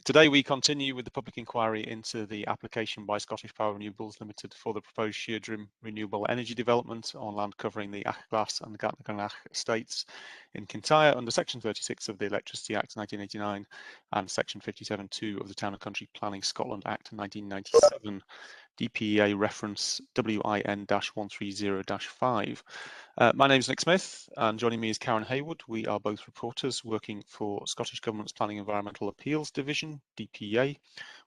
Today we continue with the public inquiry into the application by Scottish Power Renewables Limited for the proposed Sheirdrim renewable energy development on land covering the Achglas and Gatnaganach estates in Kintyre under Section 36 of the Electricity Act 1989 and Section 57(2) of the Town and Country Planning Scotland Act 1997. DPEA reference WIN-130-5. My name is Nick Smith, and joining me is Karen Haywood. We are both reporters working for Scottish Government's Planning Environmental Appeals Division, DPEA.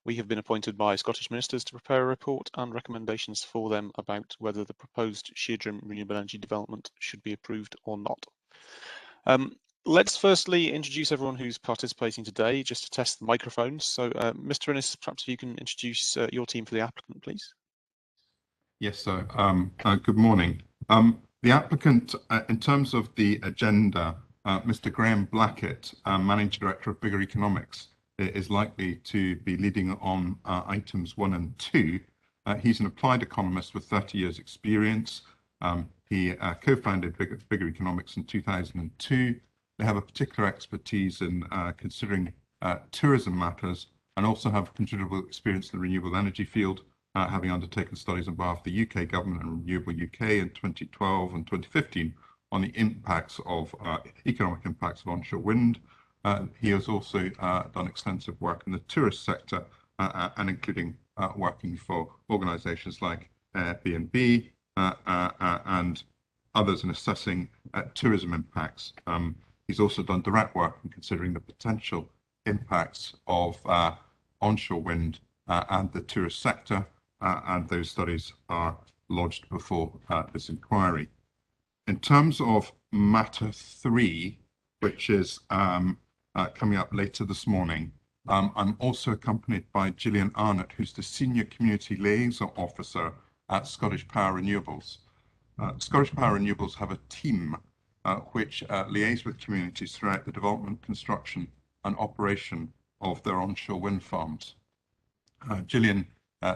We have been appointed by Scottish ministers to prepare a report and recommendations for them about whether the proposed Sheirdrim renewable energy development should be approved or not. Let's firstly introduce everyone who's participating today, just to test the microphones. So, Mr. Innes, perhaps if you can introduce your team for the applicant, please. Yes, sir. Good morning. The applicant, in terms of the agenda, Mr. Graham Blackett, Managing Director of Bigger Economics, is likely to be leading on items 1 and 2. He's an applied economist with 30 years experience. He co-founded Bigger Economics in 2002. They have a particular expertise in considering tourism matters and also have considerable experience in the renewable energy field, having undertaken studies on behalf of the UK government and Renewable UK in 2012 and 2015 on the impacts of economic impacts of onshore wind. He has also done extensive work in the tourist sector and including working for organisations like Airbnb and others in assessing tourism impacts. He's also done direct work in considering the potential impacts of onshore wind and the tourist sector, and those studies are lodged before this inquiry. In terms of matter 3, which is coming up later this morning, I'm also accompanied by Gillian Arnott, who's the Senior Community Liaison Officer at Scottish Power Renewables. Scottish Power Renewables have a team which liaise with communities throughout the development, construction and operation of their onshore wind farms. Gillian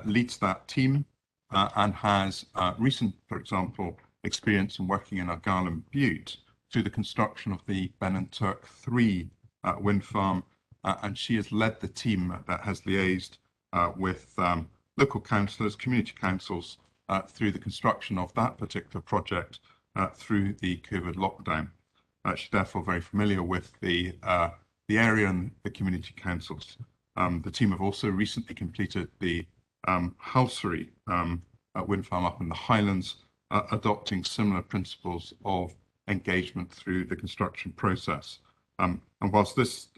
leads that team and has recent, for example, experience in working in Argyll and Bute through the construction of the Benanturk 3 wind farm, and she has led the team that has liaised with local councillors, community councils through the construction of that particular project through the COVID lockdown. She's therefore very familiar with the area and the community councils. The team have also recently completed the Halsery wind farm up in the Highlands, adopting similar principles of engagement through the construction process. And whilst this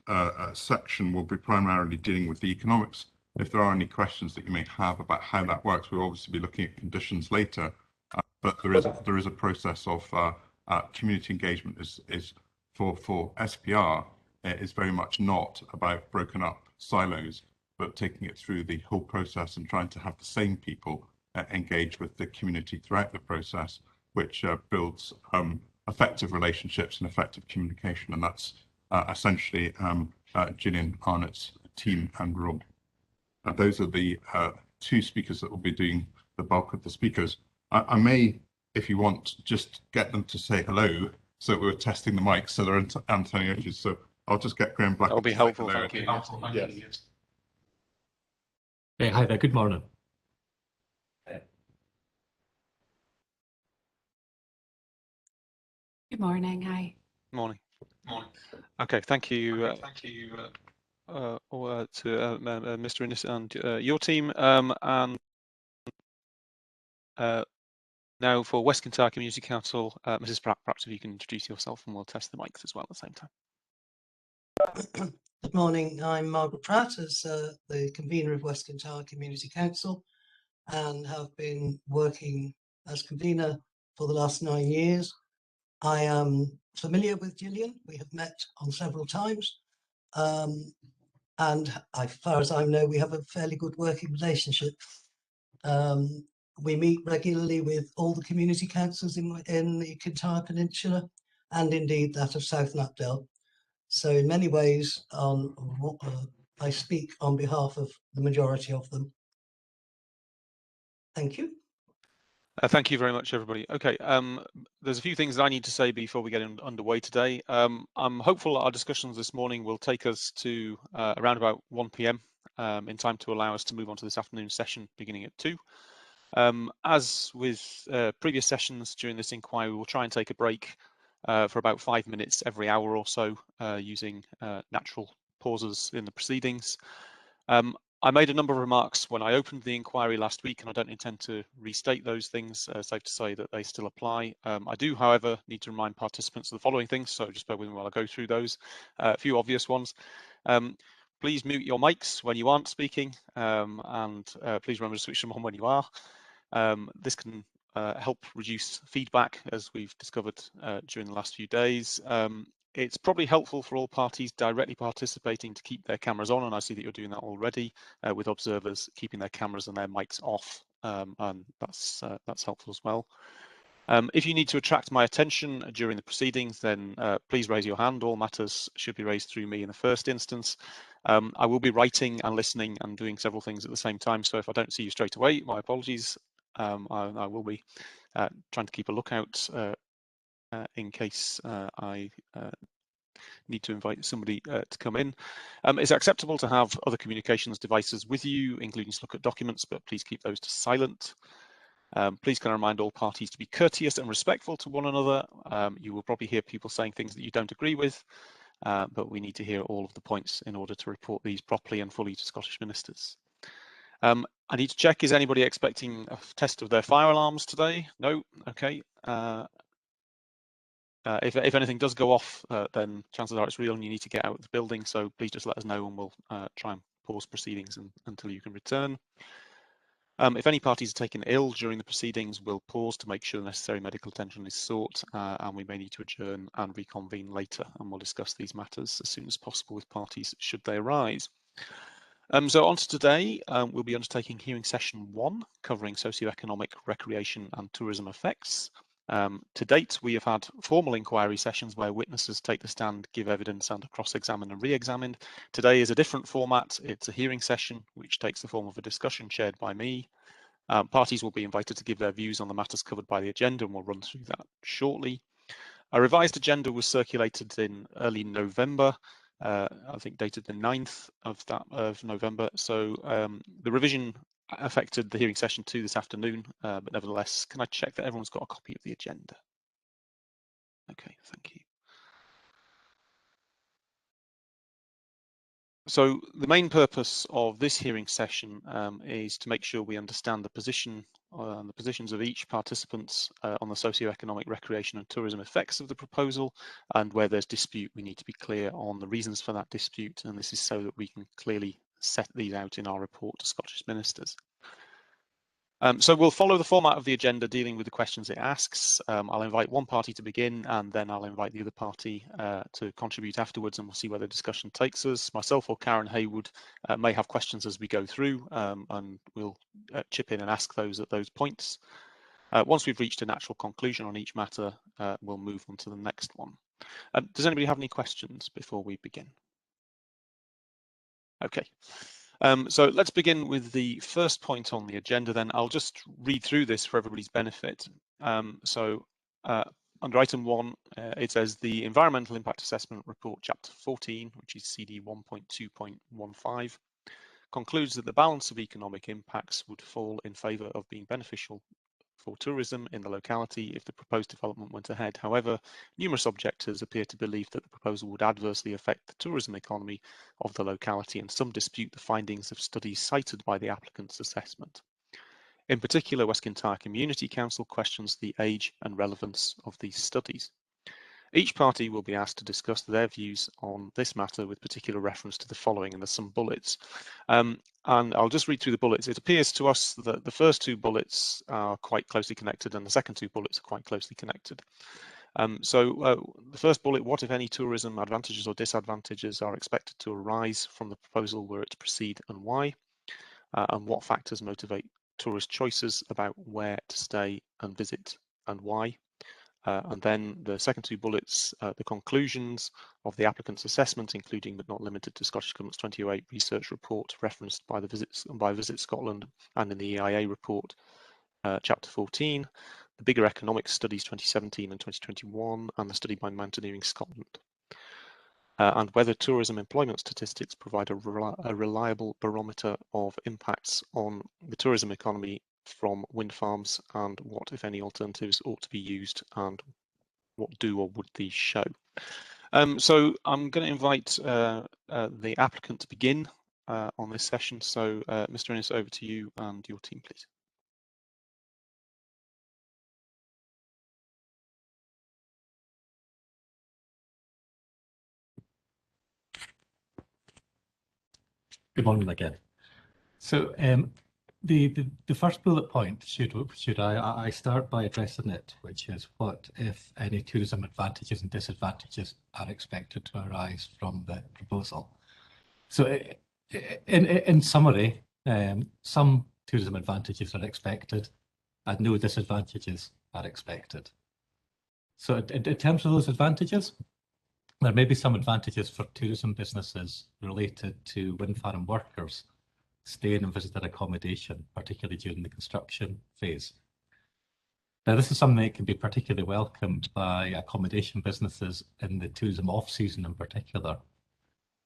section will be primarily dealing with the economics, if there are any questions that you may have about how that works, we'll obviously be looking at conditions later. But there is a process of community engagement is for SPR is very much not about broken up silos, but taking it through the whole process and trying to have the same people engage with the community throughout the process, which builds effective relationships and effective communication. And that's essentially Gillian Arnott's team and role. Those are the 2 speakers that will be doing the bulk of the speakers. I may, if you want, just get them to say hello, so that we're testing the mics, so they're Antonio. So I'll just get Graham Black. That'll be helpful, thank you. Yes. Hey, hi there, good morning. Good morning, hi. Morning. Okay, thank you. To Mr. Innes and your team, and now for West Kintyre Community Council, Mrs. Pratt, perhaps if you can introduce yourself and we'll test the mics as well at the same time. Good morning, I'm Margaret Pratt, as the convener of West Kintyre Community Council, and have been working as convener for the last 9 years. I am familiar with Gillian, we have met on several times, and as far as I know, we have a fairly good working relationship. We meet regularly with all the community councils in the Kintyre Peninsula, and indeed that of South Knapdale. So in many ways, I speak on behalf of the majority of them. Thank you. Thank you very much, everybody. Okay, there's a few things that I need to say before we get underway today. I'm hopeful our discussions this morning will take us to around about 1 p.m. In time to allow us to move on to this afternoon session beginning at 2. As with previous sessions during this inquiry, we'll try and take a break for about 5 minutes every hour or so using natural pauses in the proceedings. I made a number of remarks when I opened the inquiry last week, and I don't intend to restate those things. Safe to say that they still apply. I do, however, need to remind participants of the following things, so just bear with me while I go through those. A few obvious ones. Please mute your mics when you aren't speaking, and please remember to switch them on when you are. This can help reduce feedback, as we've discovered during the last few days. It's probably helpful for all parties directly participating to keep their cameras on, and I see that you're doing that already, with observers keeping their cameras and their mics off, and that's helpful as well. If you need to attract my attention during the proceedings, then please raise your hand. All matters should be raised through me in the first instance. I will be writing and listening and doing several things at the same time, so if I don't see you straight away, my apologies. I will be trying to keep a lookout in case I need to invite somebody to come in. It's acceptable to have other communications devices with you, including to look at documents, but please keep those to silent. Please can I remind all parties to be courteous and respectful to one another. You will probably hear people saying things that you don't agree with, but we need to hear all of the points in order to report these properly and fully to Scottish ministers. I need to check, is anybody expecting a test of their fire alarms today? No? Okay. If anything does go off, then chances are it's real and you need to get out of the building, so please just let us know and we'll try and pause proceedings until you can return. If any parties are taken ill during the proceedings, we'll pause to make sure the necessary medical attention is sought, and we may need to adjourn and reconvene later, and we'll discuss these matters as soon as possible with parties should they arise. So on to today, we'll be undertaking hearing session 1, covering socioeconomic, recreation and tourism effects. To date, we have had formal inquiry sessions where witnesses take the stand, give evidence and are cross-examined and re-examined. Today is a different format. It's a hearing session, which takes the form of a discussion chaired by me. Parties will be invited to give their views on the matters covered by the agenda, and we'll run through that shortly. A revised agenda was circulated in early November, I think dated the 9th of November. So the revision affected the hearing session 2 this afternoon, but nevertheless, can I check that everyone's got a copy of the agenda? Okay, thank you. So the main purpose of this hearing session is to make sure we understand the positions of each participant on the socioeconomic, recreation and tourism effects of the proposal, and where there's dispute, we need to be clear on the reasons for that dispute, and this is so that we can clearly set these out in our report to Scottish ministers. So we'll follow the format of the agenda, dealing with the questions it asks. I'll invite one party to begin, and then I'll invite the other party to contribute afterwards, and we'll see where the discussion takes us. Myself or Karen Haywood may have questions as we go through, and we'll chip in and ask those at those points. Once we've reached a natural conclusion on each matter, we'll move on to the next one. Does anybody have any questions before we begin? Okay. So let's begin with the first point on the agenda then. I'll just read through this for everybody's benefit. Under item 1, it says the Environmental Impact Assessment Report, Chapter 14, which is CD 1.2.15, concludes that the balance of economic impacts would fall in favour of being beneficial for tourism in the locality if the proposed development went ahead. However, numerous objectors appear to believe that the proposal would adversely affect the tourism economy of the locality, and some dispute the findings of studies cited by the applicant's assessment. In particular, West Kintyre Community Council questions the age and relevance of these studies. Each party will be asked to discuss their views on this matter with particular reference to the following, and there's some bullets. And I'll just read through the bullets. It appears to us that the first 2 bullets are quite closely connected and the second 2 bullets are quite closely connected. The first bullet, what if any tourism advantages or disadvantages are expected to arise from the proposal were it to proceed, and why? And what factors motivate tourist choices about where to stay and visit and why? And then the second 2 bullets, the conclusions of the applicant's assessment, including but not limited to Scottish Government's 2008 research report referenced by Visit Scotland and in the EIA report, Chapter 14, the Bigger Economics Studies 2017 and 2021, and the study by Mountaineering Scotland. And whether tourism employment statistics provide a reliable barometer of impacts on the tourism economy from wind farms, and what, if any, alternatives ought to be used, and what do or would these show. So I'm going to invite the applicant to begin on this session. So Mr. Innes, over to you and your team, please. Good morning again. So the first bullet point, should I start by addressing it, which is what, if any, tourism advantages and disadvantages are expected to arise from the proposal. So in summary, some tourism advantages are expected and no disadvantages are expected. So in terms of those advantages, there may be some advantages for tourism businesses related to wind farm workers staying in visitor accommodation, particularly during the construction phase. Now, this is something that can be particularly welcomed by accommodation businesses in the tourism off-season in particular,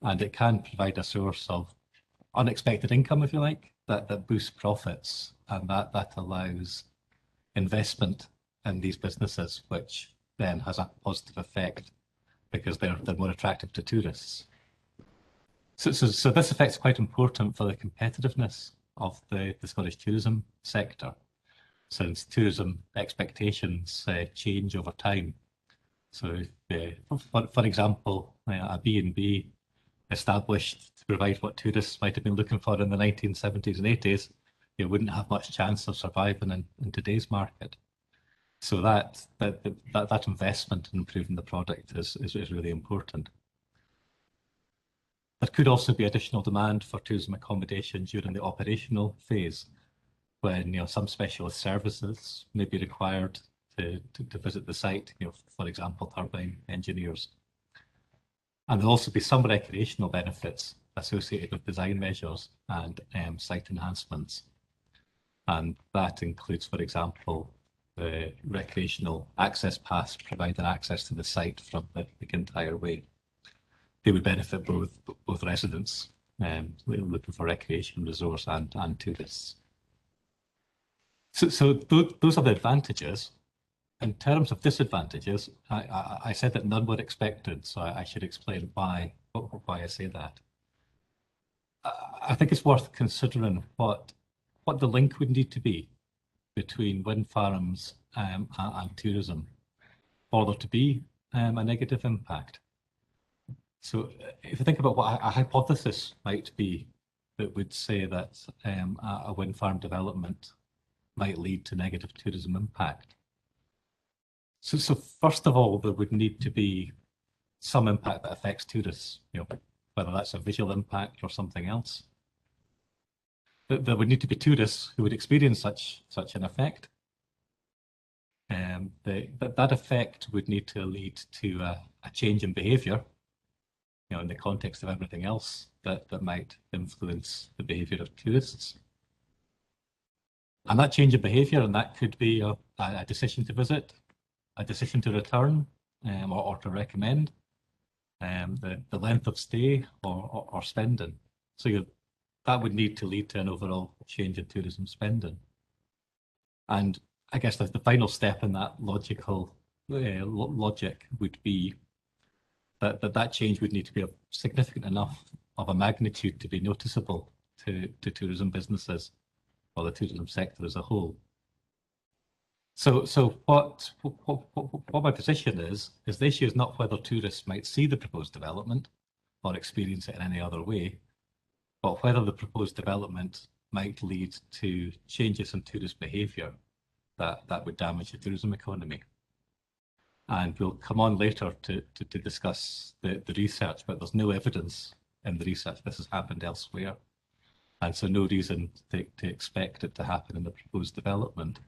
and it can provide a source of unexpected income, if you like, that boosts profits, and that allows investment in these businesses, which then has a positive effect because they're more attractive to tourists. So this effect is quite important for the competitiveness of the Scottish tourism sector, since tourism expectations change over time. So for example, a B&B established to provide what tourists might have been looking for in the 1970s and 80s, you wouldn't have much chance of surviving in today's market. So that investment in improving the product is really important. There could also be additional demand for tourism accommodation during the operational phase, when some specialist services may be required to visit the site. For example, turbine engineers. And there'll also be some recreational benefits associated with design measures and site enhancements, and that includes, for example, the recreational access paths providing access to the site from the entire way. They would benefit both residents looking for recreation resource and tourists. So those are the advantages. In terms of disadvantages, I said that none were expected, so I should explain why I say that. I think it's worth considering what the link would need to be between wind farms and tourism for there to be a negative impact. So if you think about what a hypothesis might be that would say that a wind farm development might lead to negative tourism impact. So first of all, there would need to be some impact that affects tourists, whether that's a visual impact or something else. There would need to be tourists who would experience such an effect. That effect would need to lead to a change in behaviour, in the context of everything else that might influence the behaviour of tourists. And that change in behaviour, and that could be a decision to visit, a decision to return, or to recommend, the length of stay or spending. So that would need to lead to an overall change in tourism spending. And I guess the final step in that logical logic would be that change would need to be significant enough of a magnitude to be noticeable to tourism businesses or the tourism sector as a whole. So what my position is the issue is not whether tourists might see the proposed development or experience it in any other way, but whether the proposed development might lead to changes in tourist behaviour that would damage the tourism economy. And we'll come on later to discuss the research, but there's no evidence in the research this has happened elsewhere. And so no reason to expect it to happen in the proposed development.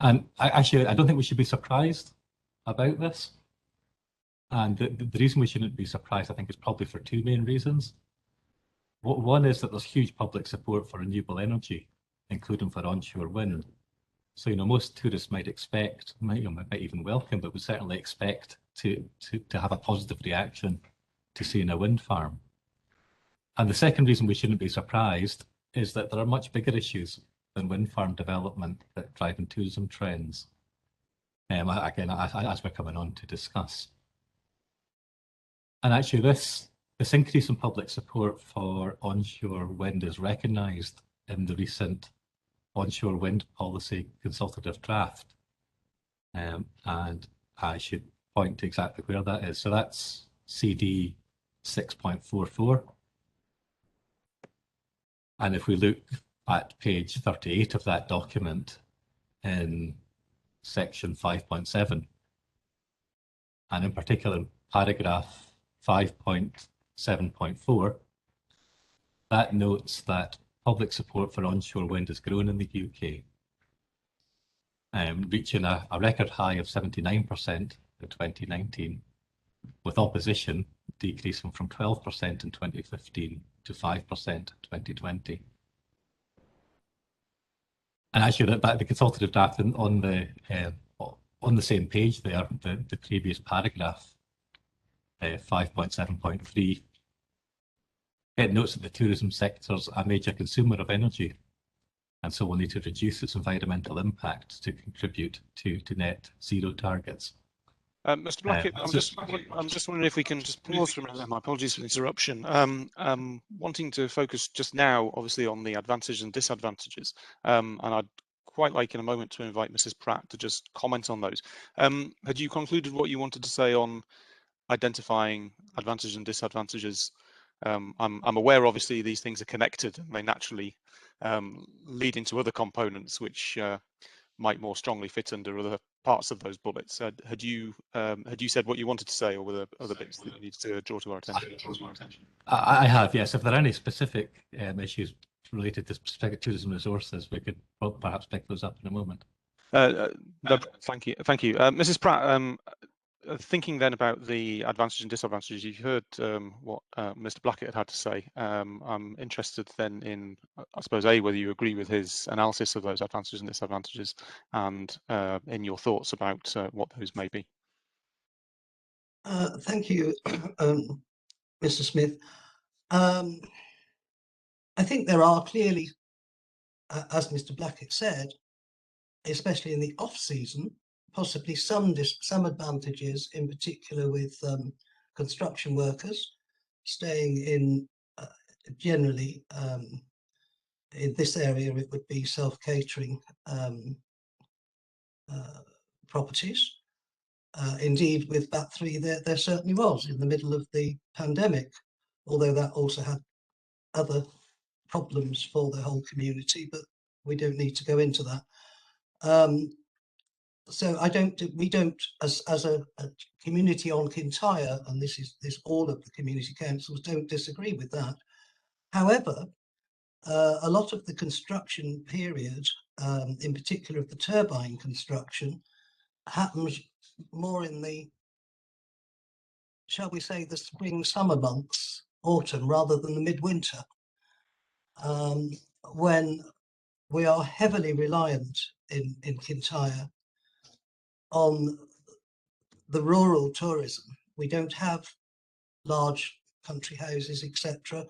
And I don't think we should be surprised about this. And the reason we shouldn't be surprised, I think, is probably for two main reasons. One is that there's huge public support for renewable energy including for onshore wind. So, most tourists might expect, might even welcome, but would certainly expect to have a positive reaction to seeing a wind farm. And the second reason we shouldn't be surprised is that there are much bigger issues than wind farm development that drive in tourism trends. Again, as we're coming on to discuss. And actually this increase in public support for onshore wind is recognised in the recent onshore wind policy consultative draft. And I should point to exactly where that is. So that's CD 6.44. And if we look at page 38 of that document in section 5.7, and in particular paragraph 5.7.4, that notes that public support for onshore wind has grown in the UK, reaching a record high of 79% in 2019, with opposition decreasing from 12% in 2015 to 5% in 2020. And actually, the consultative draft on the same page there, the previous paragraph, 5.7.3, it notes that the tourism sector is a major consumer of energy, and so will need to reduce its environmental impact to contribute to net zero targets. Mr. Blackett, I'm just wondering if we can just pause for a minute. My apologies for the interruption. Wanting to focus just now, obviously, on the advantages and disadvantages, and I'd quite like in a moment to invite Mrs. Pratt to just comment on those. Had you concluded what you wanted to say on identifying advantages and disadvantages? I'm aware, obviously, these things are connected and they naturally lead into other components which might more strongly fit under other parts of those bullets. Had you said what you wanted to say, or were there other bits that you need to draw to our attention? I have, yes. If there are any specific issues related to specific tourism resources, we could perhaps pick those up in a moment. No, thank you. Mrs. Pratt, thinking then about the advantages and disadvantages, you've heard what Mr. Blackett had to say. I'm interested then in, I suppose, whether you agree with his analysis of those advantages and disadvantages, and in your thoughts about what those may be. Thank you, Mr. Smith. I think there are clearly, as Mr. Blackett said, especially in the off-season, possibly some advantages, in particular with construction workers staying in, generally in this area it would be self-catering properties. Indeed, with BAT3 there certainly was in the middle of the pandemic, although that also had other problems for the whole community, but we don't need to go into that. So we don't, as a community on Kintyre, and this all of the community councils don't disagree with that. However, a lot of the construction period, in particular of the turbine construction, happens more in the, shall we say, the spring, summer months, autumn, rather than the midwinter, when we are heavily reliant in Kintyre on the rural tourism. We don't have large country houses, etc.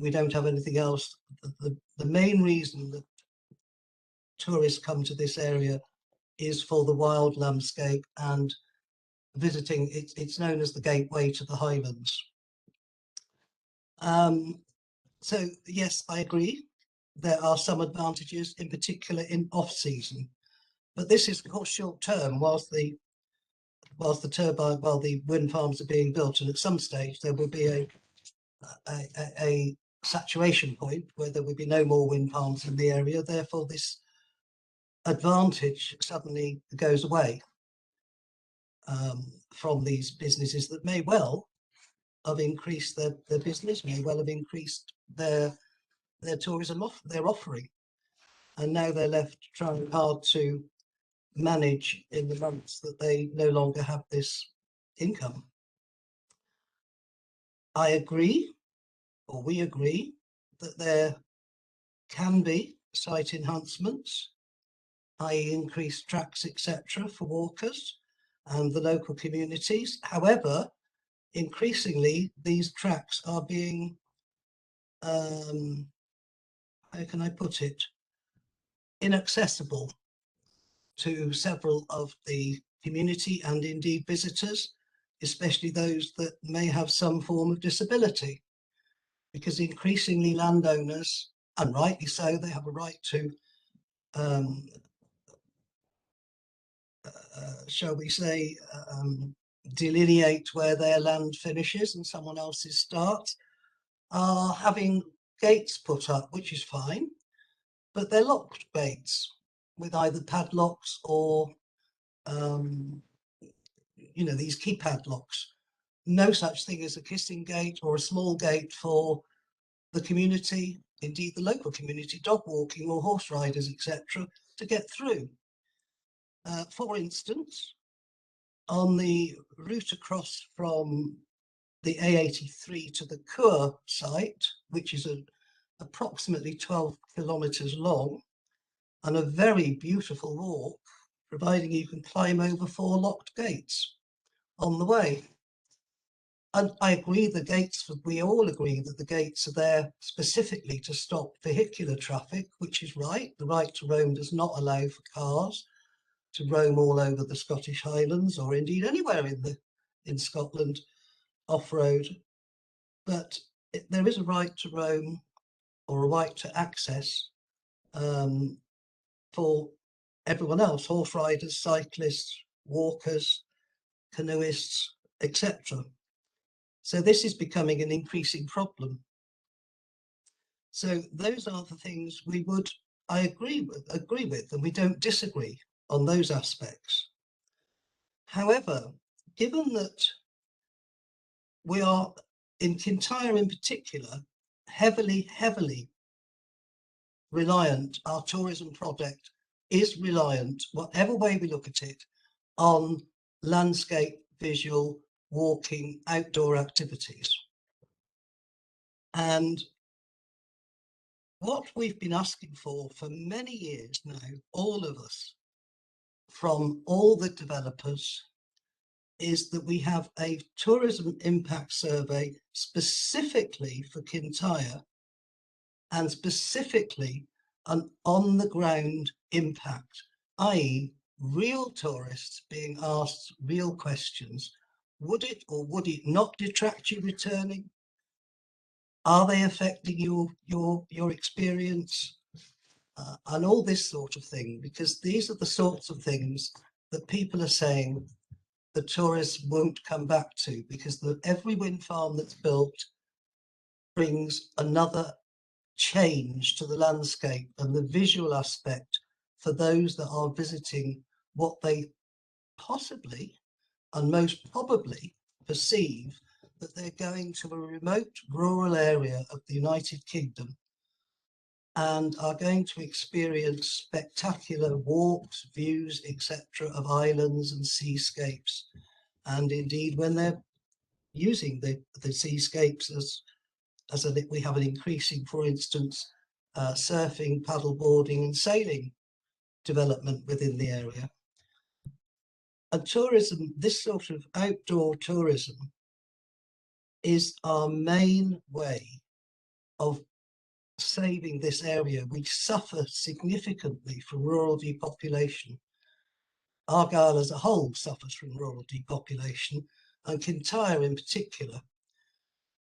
We don't have anything else. The main reason that tourists come to this area is for the wild landscape and visiting. It's known as the gateway to the Highlands. So yes, I agree. There are some advantages, in particular in off-season, but this is of course short term. Whilst the wind farms are being built, and at some stage there will be a saturation point where there will be no more wind farms in the area. Therefore, this advantage suddenly goes away from these businesses that may well have increased their business, may well have increased their tourism their offering, and now they're left trying hard to manage in the months that they no longer have this income. I agree, or we agree, that there can be site enhancements, i.e. increased tracks, etc. for walkers and the local communities. However, increasingly these tracks are being, how can I put it, inaccessible to several of the community and indeed visitors, especially those that may have some form of disability, because increasingly landowners, and rightly so, they have a right to shall we say, delineate where their land finishes and someone else's starts, are having gates put up, which is fine, but they're locked gates with either padlocks or, you know, these keypad locks. No such thing as a kissing gate or a small gate for the community, indeed the local community, dog walking or horse riders, etc., to get through. For instance, on the route across from the A83 to the Kur site, which is approximately 12 kilometres long and a very beautiful walk, providing you can climb over 4 locked gates on the way. And I agree the gates, we all agree that the gates are there specifically to stop vehicular traffic, which is right. The right to roam does not allow for cars to roam all over the Scottish Highlands or indeed anywhere in Scotland off-road, but there is a right to roam or a right to access for everyone else, horse riders, cyclists, walkers, canoeists, etc. So this is becoming an increasing problem. So those are the things I agree with, and we don't disagree on those aspects. However, given that we are in Kintyre in particular, heavily reliant, our tourism project is reliant, whatever way we look at it, on landscape, visual, walking, outdoor activities. And what we've been asking for many years now, all of us, from all the developers, is that we have a tourism impact survey specifically for Kintyre and specifically an on-the-ground impact, i.e. real tourists being asked real questions. Would it or would it not detract you returning? Are they affecting your experience? And all this sort of thing, because these are the sorts of things that people are saying the tourists won't come back to, because every wind farm that's built brings another change to the landscape and the visual aspect for those that are visiting what they possibly and most probably perceive that they're going to a remote rural area of the United Kingdom and are going to experience spectacular walks, views, etc. of islands and seascapes. And indeed, when they're using the seascapes we have an increasing, for instance, surfing, paddleboarding and sailing development within the area. And tourism, this sort of outdoor tourism, is our main way of saving this area. We suffer significantly from rural depopulation. Argyll as a whole suffers from rural depopulation, and Kintyre in particular.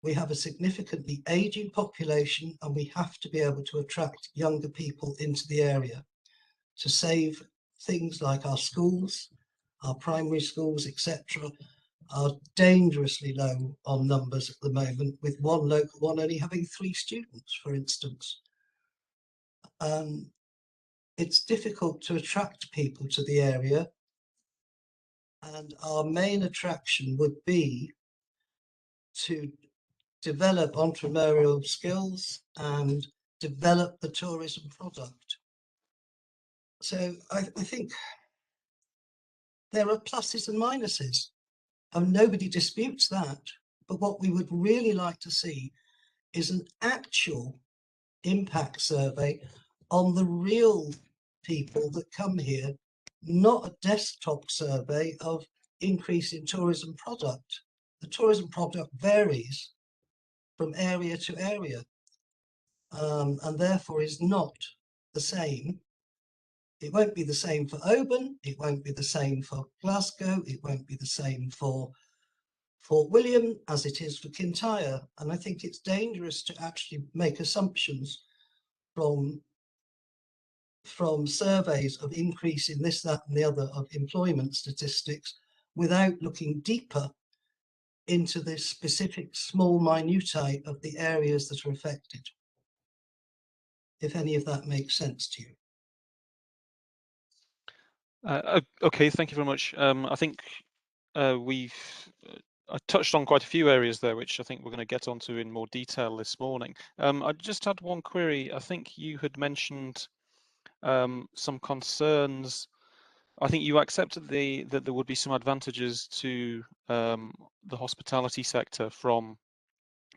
We have a significantly aging population, and we have to be able to attract younger people into the area to save things like our schools, our primary schools, etc. are dangerously low on numbers at the moment, with one local one only having 3 students, for instance. It's difficult to attract people to the area, and our main attraction would be to develop entrepreneurial skills and develop the tourism product. So I think there are pluses and minuses, and nobody disputes that. But what we would really like to see is an actual impact survey on the real people that come here, not a desktop survey of increase in tourism product. The tourism product varies from area to area, and therefore is not the same. It won't be the same for Oban, it won't be the same for Glasgow, it won't be the same for Fort William as it is for Kintyre. And I think it's dangerous to actually make assumptions from surveys of increase in this, that and the other of employment statistics without looking deeper into the specific small minutiae of the areas that are affected. If any of that makes sense to you. Okay, thank you very much. I think we've touched on quite a few areas there, which I think we're going to get onto in more detail this morning. I just had one query. I think you had mentioned some concerns. I think you accepted that there would be some advantages to the hospitality sector from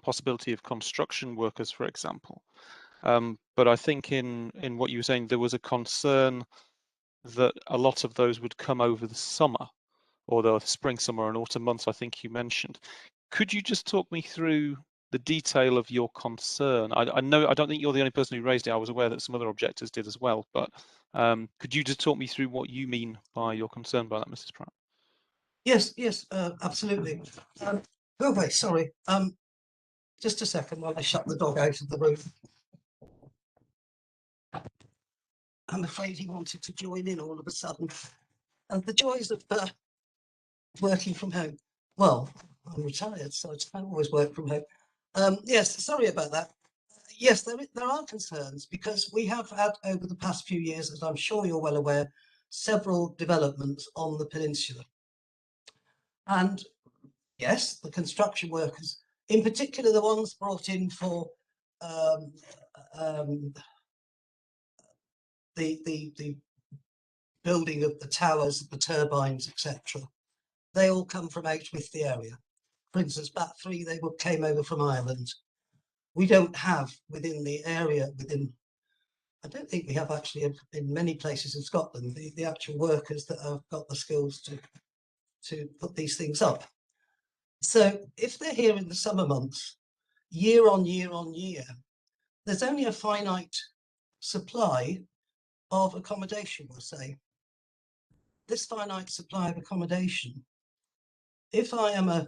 possibility of construction workers, for example. But I think in what you were saying, there was a concern that a lot of those would come over the summer, or the spring, summer and autumn months, I think you mentioned. Could you just talk me through the detail of your concern? I know, I don't think you're the only person who raised it. I was aware that some other objectors did as well, but could you just talk me through what you mean by your concern by that, Mrs. Pratt? Yes, absolutely. Oh wait, sorry. Just a second while I shut the dog out of the room. I'm afraid he wanted to join in all of a sudden. And the joys of working from home. Well, I'm retired, so I can't always work from home. Yes, sorry about that. Yes, there are concerns because we have had over the past few years, as I'm sure you're well aware, several developments on the peninsula. And yes, the construction workers, in particular the ones brought in for the building of the towers, the turbines, etc. They all come from out with the area. For instance, BAT3, they came over from Ireland. We don't have within the area, I don't think we have actually in many places in Scotland, the actual workers that have got the skills to put these things up. So if they're here in the summer months, year on year on year, there's only a finite supply of accommodation, we'll say. This finite supply of accommodation, if I am a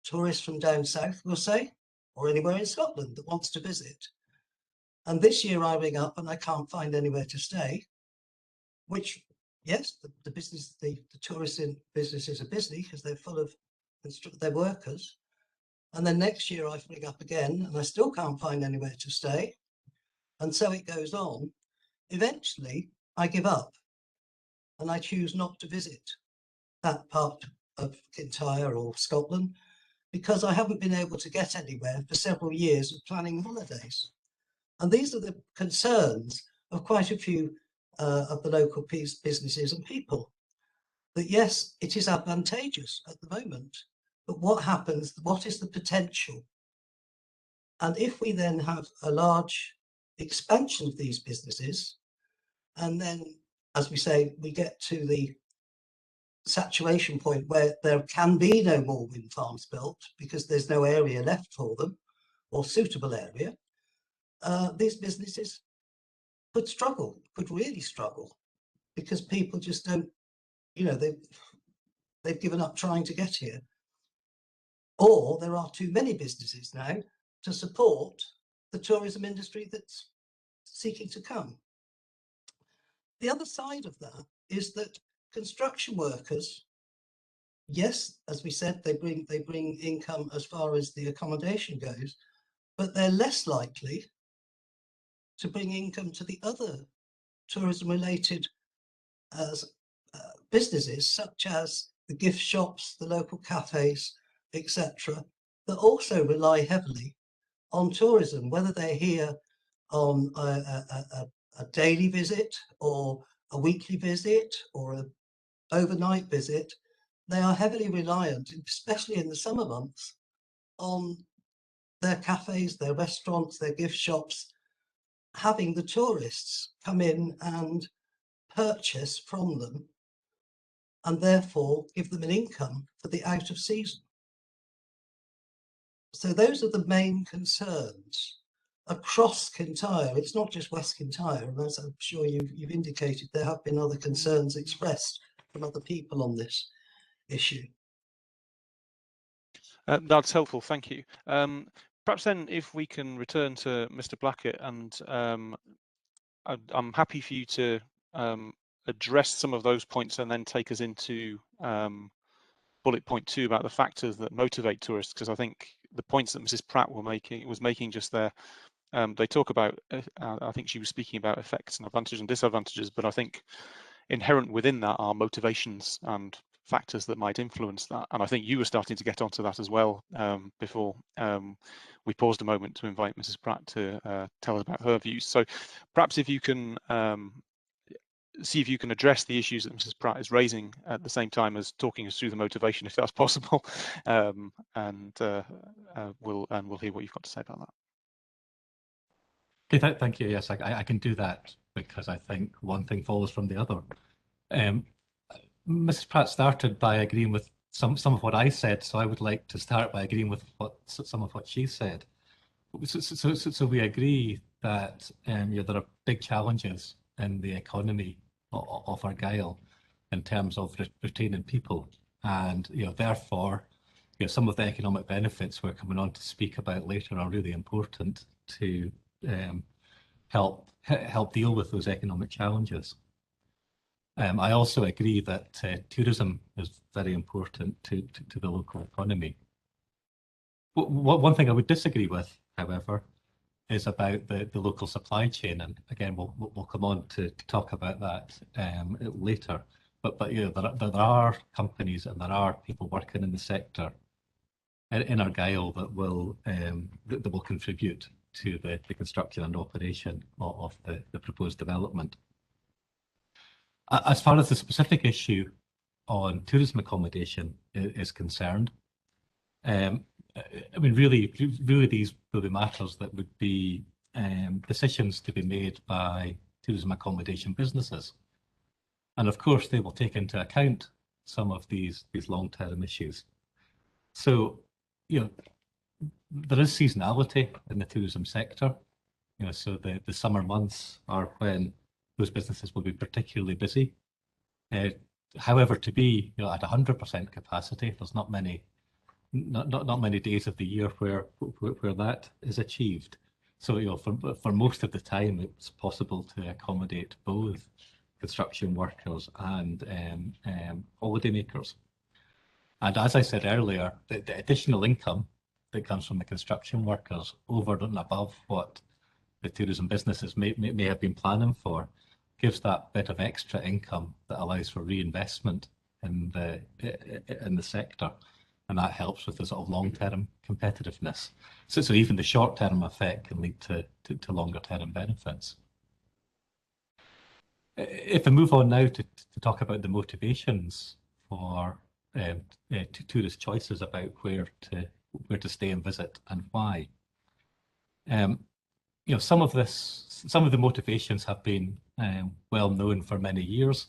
tourist from down south, we'll say, or anywhere in Scotland that wants to visit, and this year I ring up and I can't find anywhere to stay, which, yes, the business, the tourist businesses are busy because they're full of their workers. And then next year I ring up again and I still can't find anywhere to stay. And so it goes on. Eventually I give up and I choose not to visit that part of Kintyre or Scotland because I haven't been able to get anywhere for several years of planning holidays. And these are the concerns of quite a few of the local businesses and people. That yes, it is advantageous at the moment, but what happens, what is the potential? And if we then have a large expansion of these businesses, and then, as we say, we get to the saturation point where there can be no more wind farms built because there's no area left for them or suitable area, these businesses could struggle, could really struggle, because people just don't, you know, they've given up trying to get here. Or there are too many businesses now to support the tourism industry that's seeking to come. The other side of that is that construction workers, yes, as we said, they bring income as far as the accommodation goes, but they're less likely to bring income to the other tourism related businesses, such as the gift shops, the local cafes, etc., that also rely heavily on tourism, whether they're here on a daily visit or a weekly visit or an overnight visit. They are heavily reliant, especially in the summer months, on their cafes, their restaurants, their gift shops, having the tourists come in and purchase from them and therefore give them an income for the out of season. So those are the main concerns across Kintyre. It's not just West Kintyre, and as I'm sure you've indicated, there have been other concerns expressed from other people on this issue. That's helpful, thank you. Perhaps then if we can return to Mr. Blackett, and I'm happy for you to address some of those points and then take us into bullet point 2 about the factors that motivate tourists, because I think the points that Mrs. Pratt was making just there, they talk about, I think she was speaking about effects and advantages and disadvantages, but I think inherent within that are motivations and factors that might influence that. And I think you were starting to get onto that as well before we paused a moment to invite Mrs. Pratt to tell us about her views. So perhaps if you can see if you can address the issues that Mrs. Pratt is raising at the same time as talking us through the motivation, if that's possible, and we'll hear what you've got to say about that. Okay, thank you. Yes, I can do that because I think one thing follows from the other. Mrs. Pratt started by agreeing with some of what I said, so I would like to start by agreeing with some of what she said. So we agree that there are big challenges in the economy of Argyll in terms of retaining people, and therefore some of the economic benefits we're coming on to speak about later are really important to help deal with those economic challenges. I also agree that tourism is very important to the local economy. One thing I would disagree with, however, is about the local supply chain, and again we'll come on to talk about that later. But there are companies and there are people working in the sector in Argyll that will contribute to the construction and operation of the proposed development. As far as the specific issue on tourism accommodation is concerned, I mean, really these will be matters that would be decisions to be made by tourism accommodation businesses. And of course, they will take into account some of these long-term issues. So, there is seasonality in the tourism sector. So the summer months are when those businesses will be particularly busy. However, to be at 100% capacity, there's not many days of the year where that is achieved. So for most of the time, it's possible to accommodate both construction workers and holidaymakers. And as I said earlier, the additional income that comes from the construction workers over and above what the tourism businesses may have been planning for gives that bit of extra income that allows for reinvestment in the sector, and that helps with the sort of long-term competitiveness. So even the short-term effect can lead to longer-term benefits. If we move on now to talk about the motivations for tourist choices about where to stay and visit and why. Some of the motivations have been well known for many years,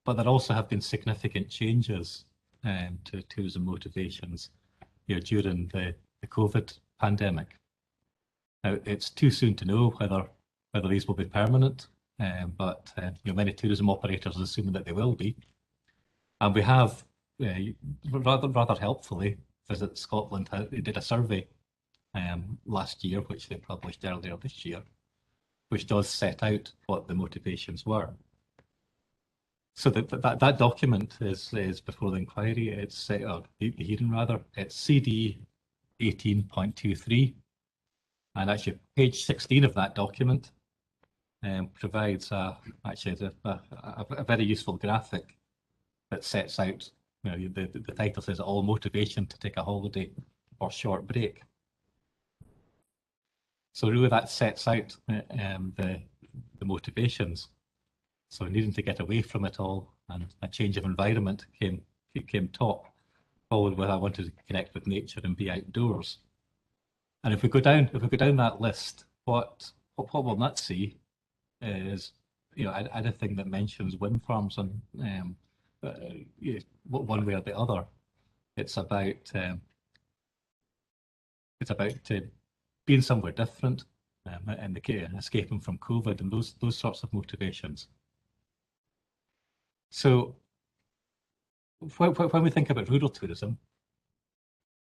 but there also have been significant changes to tourism motivations during the COVID pandemic. Now, it's too soon to know whether these will be permanent, but many tourism operators are assuming that they will be. And we have rather helpfully, Visit Scotland did a survey last year, which they published earlier this year, which does set out what the motivations were. So that document is before the inquiry. It's the hearing rather. It's CD 18.23, and actually page 16 of that document provides actually a very useful graphic that sets out. The title says all motivation to take a holiday or short break. So really that sets out the motivations. So needing to get away from it all and a change of environment came top, followed with I wanted to connect with nature and be outdoors. And if we go down that list, what we'll not see is, you know, anything that mentions wind farms on one way or the other. It's about being somewhere different, and escaping from COVID and those sorts of motivations. So when we think about rural tourism,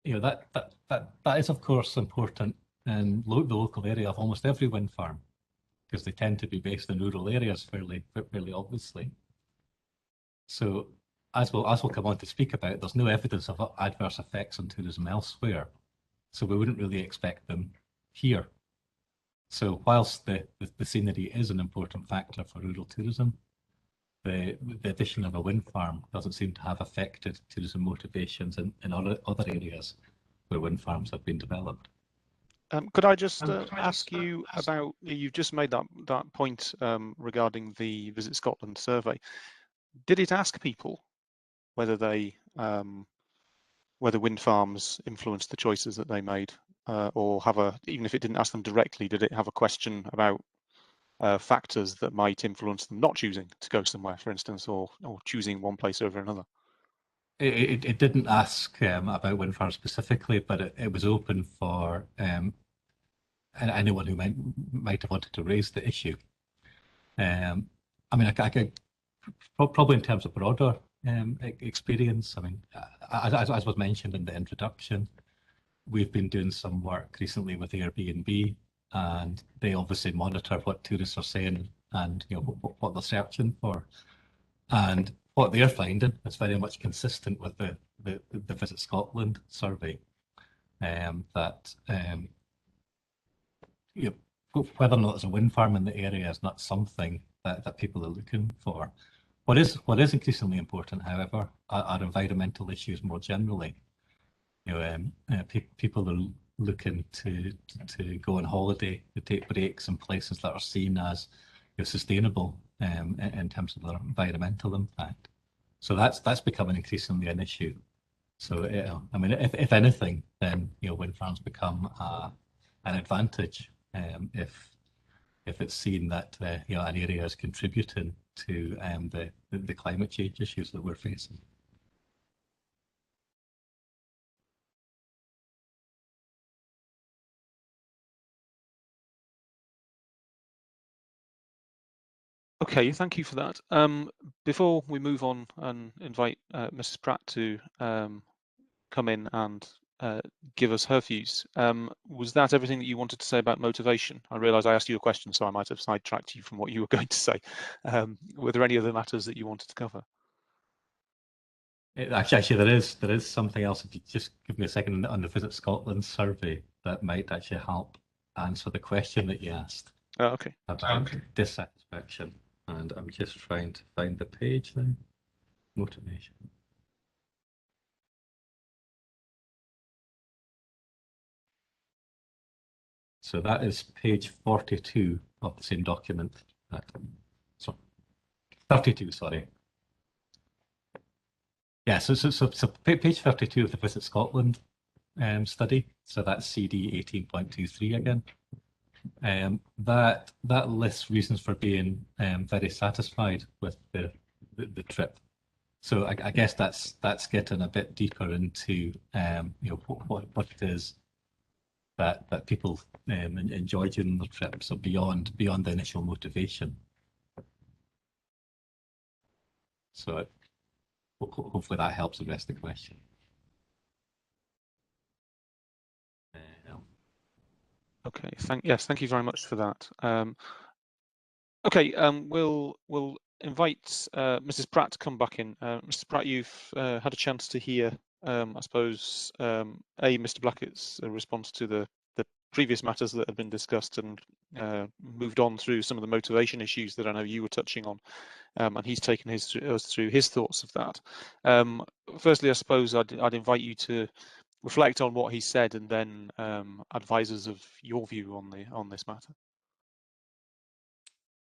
you know, that is of course important in the local area of almost every wind farm, because they tend to be based in rural areas fairly obviously. So as we'll come on to speak about, there's no evidence of adverse effects on tourism elsewhere, so we wouldn't really expect them here. So whilst the scenery is an important factor for rural tourism, the addition of a wind farm doesn't seem to have affected tourism motivations in other areas where wind farms have been developed. Could I just ask you about, you've just made that point regarding the Visit Scotland survey. Did it ask people whether they whether wind farms influenced the choices that they made, or even if it didn't ask them directly, did it have a question about factors that might influence them not choosing to go somewhere, for instance, or choosing one place over another? It didn't ask about wind farms specifically, but it was open for anyone who might have wanted to raise the issue. I mean, I could probably in terms of broader experience. I mean, as was mentioned in the introduction, we've been doing some work recently with Airbnb, and they obviously monitor what tourists are saying and, you know, what they're searching for. And what they're finding is very much consistent with the Visit Scotland survey, that you know, whether or not there's a wind farm in the area is not something that people are looking for. What is increasingly important, however, are environmental issues more generally. You know, people are looking to go on holiday, to take breaks in places that are seen as, you know, sustainable in terms of their environmental impact. So that's becoming increasingly an issue. So I mean, if anything, then, you know, wind farms become an advantage if it's seen that you know, an area is contributing to the climate change issues that we're facing. Okay, thank you for that. Before we move on and invite Mrs. Pratt to come in and give us her views, was that everything that you wanted to say about motivation? I realise I asked you a question, so I might have sidetracked you from what you were going to say. Were there any other matters that you wanted to cover? Actually, there is something else. If you just give me a second on the Visit Scotland survey, that might actually help answer the question that you asked. Okay. About dissatisfaction. And I'm just trying to find the page then. Motivation. So that is page 42 of the same document. So 32, sorry. Yeah, so page 32 of the Visit Scotland study. So that's CD 18.23 again. That lists reasons for being very satisfied with the trip. So I guess that's getting a bit deeper into you know, what it is that people enjoy during the trip. So beyond the initial motivation. So hopefully that helps address the question. Okay. Thank you very much for that. Okay. We'll invite Mrs. Pratt to come back in. Mrs. Pratt, you've had a chance to hear, I suppose, Mr. Blackett's response to the previous matters that have been discussed, and moved on through some of the motivation issues that I know you were touching on, and he's taken us through his thoughts of that. Firstly, I suppose I'd invite you to reflect on what he said, and then advise us of your view on this matter.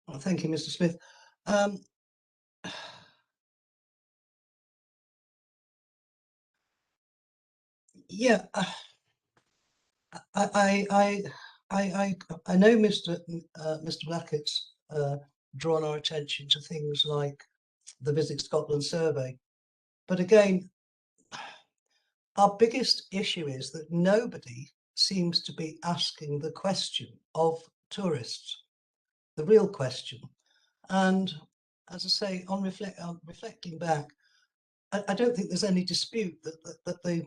Well, thank you, Mr. Smith. Yeah, I know Mr. Blackett's drawn our attention to things like the Visit Scotland survey, but again, our biggest issue is that nobody seems to be asking the question of tourists, the real question. And as I say, on reflecting back, I don't think there's any dispute that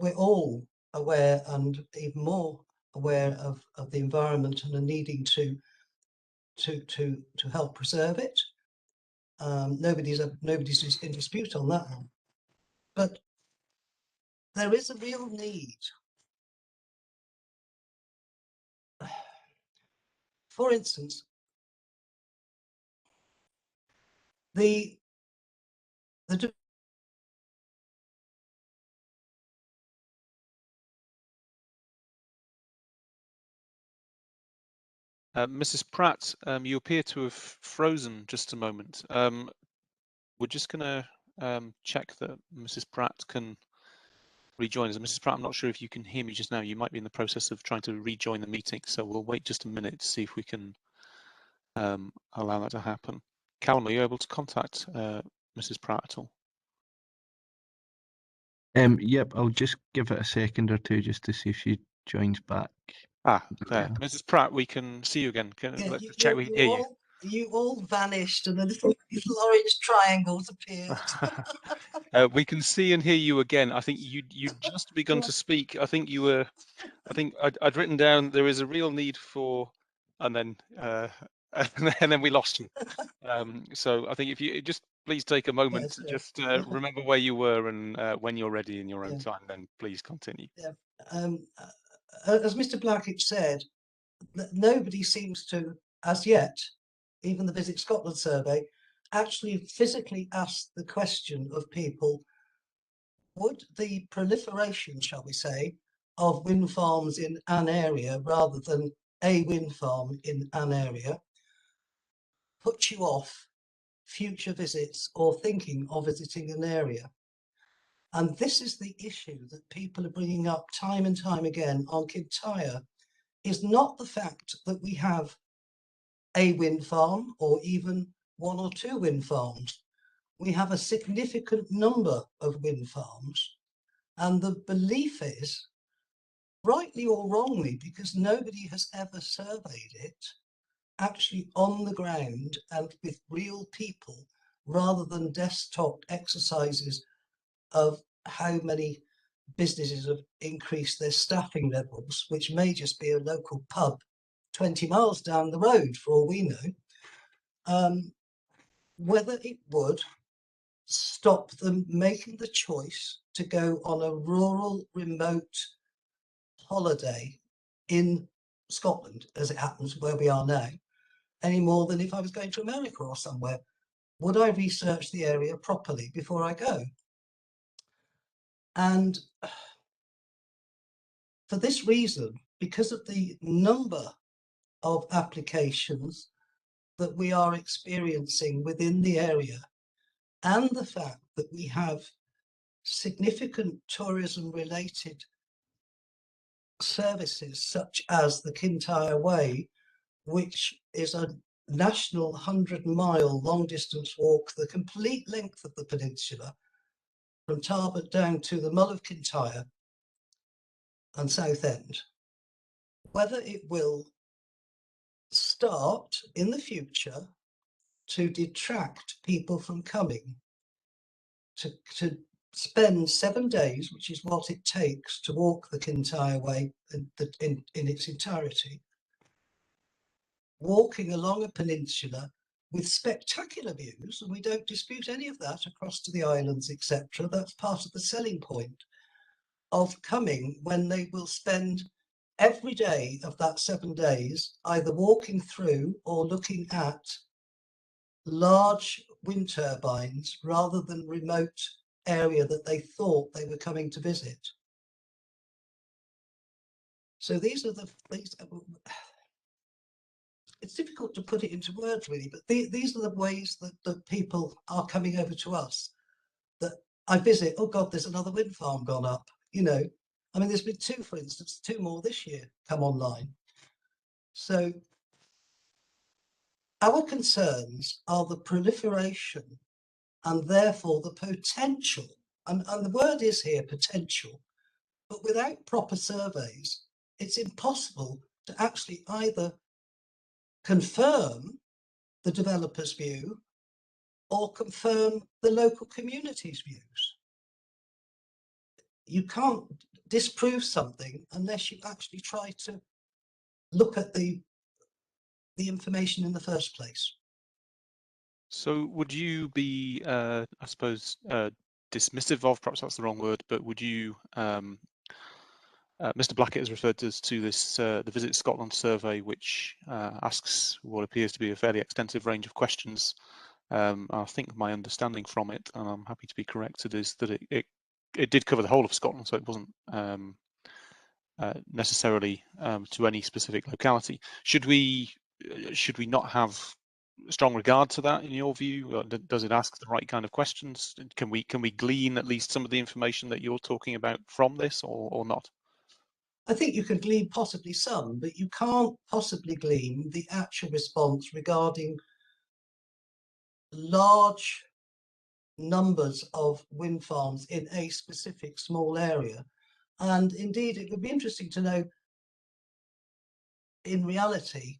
we're all aware, and even more aware of the environment, and are needing to help preserve it. Nobody's in dispute on that one. But there is a real need. For instance, the Mrs. Pratt, you appear to have frozen just a moment. We're just going to check that Mrs. Pratt can rejoin us. Mrs. Pratt, I'm not sure if you can hear me just now. You might be in the process of trying to rejoin the meeting, so we'll wait just a minute to see if we can allow that to happen. Callum, are you able to contact Mrs. Pratt at all? Yep, I'll just give it a second or two just to see if she joins back. Ah, there. Mrs. Pratt, we can see you again. Let's check we can hear you. You all vanished and a little orange triangles appeared. We can see and hear you again. I think you'd just begun to speak. I think you were. I think I'd written down there is a real need for, and then and then we lost you. So I think if you just please take a moment Yes, to yes. just remember where you were, and when you're ready in your own time, then please continue. Yeah. As Mr. Blackett said, nobody seems to, as yet, even the Visit Scotland survey, actually physically ask the question of people: would the proliferation, shall we say, of wind farms in an area rather than a wind farm in an area put you off future visits or thinking of visiting an area? And this is the issue that people are bringing up time and time again on Kintyre, is not the fact that we have a wind farm or even one or two wind farms. We have a significant number of wind farms, and the belief is, rightly or wrongly, because nobody has ever surveyed it, actually on the ground and with real people, rather than desktop exercises of how many businesses have increased their staffing levels, which may just be a local pub 20 miles down the road for all we know, whether it would stop them making the choice to go on a rural, remote holiday in Scotland, as it happens where we are now, any more than if I was going to America or somewhere. Would I research the area properly before I go? And for this reason, because of the number of applications that we are experiencing within the area, and the fact that we have significant tourism related services such as the Kintyre Way, which is a national 100-mile long distance walk, the complete length of the peninsula from Tarbert down to the Mull of Kintyre and Southend, whether it will start in the future to detract people from coming to spend 7 days, which is what it takes to walk the Kintyre Way in its entirety, walking along a peninsula with spectacular views, and we don't dispute any of that, across to the islands, etc. That's part of the selling point of coming, when they will spend every day of that 7 days either walking through or looking at large wind turbines rather than remote area that they thought they were coming to visit. So these are the things. It's difficult to put it into words really, but these are the ways that people are coming over to us. That I visit, oh God, there's another wind farm gone up, you know, I mean, there's been two, for instance, 2 more this year come online. So our concerns are the proliferation and therefore the potential, and the word is here potential, but without proper surveys, it's impossible to actually either confirm the developer's view or confirm the local community's views. You can't disprove something unless you actually try to look at the information in the first place. So would you be, I suppose, dismissive of, perhaps that's the wrong word, but would you, Mr. Blackett has referred us to this, the Visit Scotland survey, which asks what appears to be a fairly extensive range of questions. I think my understanding from it, and I'm happy to be corrected, is that it did cover the whole of Scotland, so it wasn't necessarily to any specific locality. Should we not have strong regard to that in your view? Does it ask the right kind of questions? Can we glean at least some of the information that you're talking about from this, or not? I think you can glean possibly some, but you can't possibly glean the actual response regarding large numbers of wind farms in a specific small area. And indeed, it would be interesting to know in reality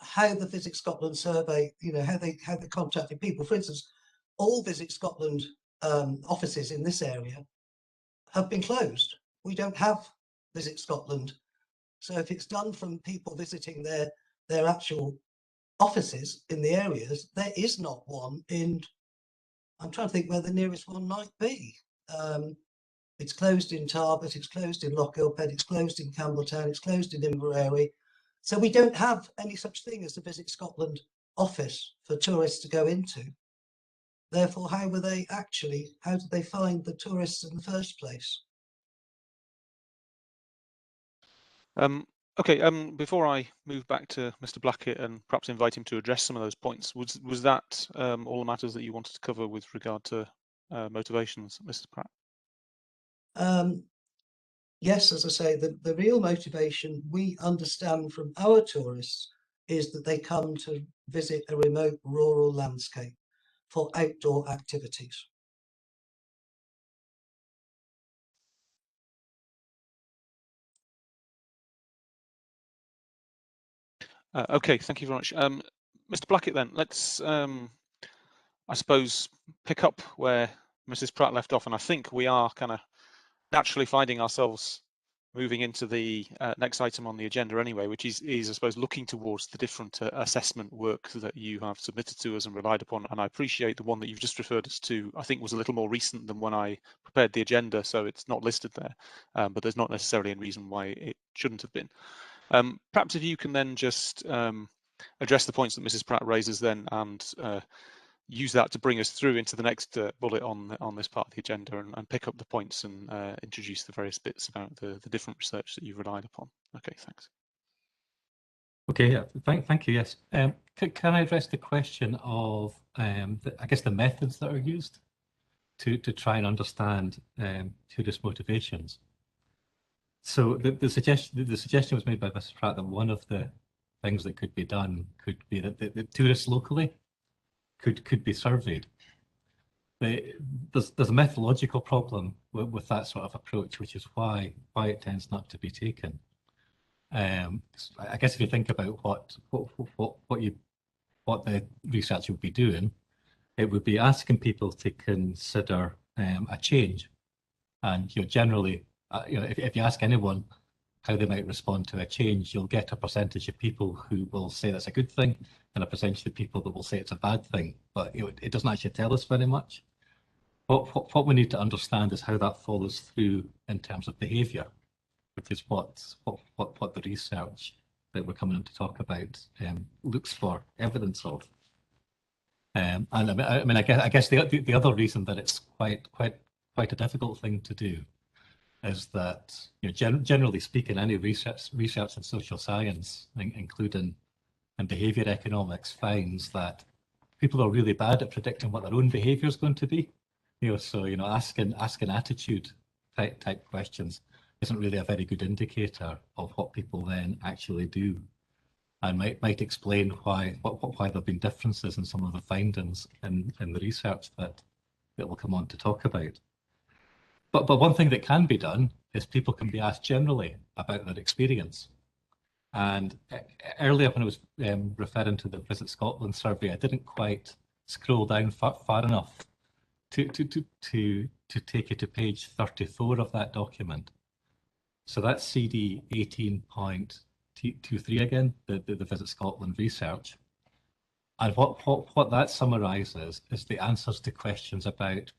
how the Visit Scotland survey, you know, how they contacted people. For instance, all Visit Scotland offices in this area have been closed. We don't have Visit Scotland. So if it's done from people visiting their actual offices in the areas, there is not one in, I'm trying to think where the nearest one might be. It's closed in Tarbert, it's closed in Loch Ilphead, it's closed in Campbelltown, it's closed in Inverary. So we don't have any such thing as the Visit Scotland office for tourists to go into. Therefore, how did they find the tourists in the first place? Okay, before I move back to Mr. Blackett and perhaps invite him to address some of those points, was that all the matters that you wanted to cover with regard to motivations, Mrs. Pratt? Yes, as I say, the real motivation we understand from our tourists is that they come to visit a remote rural landscape for outdoor activities. Okay, thank you very much. Mr. Blackett, then, let's, I suppose, pick up where Mrs. Pratt left off, and I think we are kind of naturally finding ourselves moving into the next item on the agenda anyway, which is I suppose, looking towards the different assessment work that you have submitted to us and relied upon. And I appreciate the one that you've just referred us to, I think was a little more recent than when I prepared the agenda, so it's not listed there, but there's not necessarily any reason why it shouldn't have been. Perhaps if you can then just address the points that Mrs. Pratt raises then, and use that to bring us through into the next bullet on this part of the agenda, and pick up the points and introduce the various bits about the different research that you've relied upon. Okay, thanks. Okay, yeah, thank you. Yes, can I address the question of I guess the methods that are used to try and understand tourist motivations? So the suggestion was made by Mrs. Pratt that one of the things that could be done could be that the tourists locally could be surveyed. There's a methodological problem with that sort of approach, which is why it tends not to be taken. I guess if you think about what the research would be doing, it would be asking people to consider a change, and generally, if you ask anyone how they might respond to a change, you'll get a percentage of people who will say that's a good thing and a percentage of people that will say it's a bad thing. But it doesn't actually tell us very much. What we need to understand is how that follows through in terms of behaviour, which is what the research that we're coming in to talk about looks for evidence of. And I guess the other reason that it's quite a difficult thing to do is that, generally speaking, any research in social science, including in behaviour economics, finds that people are really bad at predicting what their own behaviour is going to be. So asking attitude type questions isn't really a very good indicator of what people then actually do, and might explain why there have been differences in some of the findings in the research that we'll come on to talk about. But one thing that can be done is people can be asked generally about their experience. And earlier when I was referring to the Visit Scotland survey, I didn't quite scroll down far enough to take you to page 34 of that document. So that's CD 18.23 again, the Visit Scotland research. And what that summarises is the answers to questions about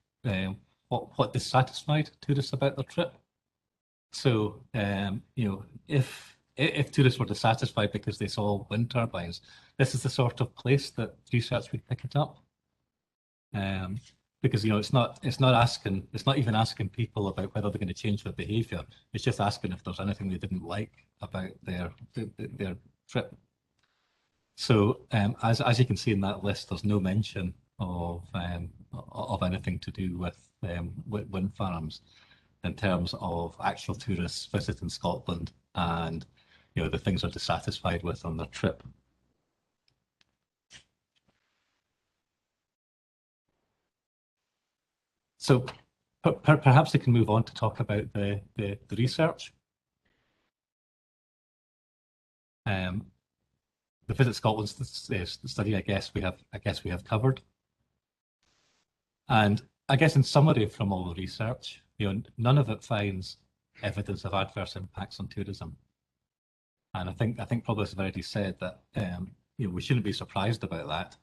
what dissatisfied tourists about their trip. So you know, if tourists were dissatisfied because they saw wind turbines, this is the sort of place that research would pick it up. Because it's not even asking people about whether they're going to change their behaviour. It's just asking if there's anything they didn't like about their trip. So as you can see in that list, there's no mention of anything to do with wind farms in terms of actual tourists visiting Scotland and the things they're dissatisfied with on their trip. So perhaps we can move on to talk about the research. The Visit Scotland study, I guess we have covered. And I guess in summary from all the research, none of it finds evidence of adverse impacts on tourism. And I think probably as I've already said that we shouldn't be surprised about that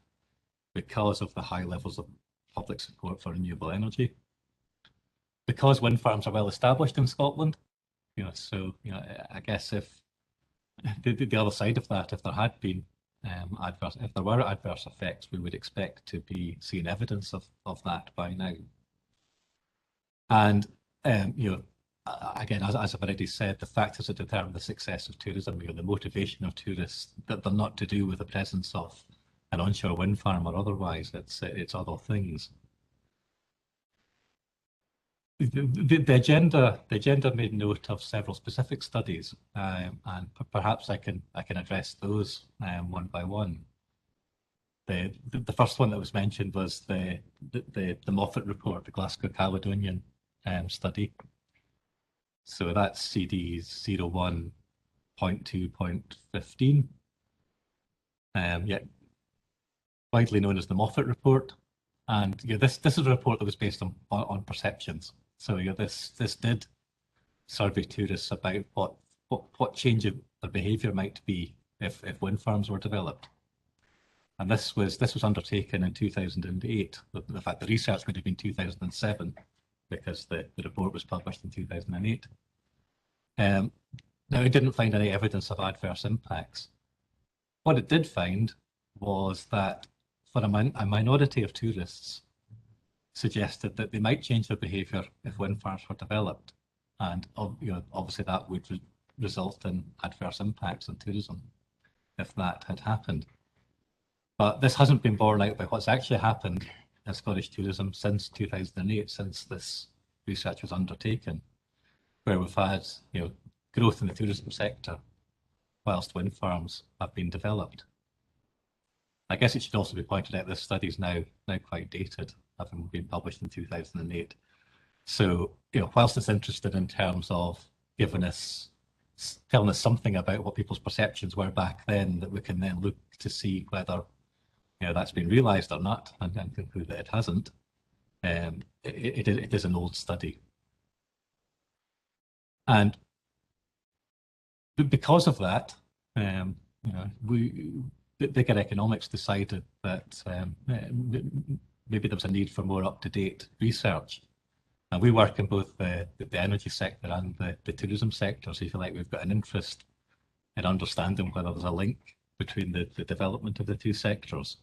because of the high levels of public support for renewable energy. Because wind farms are well established in Scotland, I guess if the other side of that, if there had been if there were adverse effects, we would expect to be seeing evidence of that by now. And again, as I've already said, the factors that determine the success of tourism, the motivation of tourists, that they're not to do with the presence of an onshore wind farm or otherwise. It's other things. The agenda made note of several specific studies, and perhaps I can address those one by one. The first one that was mentioned was the Moffat report, the Glasgow Caledonian study. So that's CD 01.2.15. Widely known as the Moffat report, and this is a report that was based on perceptions. So this did survey tourists about what change of their behaviour might be if wind farms were developed. And this was undertaken in 2008. In fact, the research would have been 2007 because the report was published in 2008. Now, it didn't find any evidence of adverse impacts. What it did find was that for a minority of tourists, suggested that they might change their behaviour if wind farms were developed, and obviously that would result in adverse impacts on tourism if that had happened. But this hasn't been borne out by what's actually happened in Scottish tourism since 2008, since this research was undertaken, where we've had growth in the tourism sector whilst wind farms have been developed. I guess it should also be pointed out this study is now quite dated, having been published in 2008. So whilst it's interested in terms of telling us something about what people's perceptions were back then, that we can then look to see whether that's been realised or not, and conclude that it hasn't. It is an old study, and because of that, Bigger Economics decided that maybe there was a need for more up-to-date research. And we work in both the energy sector and the tourism sector, so if you like, we've got an interest in understanding whether there's a link between the development of the two sectors.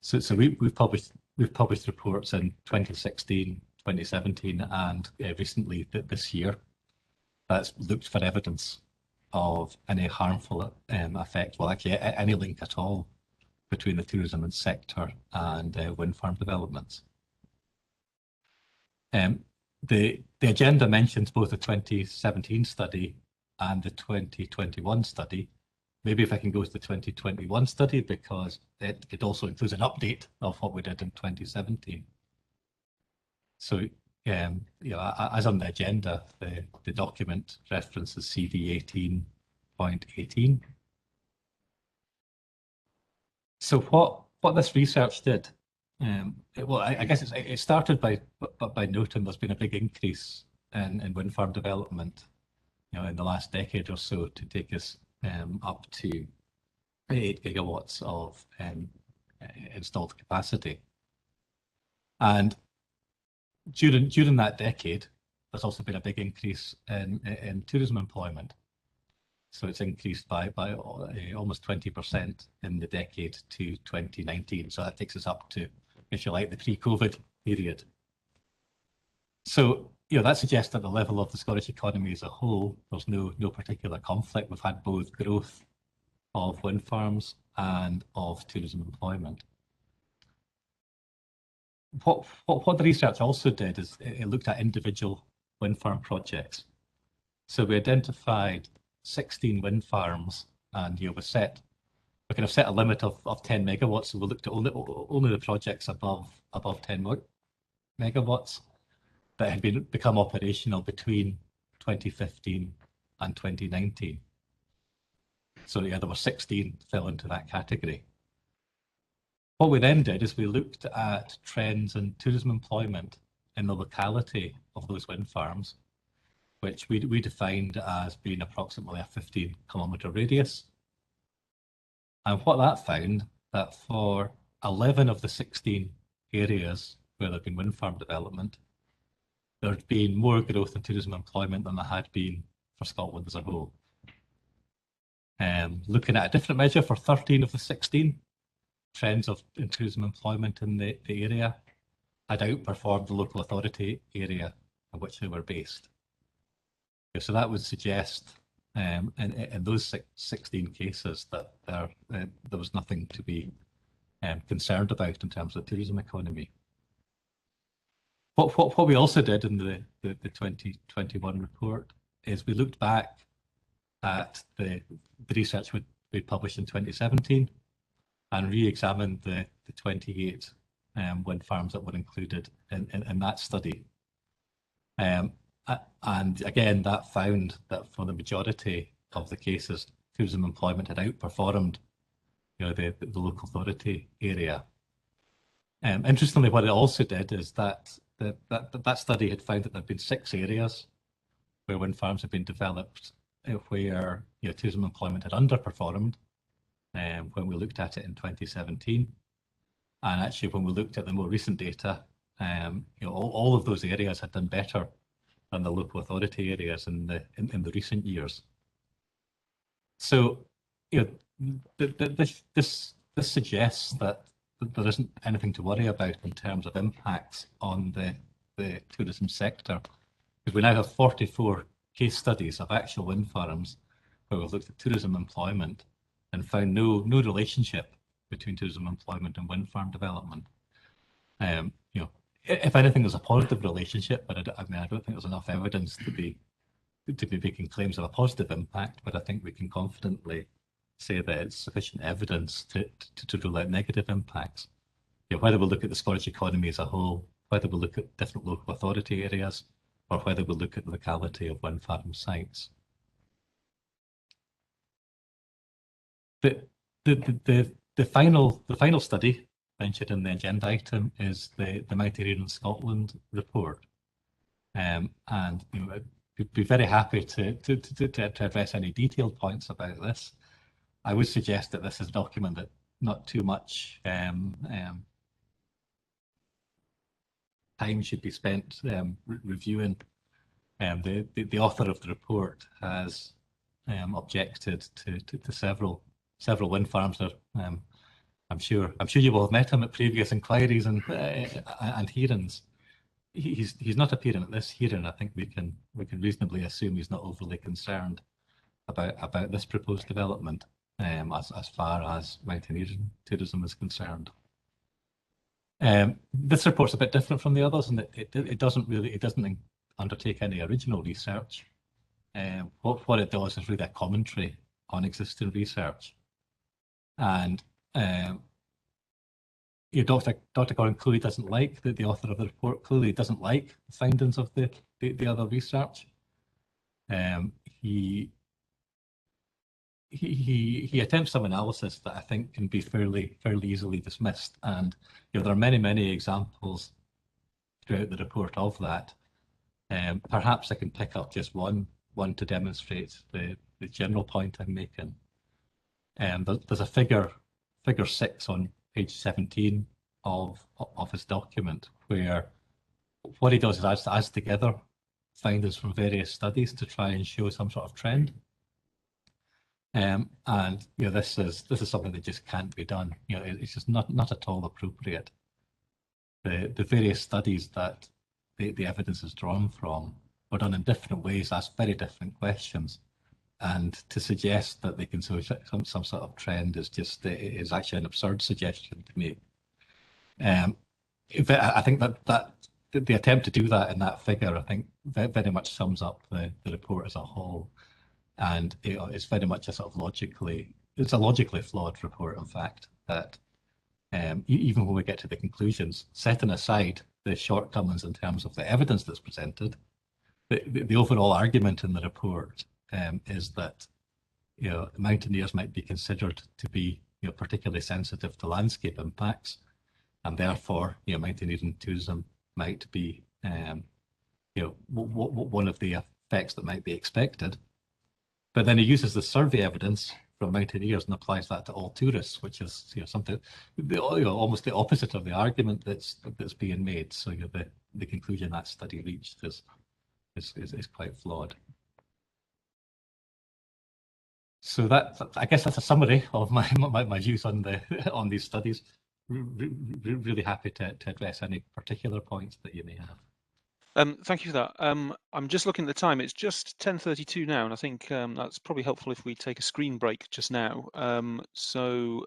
So we've published reports in 2016, 2017, and recently this year that's looked for evidence of any harmful effect, well, actually any link at all between the tourism sector and wind farm developments. the agenda mentions both the 2017 study and the 2021 study. Maybe if I can go to the 2021 study, because it also includes an update of what we did in 2017. So, you know, as on the agenda, the document references CV 18.18. So what this research did, well, I guess it started by noting there's been a big increase in wind farm development, you know, in the last decade or so, to take us up to 8 gigawatts of installed capacity. And during that decade, there's also been a big increase in tourism employment. So it's increased by almost 20% in the decade to 2019. So that takes us up to, if you like, the pre-COVID period. So, you know, that suggests that the level of the Scottish economy as a whole, there's no particular conflict. We've had both growth of wind farms and of tourism employment. What the research also did is it looked at individual wind farm projects. So we identified 16 wind farms, and, you know, we kind of set a limit of 10 megawatts. So we looked at only the projects above 10 megawatts that had become operational between 2015 and 2019. So yeah, there were 16 fell into that category. What we then did is we looked at trends in tourism employment in the locality of those wind farms, which we defined as being approximately a 15-kilometre radius. And what that found, that for 11 of the 16 areas where there'd been wind farm development, there'd been more growth in tourism employment than there had been for Scotland as a whole. Looking at a different measure for 13 of the 16, trends in tourism employment in the area had outperformed the local authority area in which they were based. So that would suggest in those 16 cases that there was nothing to be concerned about in terms of the tourism economy. What we also did in the 2021 report is we looked back at the research we published in 2017 and re-examined the 28 wind farms that were included in that study. And again, that found that for the majority of the cases, tourism employment had outperformed, you know, the local authority area. Interestingly, what it also did is that study had found that there had been 6 areas where wind farms had been developed where, you know, tourism employment had underperformed when we looked at it in 2017. And actually, when we looked at the more recent data, you know, all of those areas had done better than the local authority areas in the recent years. So, you know, this suggests that there isn't anything to worry about in terms of impacts on the tourism sector, because we now have 44 case studies of actual wind farms where we've looked at tourism employment and found no relationship between tourism employment and wind farm development. You know, if anything, there's a positive relationship, but I mean, I don't think there's enough evidence to be making claims of a positive impact. But I think we can confidently say that it's sufficient evidence to rule out negative impacts. You know, whether we look at the Scottish economy as a whole, whether we look at different local authority areas, or whether we look at the locality of wind farm sites. The final study mentioned in the agenda item is the Mountaineering Scotland report, and, you know, I'd be very happy to address any detailed points about this. I would suggest that this is a document that not too much time should be spent reviewing. The author of the report has objected to several wind farms that I'm sure you will have met him at previous inquiries and hearings. He's not appearing at this hearing. I think we can reasonably assume he's not overly concerned about this proposed development as far as mountaineering tourism is concerned. This report's a bit different from the others, and it doesn't undertake any original research. What it does is really a commentary on existing research. And Dr. Gordon clearly doesn't like, the author of the report clearly doesn't like the findings of the other research. He attempts some analysis that I think can be fairly easily dismissed, and there are many examples throughout the report of that. Perhaps I can pick up just one to demonstrate the general point I'm making. There's a figure 6 on page 17 of his document, where what he does is adds together findings from various studies to try and show some sort of trend. And this is something that just can't be done. It's just not at all appropriate. The various studies that the evidence is drawn from were done in different ways, ask very different questions, and to suggest that they can show some sort of trend is actually an absurd suggestion to me. I think that the attempt to do that in that figure, I think, very much sums up the report as a whole. And it's very much a sort of logically flawed report, in fact, that even when we get to the conclusions, setting aside the shortcomings in terms of the evidence that's presented, the overall argument in the report is that mountaineers might be considered to be particularly sensitive to landscape impacts, and therefore mountaineering tourism might be one of the effects that might be expected. But then he uses the survey evidence from mountaineers and applies that to all tourists, which is something almost the opposite of the argument that's being made. So the conclusion that study reached is quite flawed. So I guess that's a summary of my views on these studies. Really happy to address any particular points that you may have. Thank you for that. I'm just looking at the time. It's just 10:32 now, and I think that's probably helpful if we take a screen break just now. So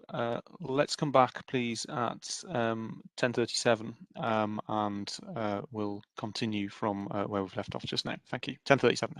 let's come back, please, at 10:37, and we'll continue from where we've left off just now. Thank you. 10:37.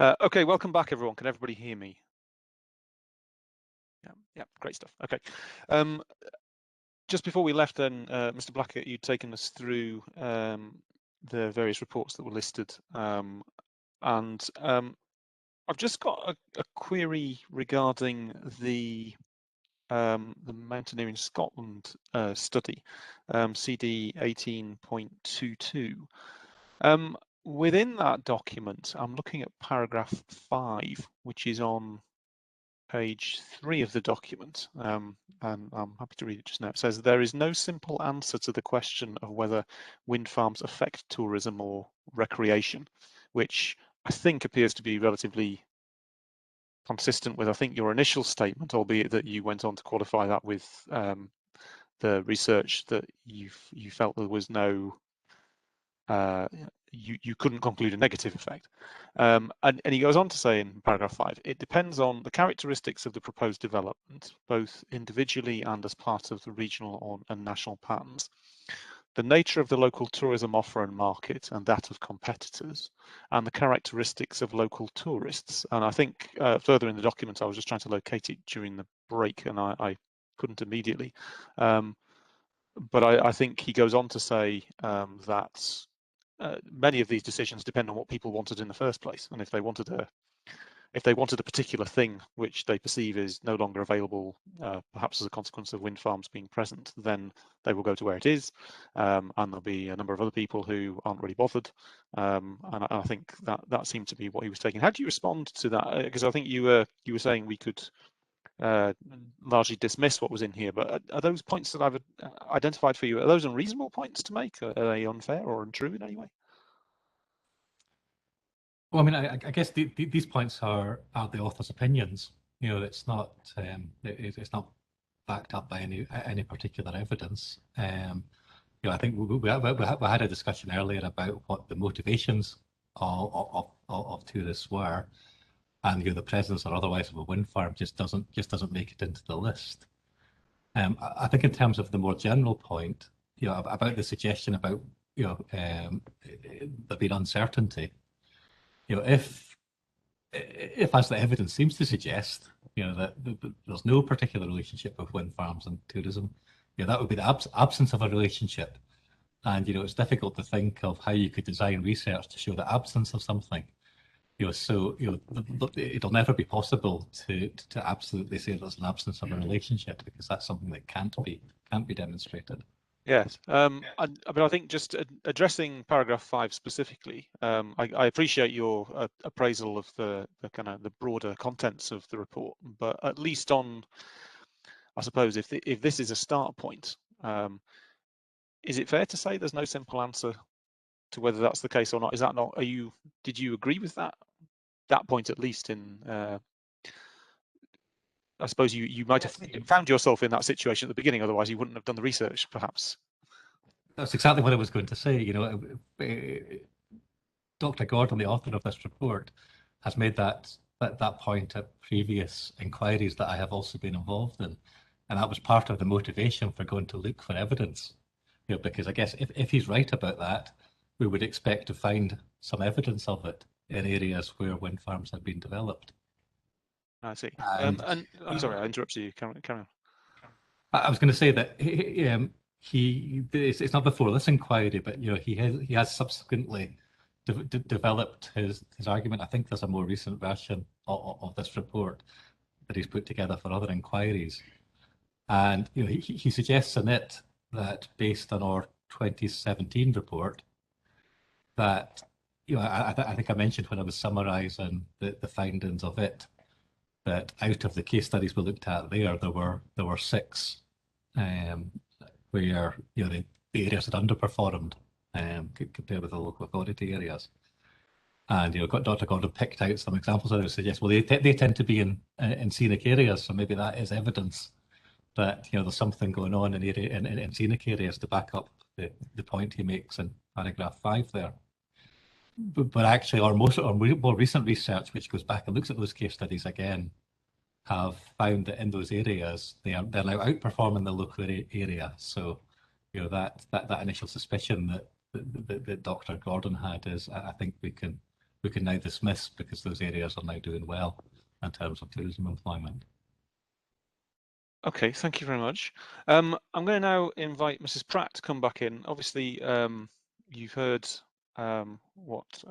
Okay, welcome back, everyone. Can everybody hear me? Yeah, great stuff. Okay. Just before we left then, Mr. Blackett, you'd taken us through the various reports that were listed. And I've just got a query regarding the Mountaineering Scotland study, CD 18.22. Within that document, I'm looking at paragraph 5, which is on page 3 of the document, and I'm happy to read it just now. It says, there is no simple answer to the question of whether wind farms affect tourism or recreation, which I think appears to be relatively consistent with, I think, your initial statement, albeit that you went on to qualify that with the research that you felt there was no, you couldn't conclude a negative effect. And he goes on to say in paragraph 5, it depends on the characteristics of the proposed development, both individually and as part of the regional and national patterns, the nature of the local tourism offer and market and that of competitors, and the characteristics of local tourists. And I think further in the document, I was just trying to locate it during the break and I couldn't immediately. But I think he goes on to say that many of these decisions depend on what people wanted in the first place, and if they wanted a particular thing which they perceive is no longer available, perhaps as a consequence of wind farms being present, then they will go to where it is, and there'll be a number of other people who aren't really bothered. And I think that seemed to be what he was taking. How do you respond to that? Because I think you were saying we could largely dismiss what was in here, but are those points that I've identified for you, are those unreasonable points to make? Are they unfair or untrue in any way? Well, I mean, I guess these points are the author's opinions. You know, it's not it's not backed up by any particular evidence. You know, I think we had a discussion earlier about what the motivations of tourists were, and you know, the presence or otherwise of a wind farm just doesn't make it into the list. I think in terms of the more general point, you know, about the suggestion about, you know, there being uncertainty, you know, if as the evidence seems to suggest, you know, that there's no particular relationship with wind farms and tourism, you know, that would be the absence of a relationship. And, you know, it's difficult to think of how you could design research to show the absence of something. You know, so, you know, it'll never be possible to absolutely say there's an absence of a relationship, because that's something that can't be demonstrated. Yes, but I think just addressing paragraph 5 specifically, I appreciate your appraisal of the kind of the broader contents of the report, but at least on, I suppose, if this is a start point, is it fair to say there's no simple answer to whether that's the case or not? Is that not? Did you agree with that point, at least in? I suppose you might have found yourself in that situation at the beginning, otherwise you wouldn't have done the research, perhaps. That's exactly what I was going to say. You know, Dr. Gordon, the author of this report, has made that point at previous inquiries that I have also been involved in, and that was part of the motivation for going to look for evidence. You know, because I guess if he's right about that, we would expect to find some evidence of it in areas where wind farms have been developed. I see. And I'm sorry, I interrupted you. Carry on. I was going to say that it's not before this inquiry, but you know, he has subsequently developed his argument. I think there's a more recent version of this report that he's put together for other inquiries, and you know, he suggests in it that based on our 2017 report, that, you know, I think I mentioned when I was summarising the findings of it, that out of the case studies we looked at there were 6 where, you know, the areas had underperformed compared with the local authority areas. And, you know, Dr. Gordon picked out some examples that would suggest, well, they tend to be in scenic areas, so maybe that is evidence that, you know, there's something going on in scenic areas to back up the point he makes in paragraph 5 there. But actually, our more recent research, which goes back and looks at those case studies again, have found that in those areas they're now outperforming the local area. So, you know, that initial suspicion that Dr. Gordon had is, I think we can we can now dismiss because those areas are now doing well in terms of tourism employment. Okay, thank you very much. I'm going to now invite Mrs. Pratt to come back in. Obviously, you've heard what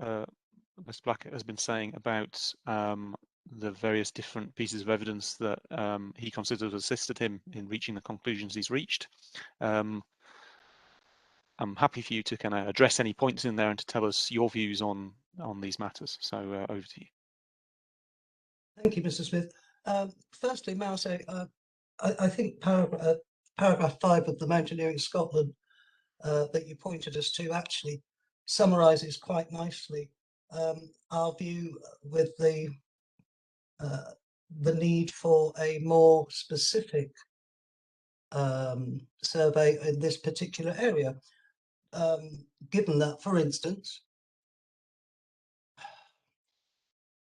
Ms. Blackett has been saying about the various different pieces of evidence that he considered assisted him in reaching the conclusions he's reached. I'm happy for you to kind of address any points in there and to tell us your views on these matters. So over to you. Thank you, Mr. Smith. Firstly, may I say, I think paragraph 5 of the Mountaineering Scotland that you pointed us to actually summarises quite nicely our view with the need for a more specific survey in this particular area. Given that, for instance,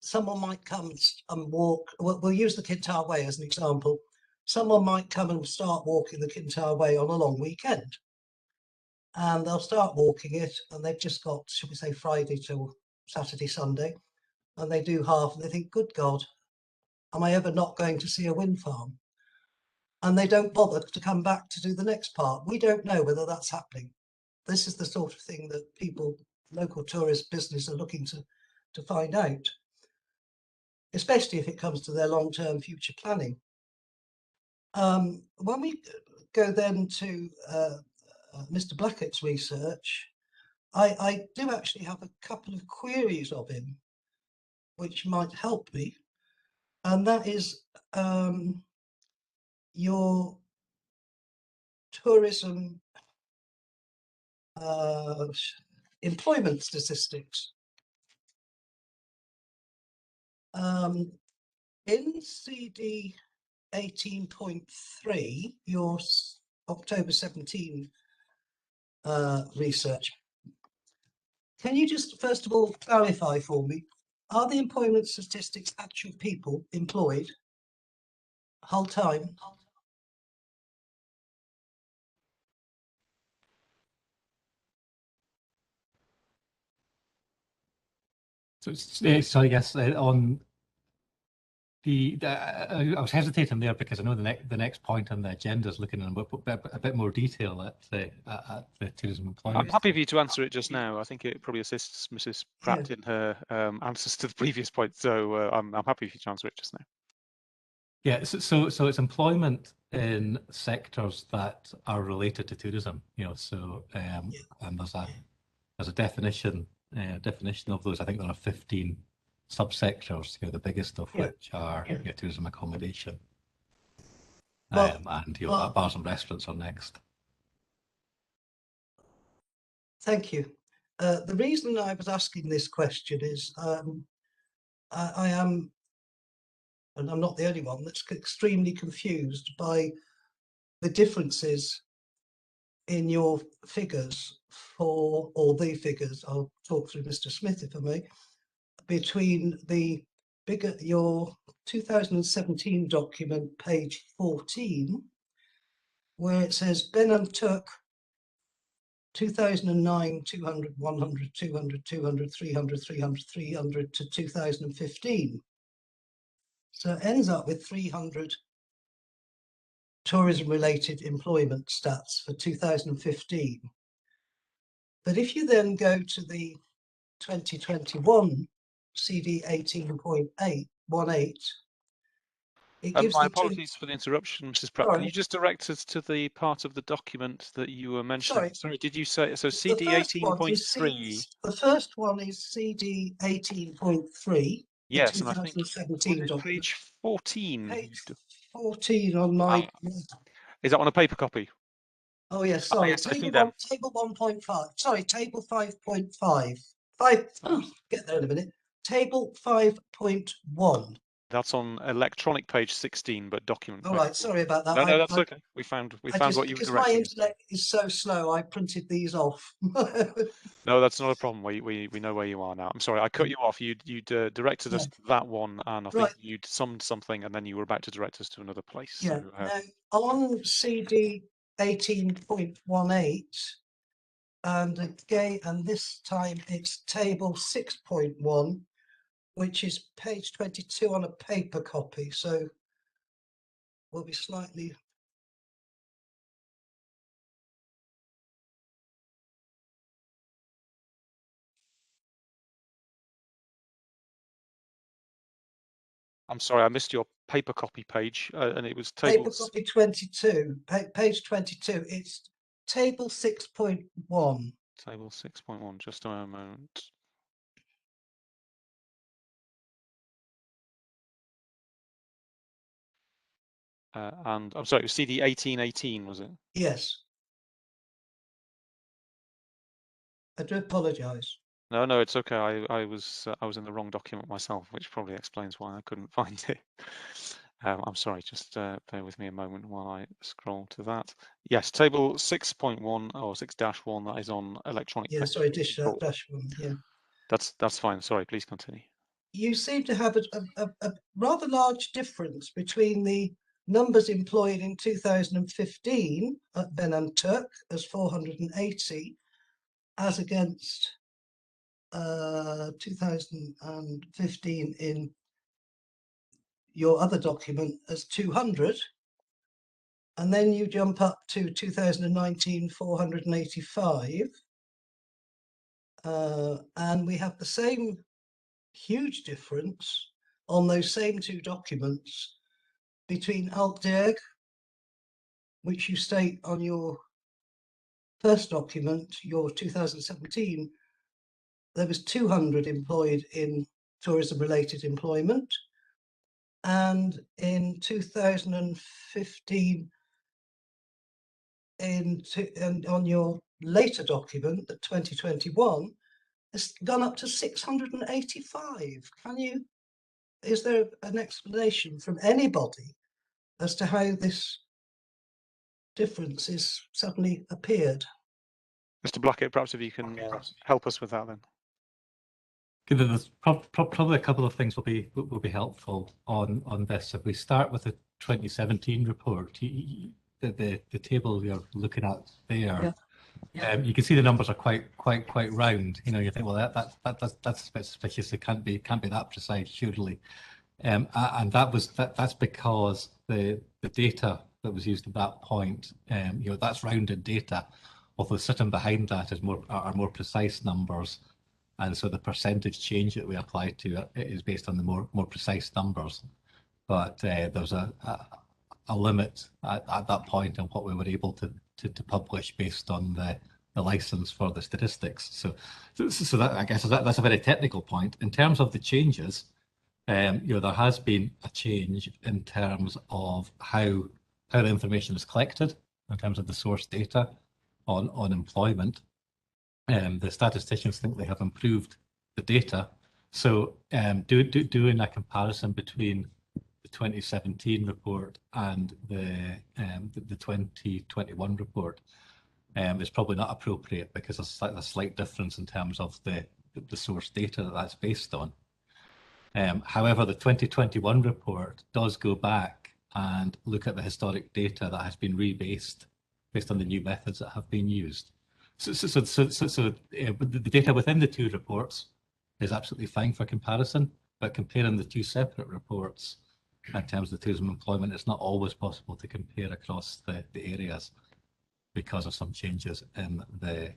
someone might come and walk, we'll use the Kintyre Way as an example. Someone might come and start walking the Kintyre Way on a long weekend. And they'll start walking it, and they've just got, should we say, Friday till Saturday, Sunday, and they do half, and they think, good God, am I ever not going to see a wind farm? And they don't bother to come back to do the next part. We don't know whether that's happening. This is the sort of thing that people, local tourist business, are looking to find out, especially if it comes to their long-term future planning. When we go then to Mr. Blackett's research, I do actually have a couple of queries of him, which might help me, and that is your tourism employment statistics. In CD 18.3, your October 17 research, can you just first of all clarify for me, are the employment statistics actual people employed whole time? So I guess on I was hesitating there because I know the next point on the agenda is looking in a bit more detail at the tourism employment. I'm happy for you to answer it just now. I think it probably assists Mrs. Pratt in her answers to the previous point. So I'm happy for you to answer it just now. Yeah, so it's employment in sectors that are related to tourism, so and there's a definition of those. I think there are 15 subsectors, the biggest of which are tourism accommodation, and bars and restaurants are next. Thank you. The reason I was asking this question is I am, and I'm not the only one, that's extremely confused by the differences in your figures or the figures, I'll talk through Mr. Smith if I may, between your 2017 document, page 14, where it says Benan took 2009, 200, 100, 200, 200, 300, 300, 300 to 2015. So it ends up with 300 tourism-related employment stats for 2015. But if you then go to the 2021 CD 18.818, it gives my apologies for the interruption, Mrs. Pratt. Sorry. Can you just direct us to the part of the document that you were mentioning? Sorry, did you say so? CD 18.3. The first one is CD 18.3. Yes, and I think 2017 document. page 14. Page 14 on my. Is that on a paper copy? Oh yes, sorry. Yes, table 1.5. Sorry, table 5.5. Get there in a minute. Table 5.1. That's on electronic page 16, but document. All right, sorry about that. No, that's okay. We found what you were directing. My internet is so slow, I printed these off. No, that's not a problem. We know where you are now. I'm sorry, I cut you off. You directed us to that one, and I think you'd summed something, and then you were about to direct us to another place. Yeah. So, now, on CD 18.18, And again, and this time it's table 6.1, which is page 22 on a paper copy. So we'll be slightly. I'm sorry, I missed your paper copy page, and it was Paper tables. copy 22, page 22. It's table 6.1. Table 6.1. Just a moment. And I'm sorry, it was CD 1818, was it? Yes. I do apologise. No, it's okay. I was in the wrong document myself, which probably explains why I couldn't find it. I'm sorry, just bear with me a moment while I scroll to that. Yes, table 6.1 or 6-1 that is on electronic. Yeah, sorry, control. dash one. Yeah. That's fine. Sorry, please continue. You seem to have a rather large difference between the numbers employed in 2015 at Ben and Turk as 480 as against 2015 in your other document as 200. And then you jump up to 2019, 485. And we have the same huge difference on those same two documents between Alkderg, which you state on your first document, your 2017, there was 200 employed in tourism-related employment. And in 2015, and on your later document, the 2021, it's gone up to 685. Is there an explanation from anybody as to how this difference is suddenly appeared? Mr. Blackett, perhaps if you can help us with that then. There's probably a couple of things will be helpful on this. If we start with the 2017 report, the table you're looking at there, you can see the numbers are quite round. You know, you think, well, that's a bit suspicious. It can't be that precise, surely. And that's because the data that was used at that point, you know, that's rounded data. Although sitting behind that are more precise numbers. And so the percentage change that we apply to it is based on the more precise numbers. But there's a limit at that point on what we were able to publish based on the license for the statistics. So that, I guess that's a very technical point. In terms of the changes, you know, there has been a change in terms of how the information is collected, in terms of the source data on employment. The statisticians think they have improved the data. So doing a comparison between the 2017 report and the 2021 report is probably not appropriate because there's a slight difference in terms of the source data that's based on. However, the 2021 report does go back and look at the historic data that has been rebased based on the new methods that have been used. So the data within the two reports is absolutely fine for comparison, but comparing the two separate reports in terms of the tourism employment, it's not always possible to compare across the areas because of some changes in the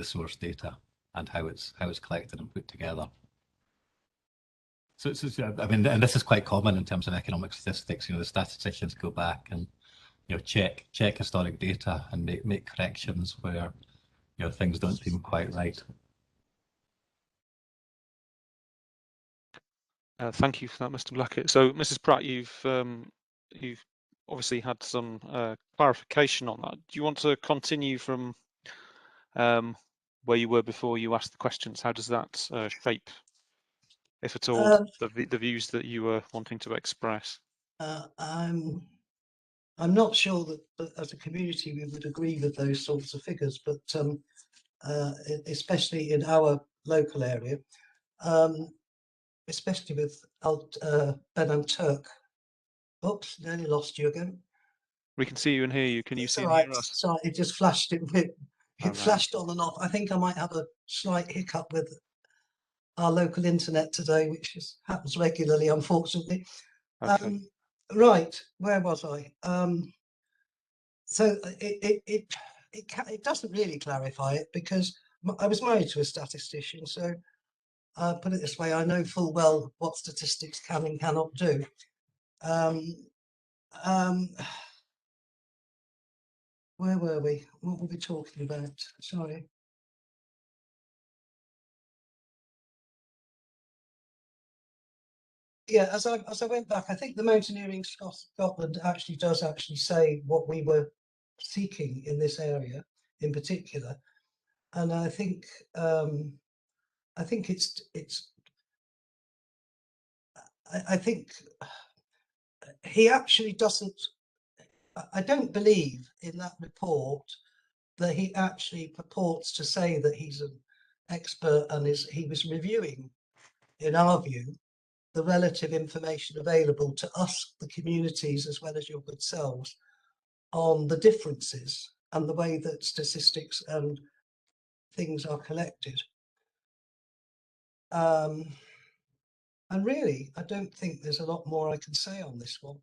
source data and how it's collected and put together. So I mean, and this is quite common in terms of economic statistics. You know, the statisticians go back and, you know, check historic data and make corrections where, you know, things don't seem quite right. Thank you for that, Mr. Blackett. So, Mrs. Pratt, you've obviously had some clarification on that. Do you want to continue from where you were before you asked the questions? How does that shape, if at all, the views that you were wanting to express? I'm not sure that as a community we would agree with those sorts of figures, but especially in our local area, especially with Ben and Turk. Oops, nearly lost you again. We can see you and hear you. Can you It's see all and right. hear us? Sorry, it just flashed it It flashed on and off. I think I might have a slight hiccup with our local internet today, which happens regularly, unfortunately. Okay. Right, where was I? So it doesn't really clarify it, because I was married to a statistician, so put it this way, I know full well what statistics can and cannot do. Where were we? What were we talking about? Sorry. Yeah, as I went back, I think the Mountaineering Scotland actually does say what we were seeking in this area in particular, and I think I think he actually doesn't. I don't believe in that report that he actually purports to say that he's an expert and he was reviewing, in our view, the relative information available to us, the communities, as well as your good selves, on the differences and the way that statistics and things are collected. And really, I don't think there's a lot more I can say on this one.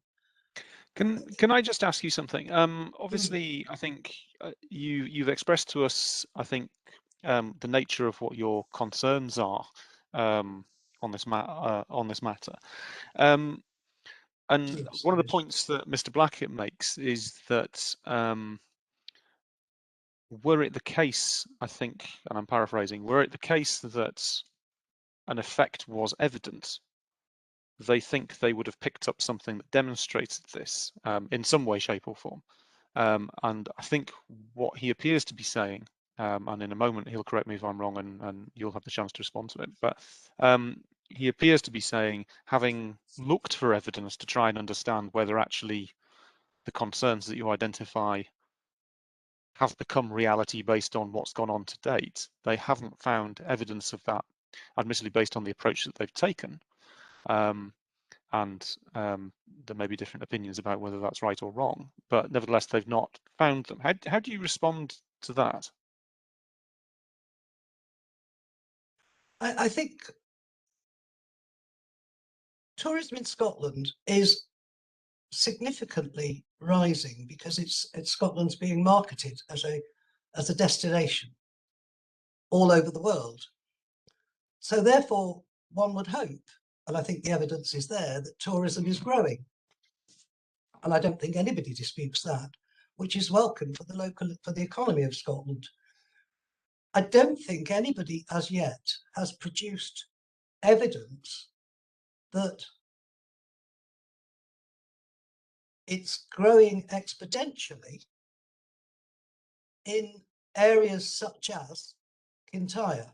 Can I just ask you something? Obviously, I think you've expressed to us, I think, the nature of what your concerns are on this matter. And Yes, one of the yes. points that Mr. Blackett makes is that were it the case, I think, and I'm paraphrasing, were it the case that an effect was evident, they think they would have picked up something that demonstrated this in some way, shape or form. And I think what he appears to be saying, and in a moment he'll correct me if I'm wrong and you'll have the chance to respond to it, but he appears to be saying, having looked for evidence to try and understand whether actually the concerns that you identify have become reality based on what's gone on to date, they haven't found evidence of that, admittedly based on the approach that they've taken. And there may be different opinions about whether that's right or wrong, but nevertheless, they've not found them. How do you respond to that? I think tourism in Scotland is significantly rising because Scotland's being marketed as a destination all over the world. So therefore, one would hope, and I think the evidence is there, that tourism is growing. And I don't think anybody disputes that, which is welcome for the economy of Scotland. I don't think anybody as yet has produced evidence that it's growing exponentially in areas such as Kintyre.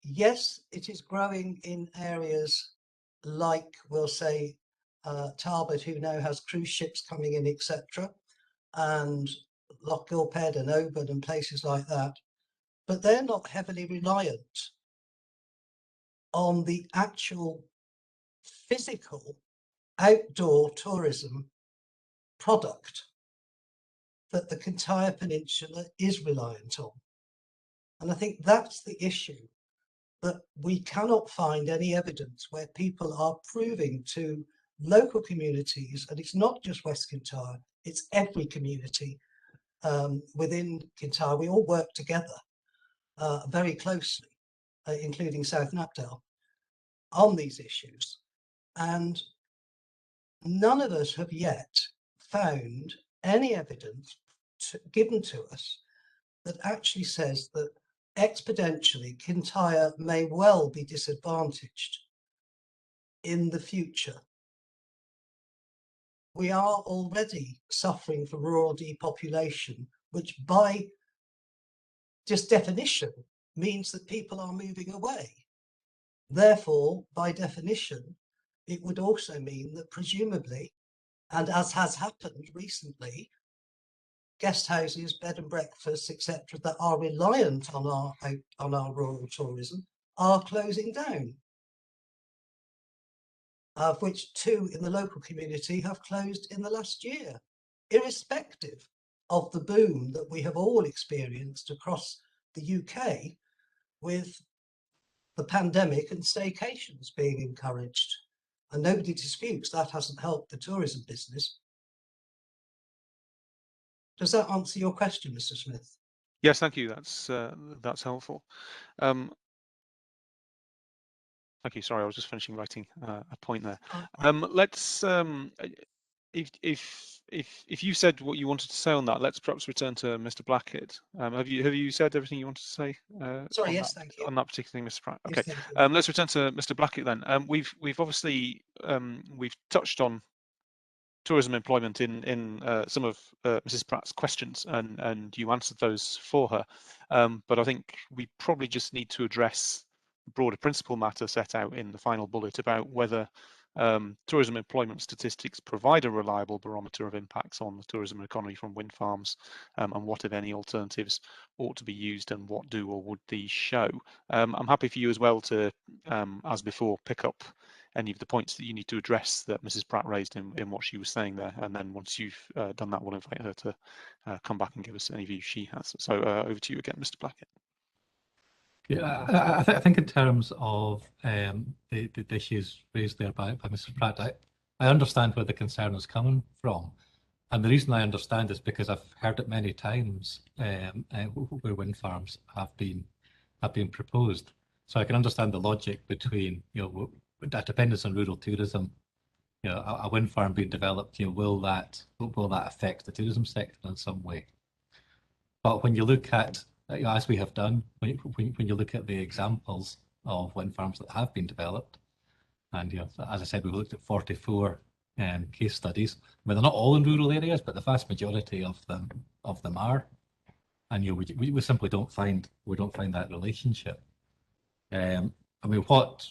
Yes, it is growing in areas like, we'll say, Talbot, who now has cruise ships coming in, etc., and Loch Gilphead and Oban and places like that, but they're not heavily reliant on the actual physical outdoor tourism product that the Kintyre Peninsula is reliant on. And I think that's the issue, that we cannot find any evidence where people are proving to local communities, and it's not just West Kintyre, it's every community within Kintyre. We all work together very closely, including South Knapdale, on these issues. And none of us have yet found any evidence given to us that actually says that exponentially Kintyre may well be disadvantaged in the future. We are already suffering from rural depopulation, which by just definition means that people are moving away. Therefore, by definition, it would also mean that presumably, and as has happened recently, guest houses, bed and breakfasts, etc., that are reliant on our rural tourism are closing down, of which 2 in the local community have closed in the last year, irrespective of the boom that we have all experienced across the UK with the pandemic and staycations being encouraged. And nobody disputes that hasn't helped the tourism business. Does that answer your question, Mr. Smith? Yes, thank you. That's helpful. Thank you. Sorry, I was just finishing writing a point there. Let's if you said what you wanted to say on that, let's perhaps return to Mr. Blackett. Have you said everything you wanted to say? Sorry, yes, thank you. On that particular thing, Mr. Pratt. Yes, Okay. thank you. Let's return to Mr. Blackett then. We've obviously we've touched on tourism employment in some of Mrs. Pratt's questions, and you answered those for her. But I think we probably just need to address the broader principal matter set out in the final bullet about whether tourism employment statistics provide a reliable barometer of impacts on the tourism economy from wind farms, and what, if any, alternatives ought to be used, and what do or would these show. I'm happy for you as well to, as before, pick up any of the points that you need to address that Mrs. Pratt raised in what she was saying there, and then once you've done that, we'll invite her to come back and give us any views she has. So over to you again, Mr. Blackett. Yeah, I think in terms of the issues raised there by Mrs. Pratt, I understand where the concern is coming from. And the reason I understand is because I've heard it many times where wind farms have been proposed. So I can understand the logic between, that dependence on rural tourism, a wind farm being developed, will that affect the tourism sector in some way? But when you look at, as we have done, when you look at the examples of wind farms that have been developed, and as I said, we've looked at 44 case studies. I mean, they're not all in rural areas, but the vast majority of them are. And we simply don't find that relationship. I mean, what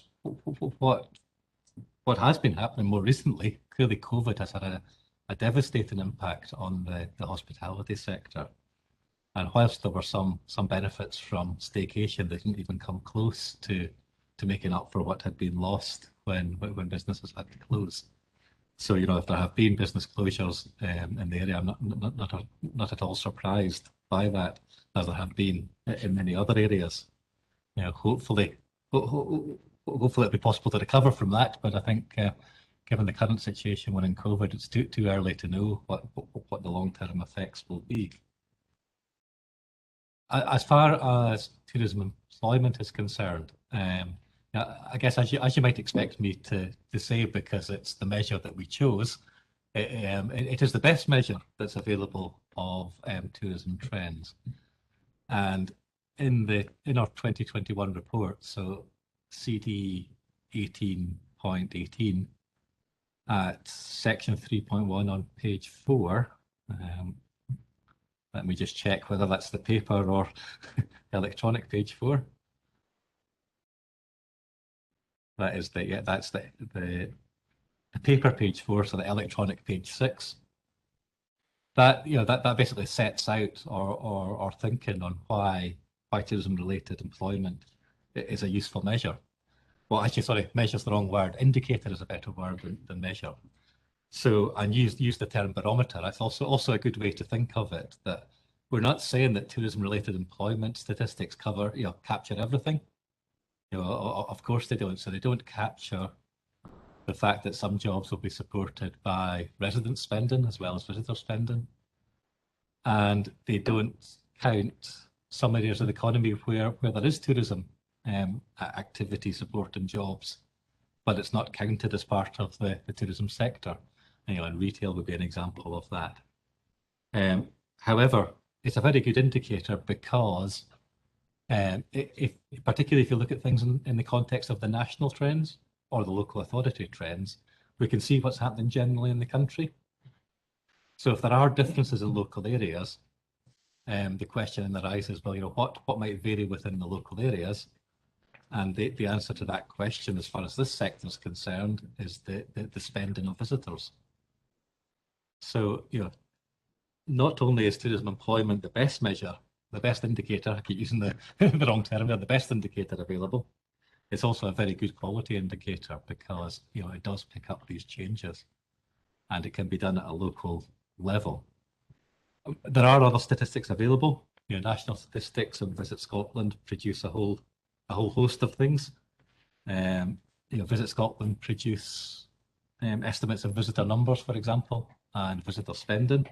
has been happening more recently? Clearly, COVID has had a devastating impact on the hospitality sector. And whilst there were some benefits from staycation, they didn't even come close to making up for what had been lost when businesses had to close. So, if there have been business closures in the area, I'm not at all surprised by that, as there have been in many other areas. Hopefully it'll be possible to recover from that. But I think, given the current situation when in COVID, it's too early to know what the long-term effects will be. As far as tourism employment is concerned, I guess as you might expect me to say, because it's the measure that we chose, it is the best measure that's available of tourism trends. And in our 2021 report, so CD 18.18 at section 3.1 on page 4. Let me just check whether that's the paper or electronic page 4. That is that's the paper page 4, so the electronic page 6. That that basically sets out our thinking on why tourism-related employment is a useful measure. Well, actually, sorry, measure's the wrong word. Indicator is a better word than measure. So, and use the term barometer. That's also a good way to think of it. That we're not saying that tourism-related employment statistics capture everything. Of course they don't. So they don't capture the fact that some jobs will be supported by resident spending as well as visitor spending, and they don't count some areas of the economy where there is tourism activity supporting jobs, but it's not counted as part of the tourism sector. And retail would be an example of that. However, it's a very good indicator because particularly if you look at things in the context of the national trends or the local authority trends, we can see what's happening generally in the country. So if there are differences in local areas, the question that arises, well, what might vary within the local areas? And the answer to that question, as far as this sector is concerned, is the spending of visitors. So, not only is tourism employment the best measure, the best indicator, I keep using the wrong term there, the best indicator available, it's also a very good quality indicator because, it does pick up these changes and it can be done at a local level. There are other statistics available. National statistics and Visit Scotland produce a whole host of things. Visit Scotland produce estimates of visitor numbers, for example, and visitor spending,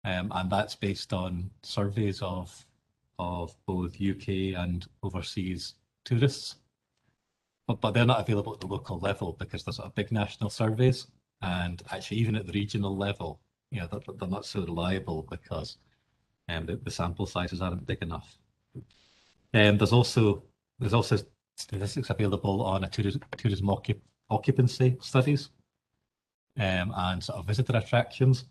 and that's based on surveys of both UK and overseas tourists. But they're not available at the local level because there's big national surveys, and actually even at the regional level, they're not so reliable because the sample sizes aren't big enough. There's also statistics available on a tourism occupancy studies and sort of visitor attractions.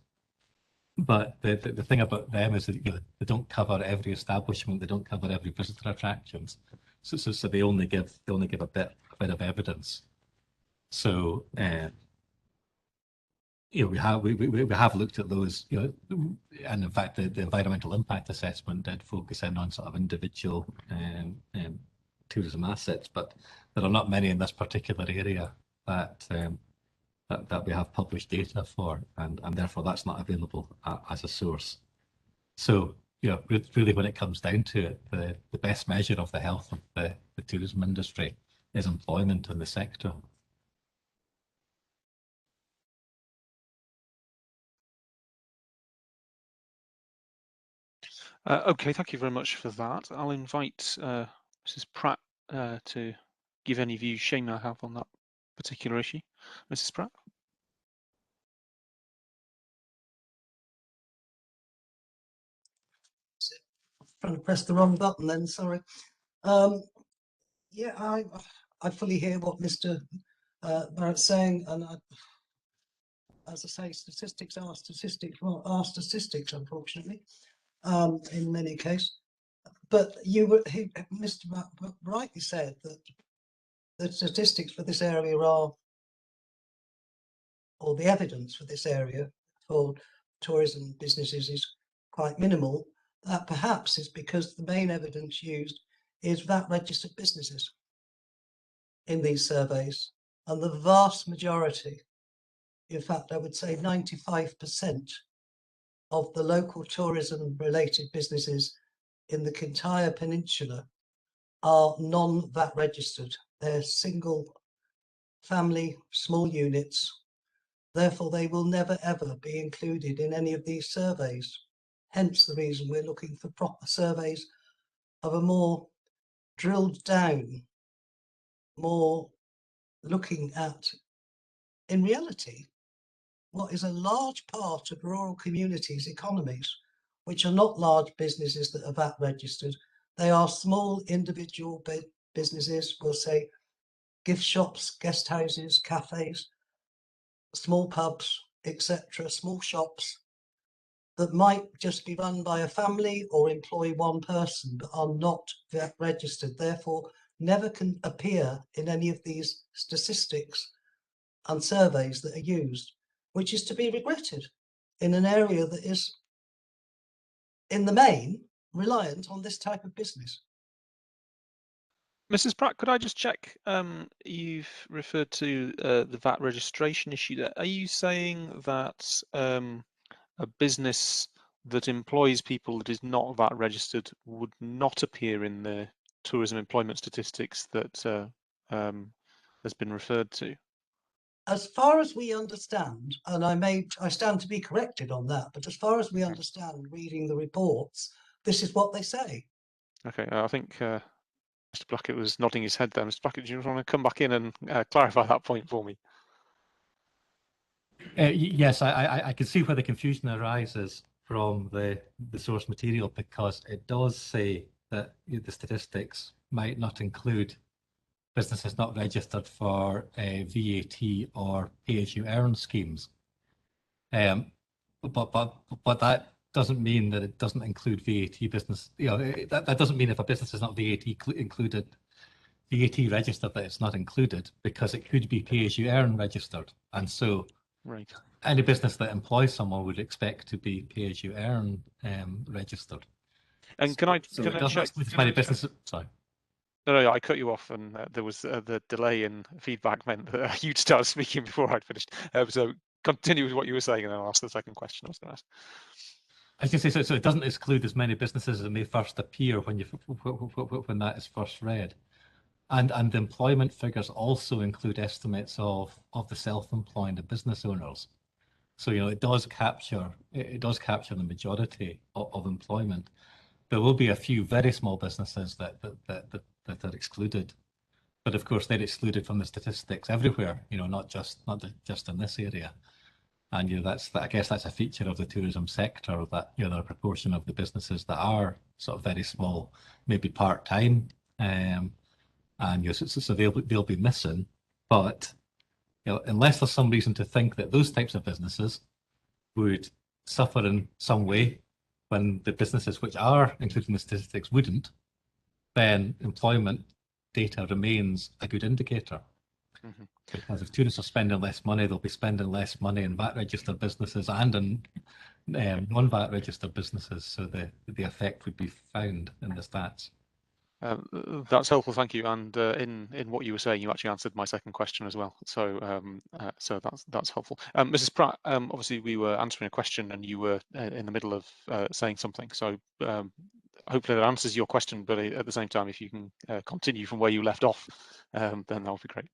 But the thing about them is that they don't cover every establishment, they don't cover every visitor attractions. So they only give a bit of evidence. So we have looked at those, and in fact the environmental impact assessment did focus in on sort of individual tourism assets, but there are not many in this particular area that we have published data for, and therefore that's not available as a source. So really when it comes down to it, the best measure of the health of the tourism industry is employment in the sector. Okay, thank you very much for that. I'll invite Mrs. Pratt to give any views she may have on that particular issue. Mrs. Pratt? Trying to press the wrong button then, sorry. Yeah, I fully hear what Mr. Barrett's saying, and as I say, statistics are statistics, unfortunately, in many cases. But Mr. Barrett rightly said that the statistics for this area or the evidence for this area for tourism businesses is quite minimal. That perhaps is because the main evidence used is VAT registered businesses in these surveys, and the vast majority, in fact I would say 95% of the local tourism related businesses in the Kintyre Peninsula are non-VAT registered. They're single family small units, therefore they will never ever be included in any of these surveys. Hence the reason we're looking for proper surveys of a more drilled down, more looking at, in reality, what is a large part of rural communities' economies, which are not large businesses that are VAT registered. They are small individual businesses, we'll say gift shops, guest houses, cafes, small pubs, etc., small shops that might just be run by a family or employ one person but are not VAT registered, therefore never can appear in any of these statistics and surveys that are used, which is to be regretted in an area that is, in the main, reliant on this type of business. Mrs. Pratt, could I just check, you've referred to the VAT registration issue there. Are you saying that a business that employs people that is not VAT registered would not appear in the tourism employment statistics that has been referred to? As far as we understand, and I stand to be corrected on that, but as far as we understand reading the reports, this is what they say. Okay, I think Mr. Blackett was nodding his head there. Mr. Blackett, do you want to come back in and clarify that point for me? Yes, I can see where the confusion arises from the source material, because it does say that the statistics might not include businesses not registered for VAT or pay-as-you-earn schemes. But that doesn't mean that it doesn't include VAT business. That doesn't mean if a business is not VAT registered that it's not included, because it could be pay-as-you-earn registered, and so right, any business that employs someone would expect to be pay-as-you-earn registered. And can I check? Sorry. No, I cut you off, and there was the delay in feedback meant that you'd start speaking before I'd finished. So continue with what you were saying, and then I'll ask the second question I was going to ask. I was going to say, so it doesn't exclude as many businesses as may first appear when when that is first read. And the employment figures also include estimates of the self-employed and business owners. So, it does capture the majority of employment. There will be a few very small businesses that are excluded, but of course they're excluded from the statistics everywhere. Not just in this area. And I guess that's a feature of the tourism sector, that there are a proportion of the businesses that are sort of very small, maybe part-time, and so they'll be missing. But unless there's some reason to think that those types of businesses would suffer in some way when the businesses which are included in the statistics wouldn't, then employment data remains a good indicator. Mm-hmm. Because if tourists are spending less money, they'll be spending less money in VAT registered businesses and in non-VAT registered businesses. So the effect would be found in the stats. That's helpful, thank you. And in what you were saying, you actually answered my second question as well. So so that's helpful. Mrs. Pratt, obviously we were answering a question and you were in the middle of saying something. So hopefully that answers your question, but at the same time, if you can continue from where you left off, then that would be great.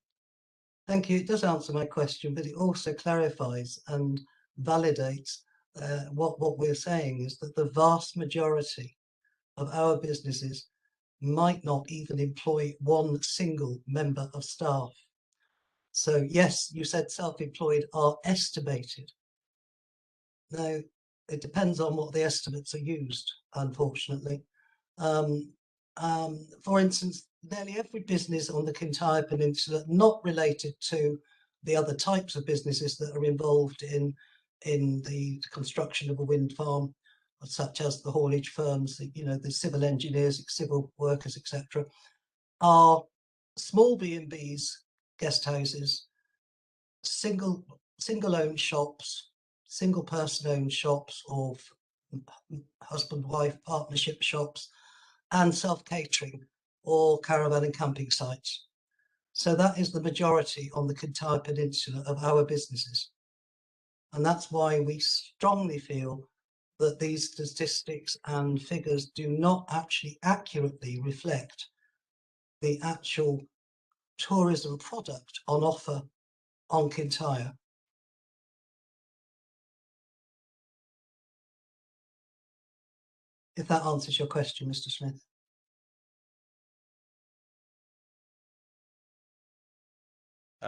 Thank you. It does answer my question, but it also clarifies and validates what we're saying is that the vast majority of our businesses might not even employ one single member of staff. So yes, you said self-employed are estimated. Now, it depends on what the estimates are used, unfortunately. For instance, nearly every business on the Kintyre Peninsula not related to the other types of businesses that are involved in the construction of a wind farm, such as the haulage firms, the civil engineers, civil workers, etc., are small B&Bs, guest houses, single-owned shops, single-person-owned shops, or husband-wife partnership shops, and self-catering or caravan and camping sites. So that is the majority on the Kintyre Peninsula of our businesses. And that's why we strongly feel that these statistics and figures do not actually accurately reflect the actual tourism product on offer on Kintyre. If that answers your question, Mr. Smith.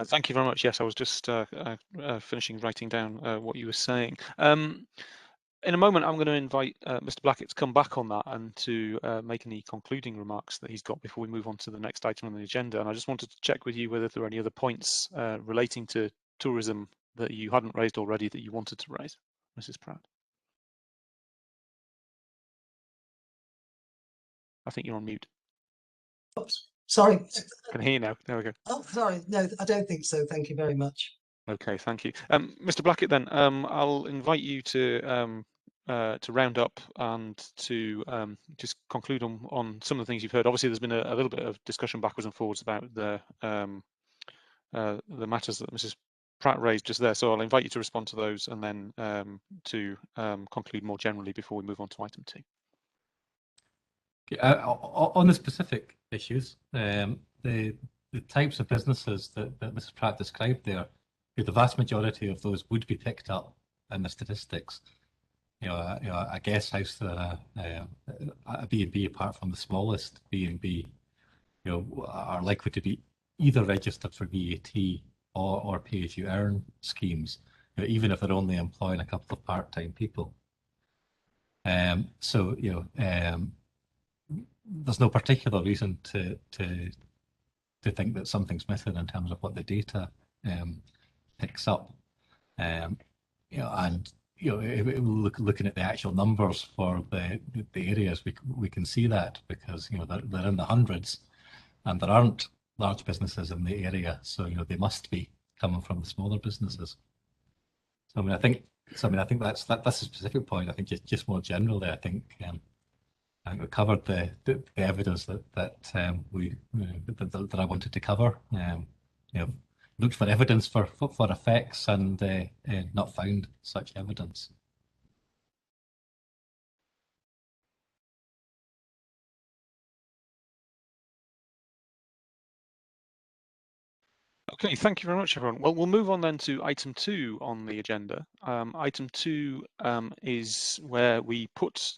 Thank you very much. Yes, I was just finishing writing down what you were saying. In a moment, I'm going to invite Mr. Blackett to come back on that and to make any concluding remarks that he's got before we move on to the next item on the agenda. And I just wanted to check with you whether there are any other points relating to tourism that you hadn't raised already that you wanted to raise, Mrs. Pratt. I think you're on mute. Oops, sorry. Can hear you now. There we go. Oh, sorry. No, I don't think so. Thank you very much. Okay, thank you. Mr. Blackett, then, I'll invite you to round up and to just conclude on some of the things you've heard. Obviously, there's been a little bit of discussion backwards and forwards about the matters that Mrs. Pratt raised just there. So I'll invite you to respond to those and then to conclude more generally before we move on to item 2. On the specific issues, the types of businesses that Mrs. Pratt described there, the vast majority of those would be picked up in the statistics. A guest house, a B&B, apart from the smallest B&B, are likely to be either registered for VAT or pay-as-you-earn schemes, even if they're only employing a couple of part-time people. So there's no particular reason to think that something's missing in terms of what the data picks up. Looking at the actual numbers for the areas, we can see that because they're in the hundreds, and there aren't large businesses in the area, so they must be coming from the smaller businesses. So I think that's a specific point. I think just more generally, I think we covered the evidence that I wanted to cover. Looked for evidence for effects and not found such evidence. Okay, thank you very much, everyone. Well, we'll move on then to item 2 on the agenda. Item 2 is where we put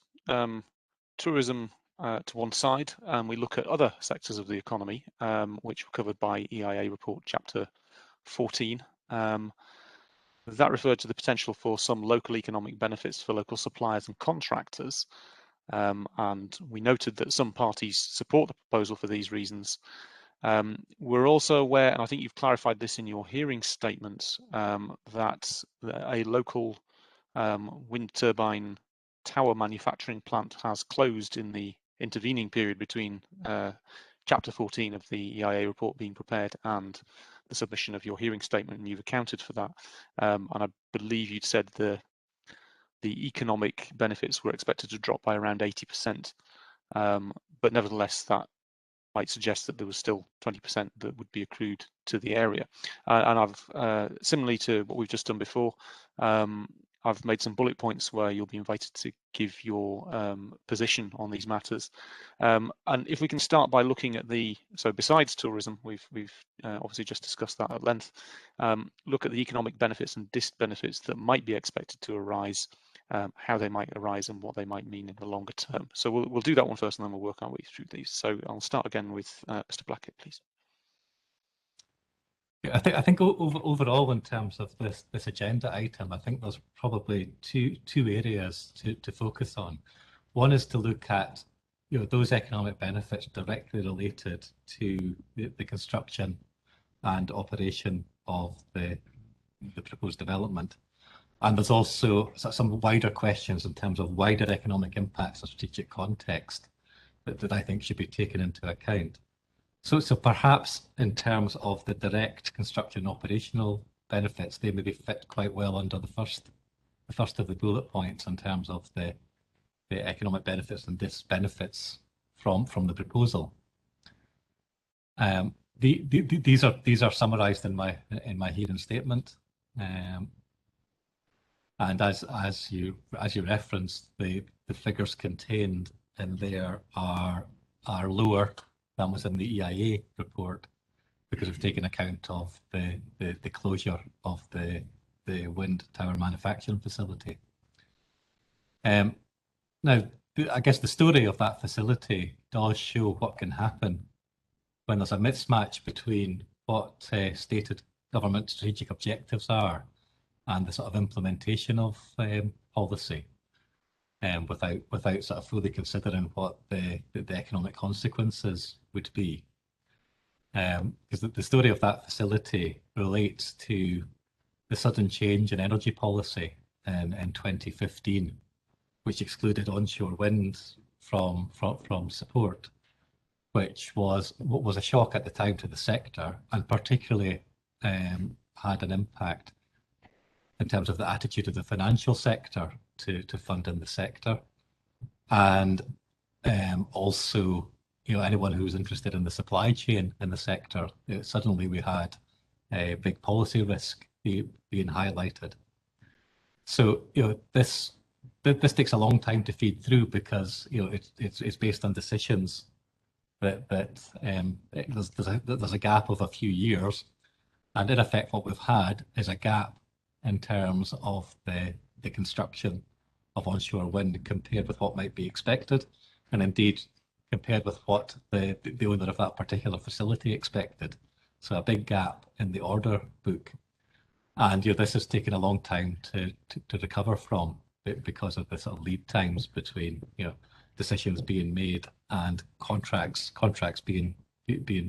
tourism to one side and we look at other sectors of the economy, which were covered by EIA report chapter 14. That referred to the potential for some local economic benefits for local suppliers and contractors. And we noted that some parties support the proposal for these reasons. We're also aware, and I think you've clarified this in your hearing statement, that a local wind turbine tower manufacturing plant has closed in the intervening period between chapter 14 of the EIA report being prepared and the submission of your hearing statement, and you've accounted for that. And I believe you'd said the economic benefits were expected to drop by around 80%, but nevertheless that might suggest that there was still 20% that would be accrued to the area. And I've, similarly to what we've just done before, I've made some bullet points where you'll be invited to give your position on these matters. And if we can start by looking at so besides tourism, we've obviously just discussed that at length, look at the economic benefits and disbenefits that might be expected to arise, how they might arise and what they might mean in the longer term. So we'll do that one first and then we'll work our way through these. So I'll start again with Mr. Blackett, please. I think overall, in terms of this agenda item, I think there's probably two areas to focus on. One is to look at those economic benefits directly related to the construction and operation of the proposed development. And there's also some wider questions in terms of wider economic impacts and strategic context that I think should be taken into account. So perhaps in terms of the direct construction operational benefits, they maybe fit quite well under the first of the bullet points in terms of the economic benefits and disbenefits from the proposal. These are summarised in my hearing statement, and as you referenced, the figures contained in there are lower than was in the EIA report, because we've taken account of the closure of the wind tower manufacturing facility. Now, I guess the story of that facility does show what can happen when there's a mismatch between what stated government strategic objectives are and the sort of implementation of policy, without sort of fully considering what the economic consequences would be. Because the story of that facility relates to the sudden change in energy policy in 2015, which excluded onshore wind from support, which was a shock at the time to the sector, and particularly had an impact in terms of the attitude of the financial sector to fund in the sector, and also anyone who was interested in the supply chain in the sector. Suddenly we had a big policy risk being highlighted. So this takes a long time to feed through, because it's based on decisions that there's a gap of a few years, and in effect what we've had is a gap in terms of the construction of onshore wind compared with what might be expected, and indeed compared with what the owner of that particular facility expected. So a big gap in the order book, and this has taken a long time to recover from, because of the sort of lead times between decisions being made and contracts being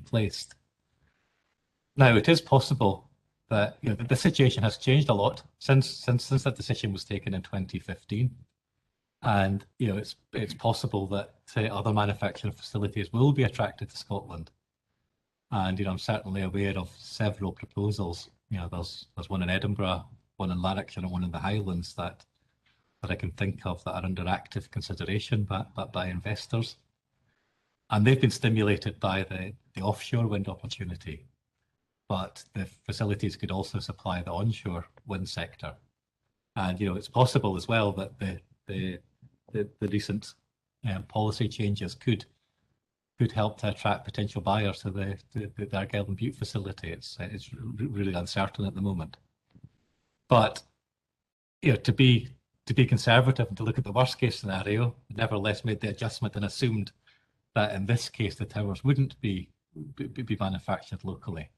placed. Now, it is possible that the situation has changed a lot since that decision was taken in 2015, and it's possible that other manufacturing facilities will be attracted to Scotland. And I'm certainly aware of several proposals. There's one in Edinburgh, one in Lanarkshire, and one in the Highlands that I can think of that are under active consideration by investors, and they've been stimulated by the offshore wind opportunity. But the facilities could also supply the onshore wind sector, and it's possible as well that the recent policy changes could could help to attract potential buyers to the Argyll and Bute facility. It's really uncertain at the moment. But to be conservative and to look at the worst case scenario, nevertheless made the adjustment and assumed that in this case the towers wouldn't be manufactured locally.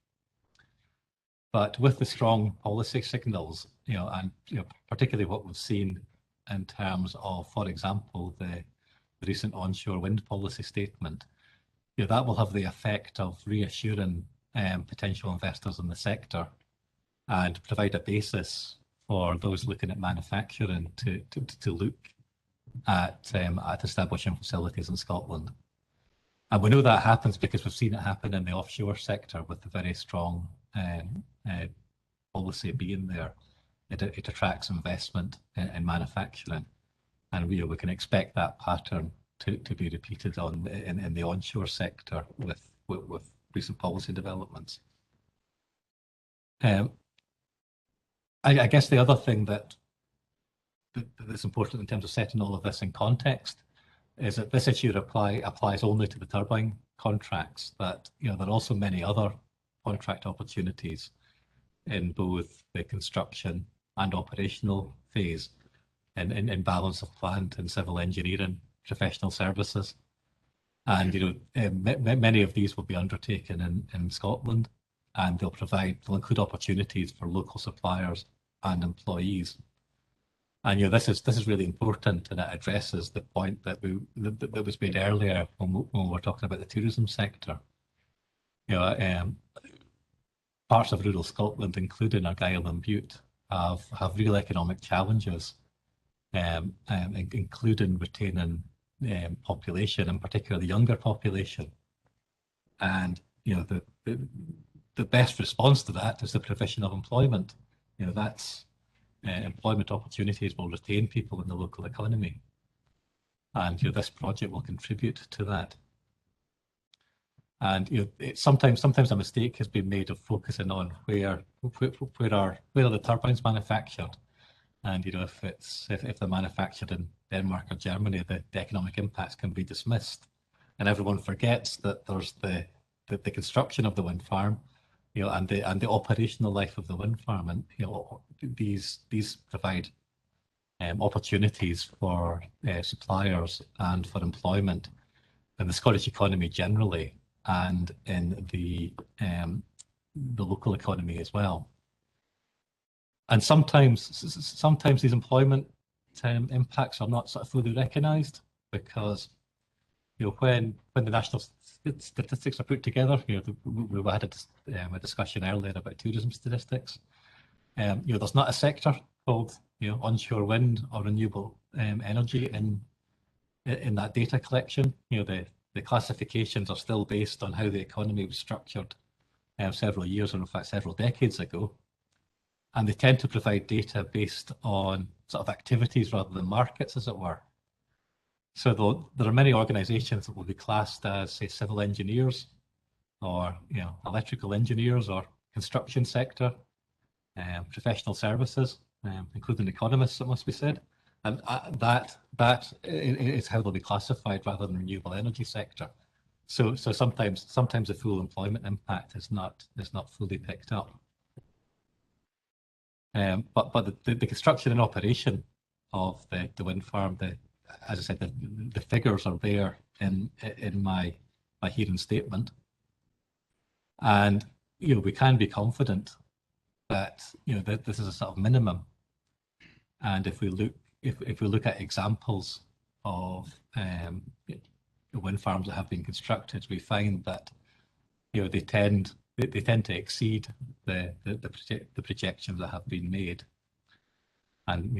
But with the strong policy signals, and particularly what we've seen in terms of, for example, the recent onshore wind policy statement, that will have the effect of reassuring potential investors in the sector and provide a basis for those looking at manufacturing to look at establishing facilities in Scotland. And we know that happens because we've seen it happen in the offshore sector with the very strong policy being there. It attracts investment in manufacturing, and we can expect that pattern to be repeated in the onshore sector with recent policy developments. I guess the other thing that's important in terms of setting all of this in context is that this issue applies only to the turbine contracts, that there are also many other contract opportunities in both the construction and operational phase, in balance of plant and civil engineering, professional services. And many of these will be undertaken in Scotland, and they'll include opportunities for local suppliers and employees. And this is really important, and it addresses the point that was made earlier when we were talking about the tourism sector. Parts of rural Scotland, including Argyll and Bute, have real economic challenges, including retaining population, in particular the younger population. And the best response to that is the provision of employment. That's employment opportunities will retain people in the local economy, and this project will contribute to that. And sometimes a mistake has been made of focusing on where are the turbines manufactured, and if they're manufactured in Denmark or Germany, the economic impacts can be dismissed, and everyone forgets that there's the construction of the wind farm, and the operational life of the wind farm, and these provide opportunities for suppliers and for employment in the Scottish economy generally, and in the local economy as well. And sometimes these employment impacts are not sort of fully recognised, because when the national statistics are put together, we had a discussion earlier about tourism statistics. There's not a sector called onshore wind or renewable energy in that data collection. The classifications are still based on how the economy was structured several years, or in fact several decades ago, and they tend to provide data based on sort of activities rather than markets, as it were. So there are many organisations that will be classed as, say, civil engineers, or electrical engineers, or construction sector, professional services, including economists, it must be said, and that is how they'll be classified rather than renewable energy sector. So sometimes the full employment impact is not fully picked up. But the construction and operation of the wind farm, as I said, the figures are there in my hearing statement, and we can be confident that that this is a sort of minimum. And if we look at examples of wind farms that have been constructed, we find that they tend to exceed the projections that have been made. And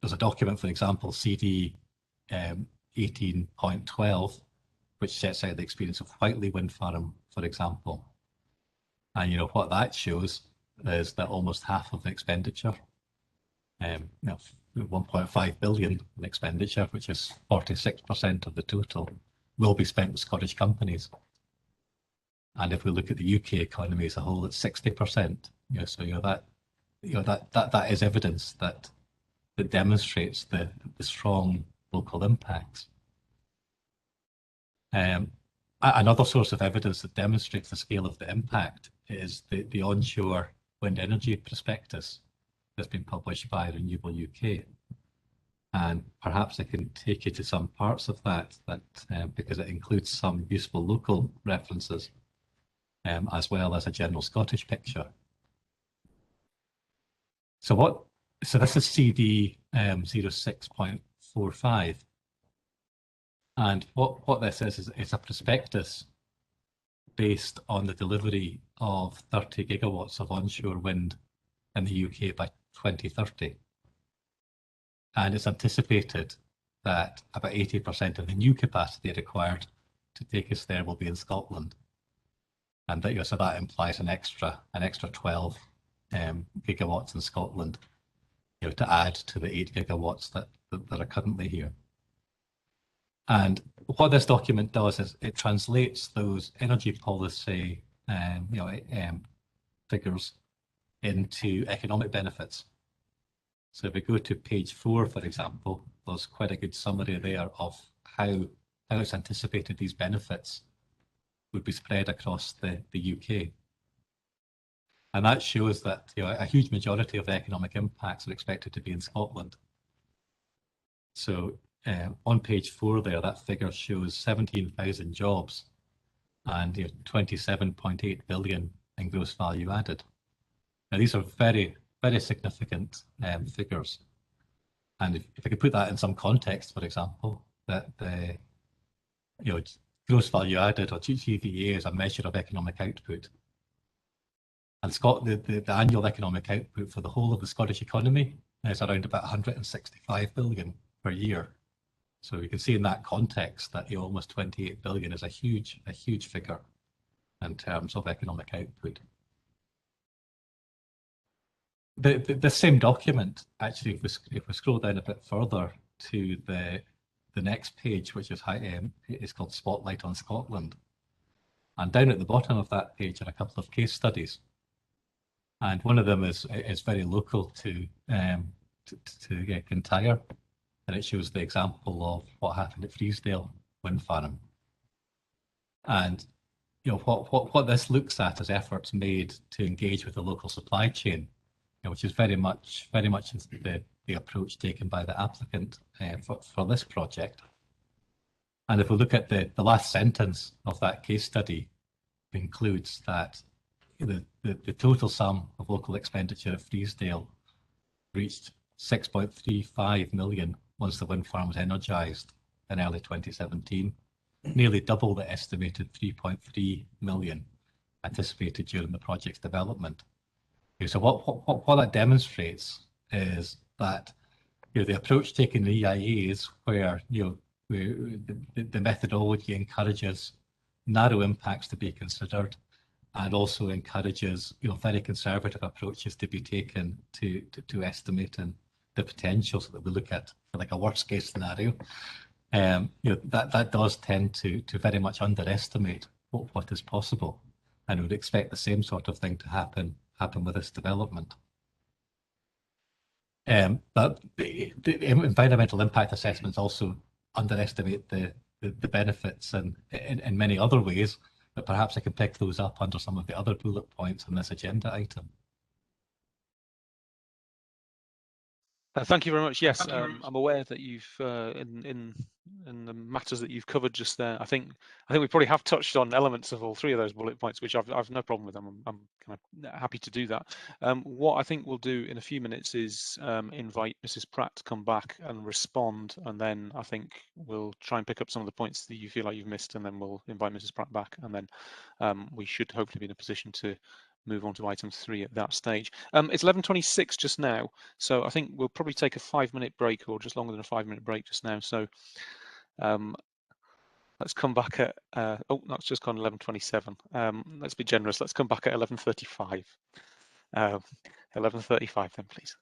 there's a document, for example, CD 18.12, which sets out the experience of Whiteley wind farm, for example. And what that shows is that almost half of the expenditure, 1.5 billion in expenditure, which is 46% of the total, will be spent with Scottish companies. And if we look at the UK economy as a whole, it's 60%. So that is evidence that demonstrates the strong local impacts. Another source of evidence that demonstrates the scale of the impact is the onshore wind energy prospectus that's been published by Renewable UK. And perhaps I can take you to some parts of that because it includes some useful local references as well as a general Scottish picture. So this is CD 06.45. And what this is it's a prospectus based on the delivery of 30 gigawatts of onshore wind in the UK by 2030. And it's anticipated that about 80% of the new capacity required to take us there will be in Scotland. And that, so that implies an extra 12 gigawatts in Scotland, to add to the 8 gigawatts that are currently here. And what this document does is it translates those energy policy figures into economic benefits. So if we go to page 4, for example, there's quite a good summary there of how it's anticipated these benefits would be spread across the UK. And that shows that a huge majority of the economic impacts are expected to be in Scotland. So on page 4 there, that figure shows 17,000 jobs and 27.8 billion in gross value added. Now these are very, very significant figures. And if I could put that in some context, for example, that the gross value added, or GVA, is a measure of economic output. And the annual economic output for the whole of the Scottish economy is around about 165 billion per year. So you can see in that context that almost 28 billion is a huge figure in terms of economic output. The same document, actually, if we scroll down a bit further to the next page, which is called Spotlight on Scotland. And down at the bottom of that page are a couple of case studies. And one of them is very local to Kintyre, and it shows the example of what happened at Freesdale Wind Farm. And what this looks at is efforts made to engage with the local supply chain, which is very much the approach taken by the applicant for this project. And if we look at the last sentence of that case study, it includes that the total sum of local expenditure at Freesdale reached 6.35 million once the wind farm was energised in early 2017, nearly double the estimated 3.3 million anticipated during the project's development. So what that demonstrates is that the approach taken in the EIAs, where the methodology encourages narrow impacts to be considered, and also encourages very conservative approaches to be taken to estimating the potential, so that we look at like a worst case scenario. That does tend to very much underestimate what is possible, and we would expect the same sort of thing to happen with this development. But the environmental impact assessments also underestimate the benefits in many other ways, but perhaps I can pick those up under some of the other bullet points on this agenda item. Thank you very much. Yes, I'm aware that you've in the matters that you've covered just there. I think we probably have touched on elements of all three of those bullet points, which I've no problem with them. I'm kind of happy to do that. What I think we'll do in a few minutes is invite Mrs. Pratt to come back and respond, and then I think we'll try and pick up some of the points that you feel like you've missed, and then we'll invite Mrs. Pratt back, and then we should hopefully be in a position to move on to item 3 at that stage. It's 11:26 just now, so I think we'll probably take a 5-minute break, or just longer than a 5-minute break just now. So let's come back at, oh, that's just gone 11:27. Let's be generous, let's come back at 11:35. 11:35 then, please.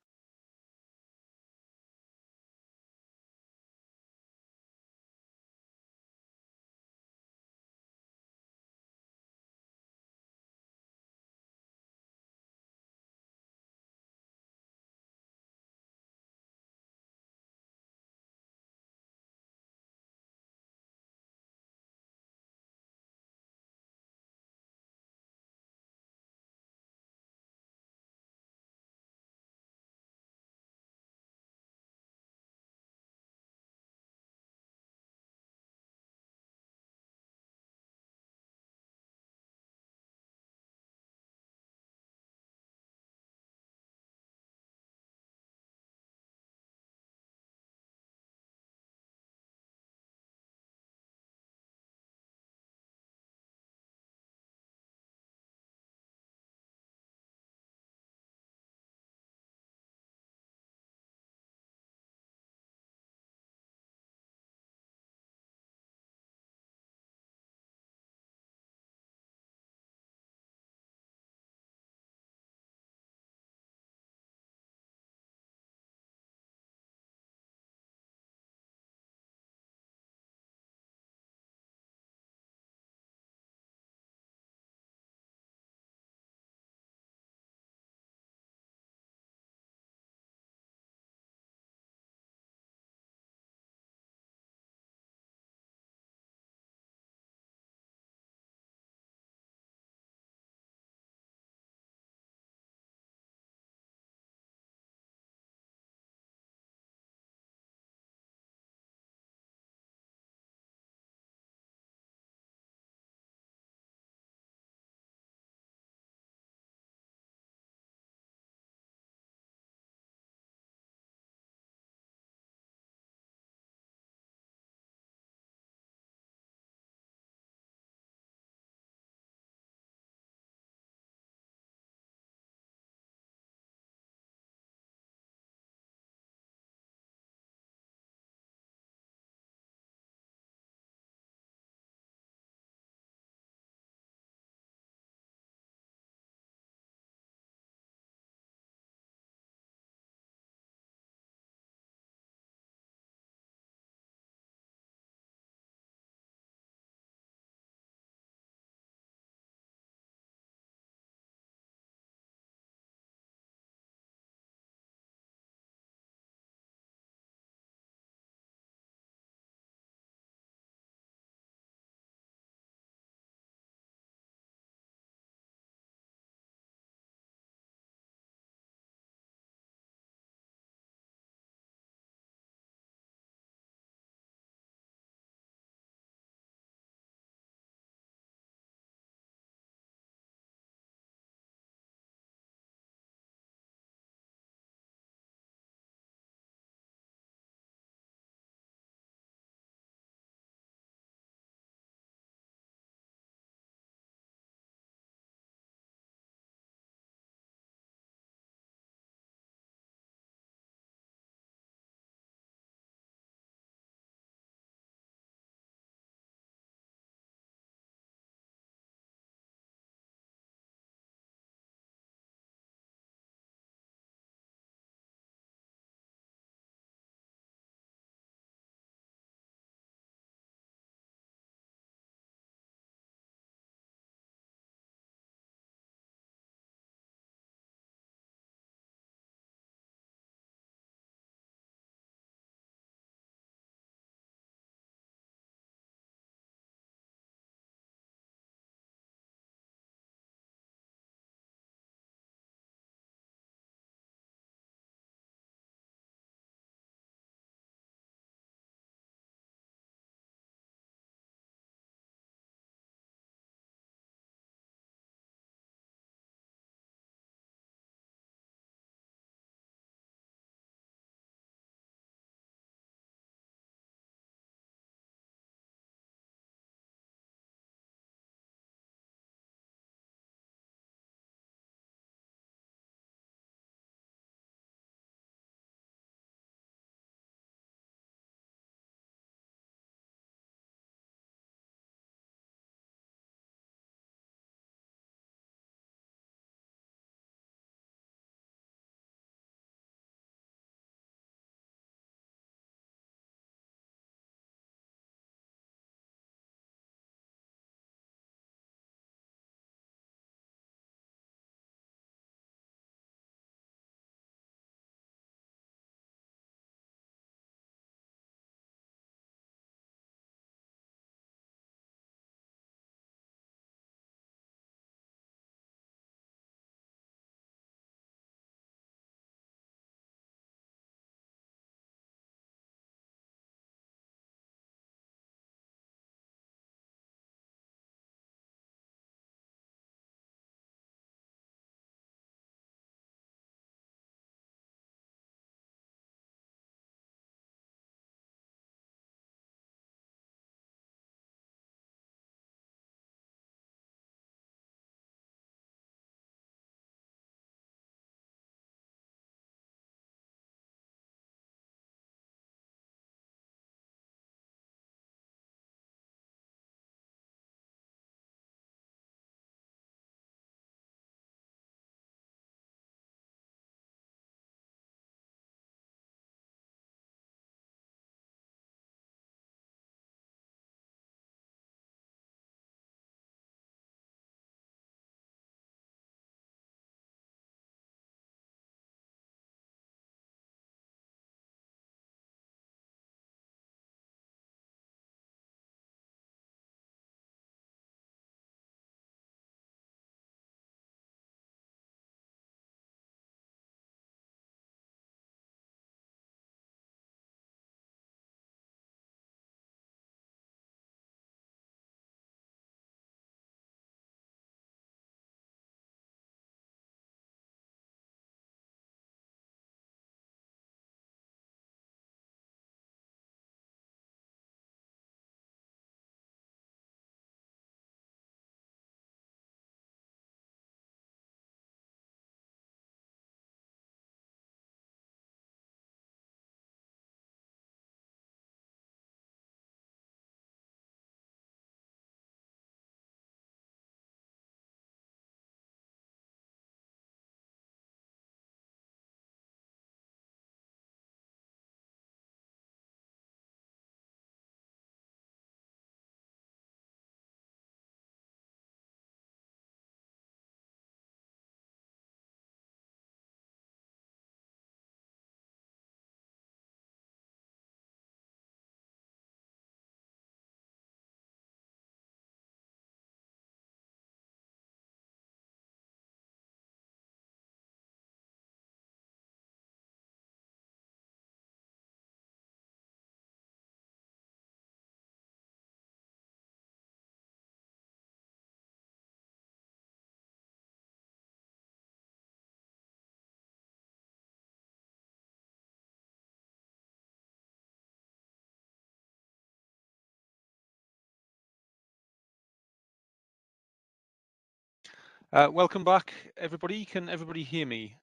Welcome back, everybody. Can everybody hear me?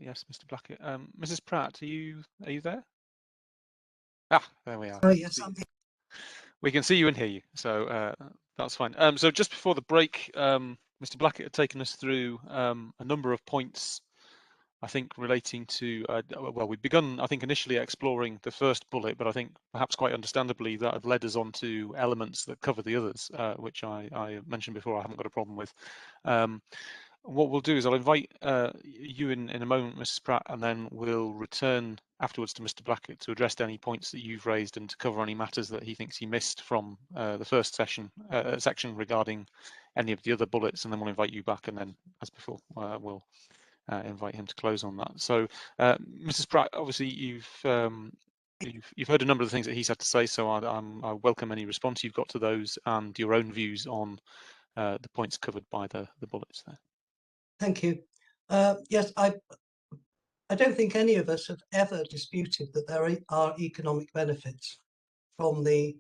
Yes, Mr. Blackett. Mrs. Pratt, are you there? Ah, there we are. Oh, yes, We can see you and hear you, so that's fine. So just before the break, Mr. Blackett had taken us through a number of points, I think, relating to, well, we'd begun, I think, initially exploring the first bullet, but I think perhaps quite understandably that have led us on to elements that cover the others, which I mentioned before I haven't got a problem with. What we'll do is I'll invite you in a moment, Mrs. Pratt, and then we'll return afterwards to Mr. Blackett to address any points that you've raised and to cover any matters that he thinks he missed from the first section regarding any of the other bullets, and then we'll invite you back, and then, as before, we'll invite him to close on that. So, Mrs. Pratt, obviously you've heard a number of the things that he's had to say, so I welcome any response you've got to those and your own views on the points covered by the bullets there. Thank you. Yes, I don't think any of us have ever disputed that there are economic benefits from the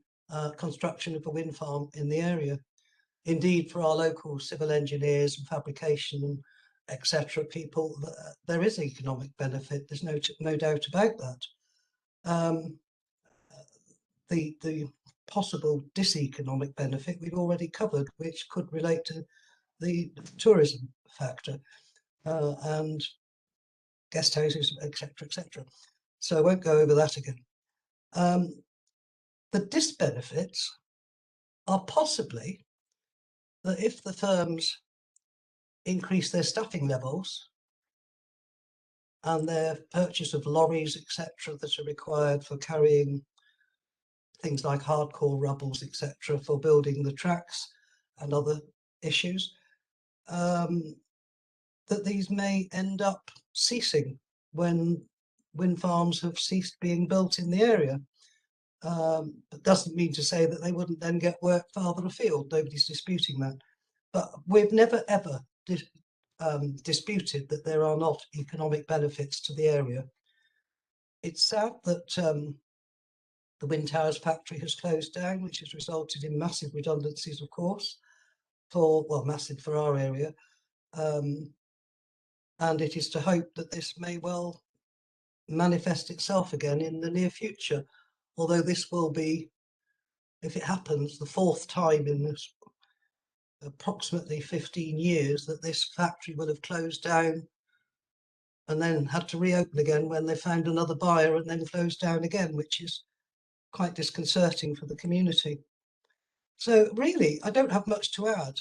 construction of a wind farm in the area. Indeed, for our local civil engineers and fabrication, etc., people, there is economic benefit. There's no doubt about that. The possible diseconomic benefit we've already covered, which could relate to the tourism factor and guest houses, etc., etc. So I won't go over that again. The disbenefits are possibly that if the firms increase their staffing levels and their purchase of lorries, etc., that are required for carrying things like hardcore rubbles, etc., for building the tracks and other issues, that these may end up ceasing when wind farms have ceased being built in the area. But doesn't mean to say that they wouldn't then get work farther afield. Nobody's disputing that. But we've never ever disputed that there are not economic benefits to the area. It's sad that the Wind Towers factory has closed down, which has resulted in massive redundancies, of course, massive for our area. And it is to hope that this may well manifest itself again in the near future, although this will be, if it happens, the fourth time in this approximately 15 years that this factory will have closed down and then had to reopen again when they found another buyer and then closed down again, which is quite disconcerting for the community. So really, I don't have much to add.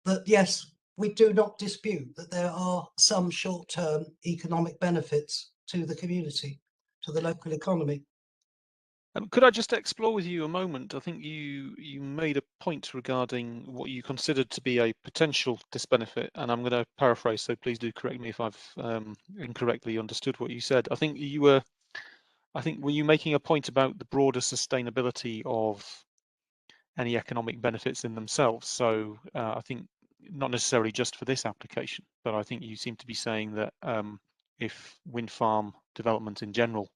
That yes, we do not dispute that there are some short-term economic benefits to the community, to the local economy. Could I just explore with you a moment? I think you made a point regarding what you considered to be a potential disbenefit, and I'm going to paraphrase, so please do correct me if I've incorrectly understood what you said. Were you making a point about the broader sustainability of any economic benefits in themselves? So I think not necessarily just for this application, but I think you seem to be saying that if wind farm development in general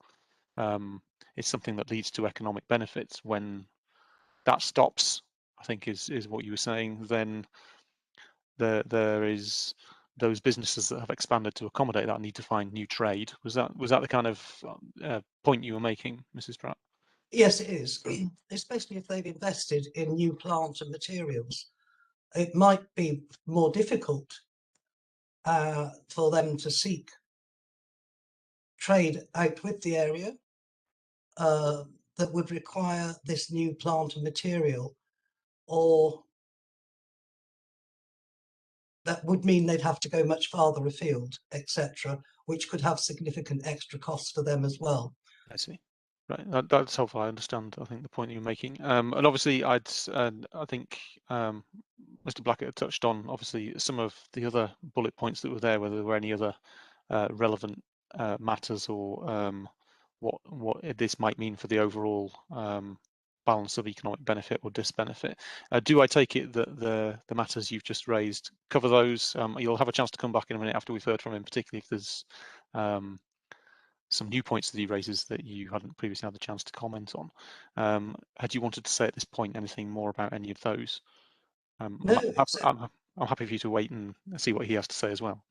is something that leads to economic benefits, when that stops, I think is what you were saying, then there is those businesses that have expanded to accommodate that need to find new trade. Was that the kind of point you were making, Mrs. Pratt? Yes, it is, especially if they've invested in new plants and materials. It might be more difficult for them to seek trade out with the area that would require this new plant and material, or that would mean they'd have to go much farther afield, etc., which could have significant extra costs for them as well. I see. Right, that's helpful. I understand, I think, the point you're making. And obviously, I think Mr. Blackett had touched on, obviously, some of the other bullet points that were there, whether there were any other relevant matters or what this might mean for the overall balance of economic benefit or disbenefit. Do I take it that the matters you've just raised cover those? You'll have a chance to come back in a minute after we've heard from him, particularly if there's some new points that he raises that you hadn't previously had the chance to comment on. Had you wanted to say at this point anything more about any of those? No, I'm happy for you to wait and see what he has to say as well.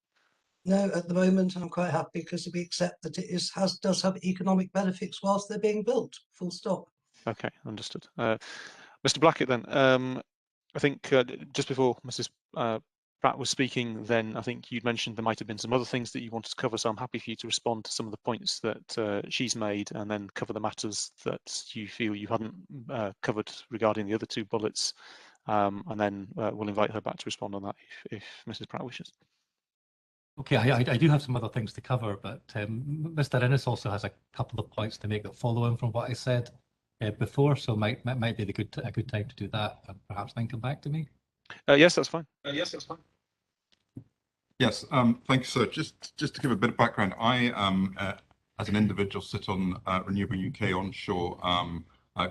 No, at the moment I'm quite happy because we accept that it does have economic benefits whilst they're being built. Full stop. Okay, understood. Mr. Blackett, then, I think just before Mrs. Pratt was speaking, then I think you'd mentioned there might have been some other things that you wanted to cover, so I'm happy for you to respond to some of the points that she's made and then cover the matters that you feel you hadn't covered regarding the other two bullets, and then we'll invite her back to respond on that if Mrs. Pratt wishes. Okay, I do have some other things to cover, but Mr. Innes also has a couple of points to make that follow on from what I said before, so might be a good time to do that, and perhaps then come back to me. Yes, that's fine. Yes, thank you, sir. Just to give a bit of background, I, as an individual, sit on Renewable UK onshore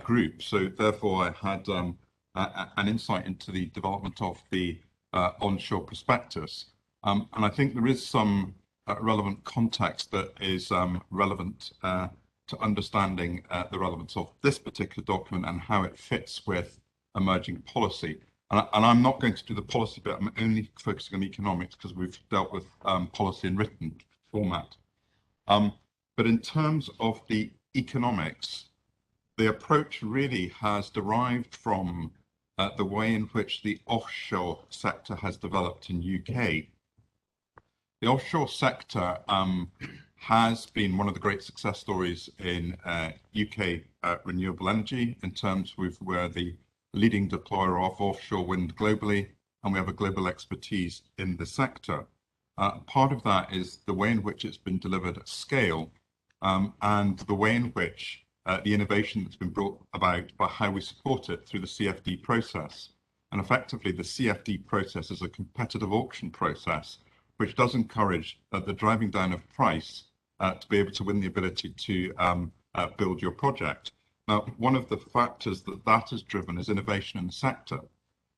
group, so therefore I had an insight into the development of the onshore prospectus. And I think there is some relevant context that is relevant to understanding the relevance of this particular document and how it fits with emerging policy. And I'm not going to do the policy bit, I'm only focusing on economics because we've dealt with policy in written format. But in terms of the economics, the approach really has derived from the way in which the offshore sector has developed in UK. The offshore sector has been one of the great success stories in UK renewable energy in terms of we're the leading deployer of offshore wind globally, and we have a global expertise in the sector. Part of that is the way in which it's been delivered at scale and the way in which the innovation that's been brought about by how we support it through the CFD process. And effectively, the CFD process is a competitive auction process which does encourage the driving down of price to be able to win the ability to build your project. Now, one of the factors that has driven is innovation in the sector.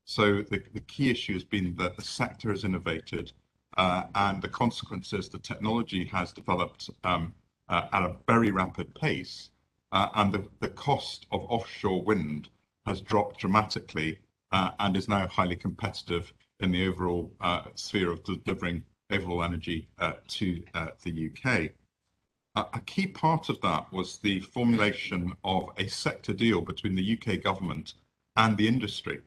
So the key issue has been that the sector has innovated and the consequence is the technology has developed at a very rapid pace and the cost of offshore wind has dropped dramatically and is now highly competitive in the overall sphere of delivering overall energy to the UK. A key part of that was the formulation of a sector deal between the UK government and the industry.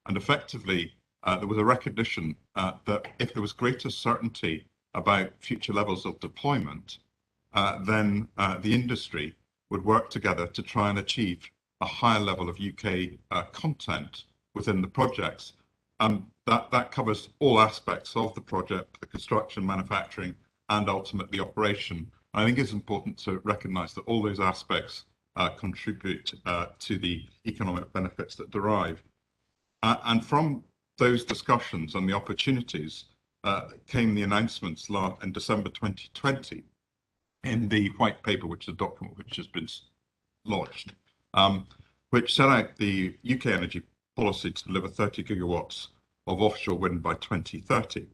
And effectively, there was a recognition that if there was greater certainty about future levels of deployment, then the industry would work together to try and achieve a higher level of UK content within the projects. That covers all aspects of the project, the construction, manufacturing, and ultimately operation. I think it's important to recognise that all those aspects contribute to the economic benefits that derive. And from those discussions and the opportunities came the announcements in December 2020 in the white paper, which is a document which has been lodged, which set out the UK energy policy to deliver 30 gigawatts of offshore wind by 2030.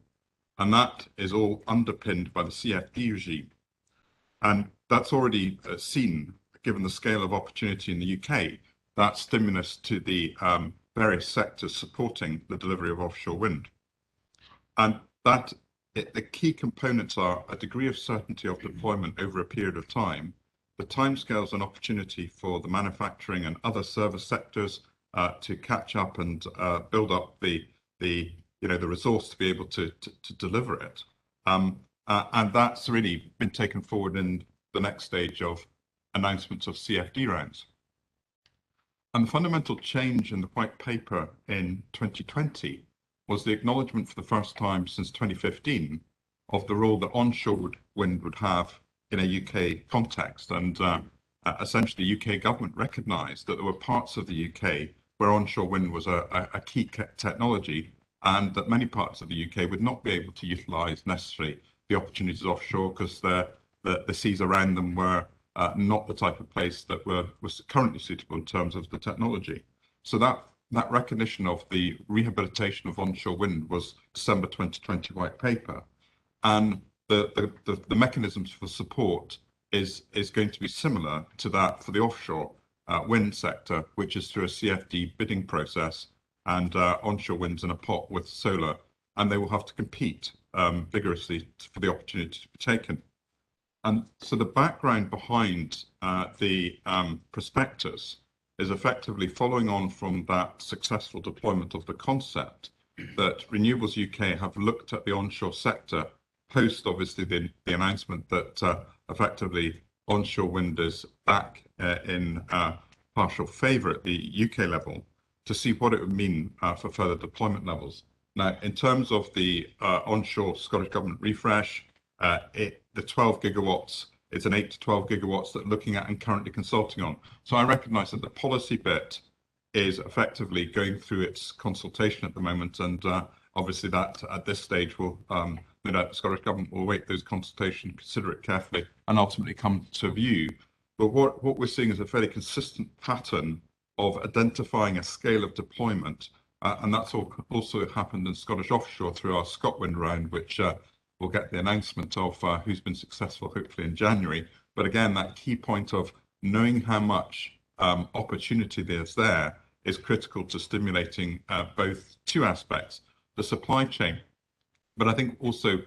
And that is all underpinned by the CFD regime. And that's already seen, given the scale of opportunity in the UK, that stimulus to the various sectors supporting the delivery of offshore wind. And the key components are a degree of certainty of deployment over a period of time, the timescales and opportunity for the manufacturing and other service sectors to catch up and build up the resource to be able to deliver it. And that's really been taken forward in the next stage of announcements of CFD rounds. And the fundamental change in the white paper in 2020 was the acknowledgement for the first time since 2015 of the role that onshore wind would have in a UK context. And essentially, the UK government recognised that there were parts of the UK where onshore wind was a key technology and that many parts of the UK would not be able to utilise necessarily the opportunities offshore because the seas around them were not the type of place that was currently suitable in terms of the technology. So that recognition of the rehabilitation of onshore wind was December 2020 white paper, and the mechanisms for support is going to be similar to that for the offshore wind sector, which is through a CFD bidding process and onshore wind's in a pot with solar, and they will have to compete vigorously for the opportunity to be taken. And so the background behind the prospectus is effectively following on from that successful deployment of the concept that Renewables UK have looked at the onshore sector post, obviously, the announcement that effectively onshore wind is back in partial favour at the UK level, to see what it would mean for further deployment levels. Now, in terms of the onshore Scottish Government refresh, the 12 gigawatts, it's an 8 to 12 gigawatts that looking at and currently consulting on. So I recognise that the policy bit is effectively going through its consultation at the moment, and obviously that at this stage will, no doubt the Scottish Government will await those consultations, consider it carefully, and ultimately come to a view. But what we're seeing is a fairly consistent pattern of identifying a scale of deployment, and that's also happened in Scottish offshore through our ScotWind round, which we'll get the announcement of who's been successful hopefully in January. But again, that key point of knowing how much opportunity there's there is critical to stimulating both two aspects, the supply chain, but I think also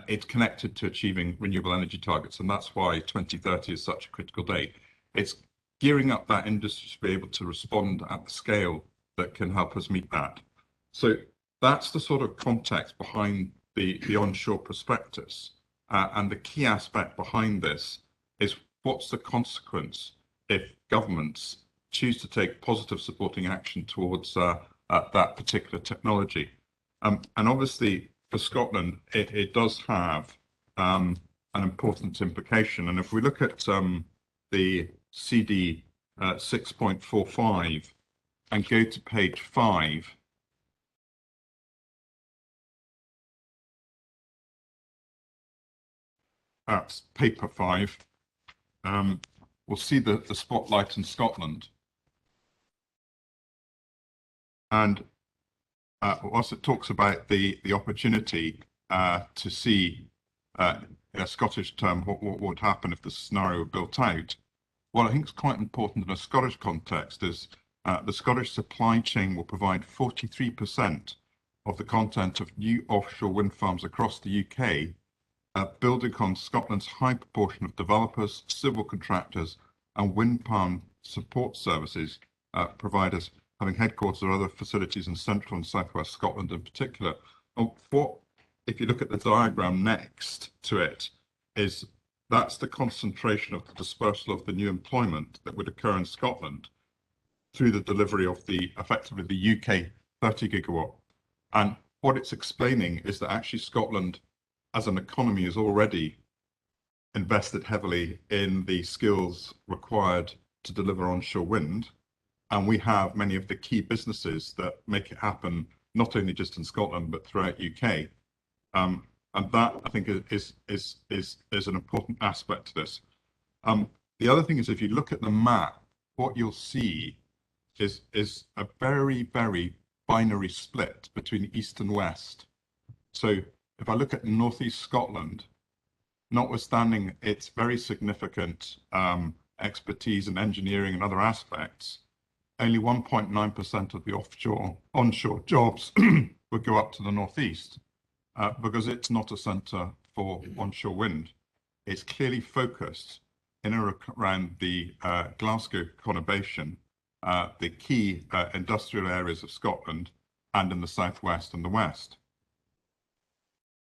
it's connected to achieving renewable energy targets, and that's why 2030 is such a critical date. It's gearing up that industry to be able to respond at the scale that can help us meet that. So that's the sort of context behind the onshore prospectus, and the key aspect behind this is what's the consequence if governments choose to take positive supporting action towards that particular technology. And obviously for Scotland, it does have an important implication. And if we look at the CD 6.45 and go to page 5, that's paper 5, we'll see the spotlight in Scotland. And whilst it talks about the opportunity to see, in a Scottish term, what would happen if the scenario were built out, what I think is quite important in a Scottish context is the Scottish supply chain will provide 43% of the content of new offshore wind farms across the UK, building on Scotland's high proportion of developers, civil contractors, and wind farm support services providers having headquarters or other facilities in central and southwest Scotland in particular. What, if you look at the diagram next to it, is that's the concentration of the dispersal of the new employment that would occur in Scotland through the delivery of effectively the UK 30 gigawatt. And what it's explaining is that actually Scotland as an economy is already invested heavily in the skills required to deliver onshore wind. And we have many of the key businesses that make it happen, not only just in Scotland, but throughout UK. And that, I think, is an important aspect to this. The other thing is, if you look at the map, what you'll see is a very, very binary split between east and west. So if I look at northeast Scotland, notwithstanding its very significant expertise in engineering and other aspects, only 1.9% of the onshore jobs would go up to the northeast because it's not a centre for onshore wind. It's clearly focused in and around the Glasgow conurbation, the key industrial areas of Scotland, and in the southwest and the west.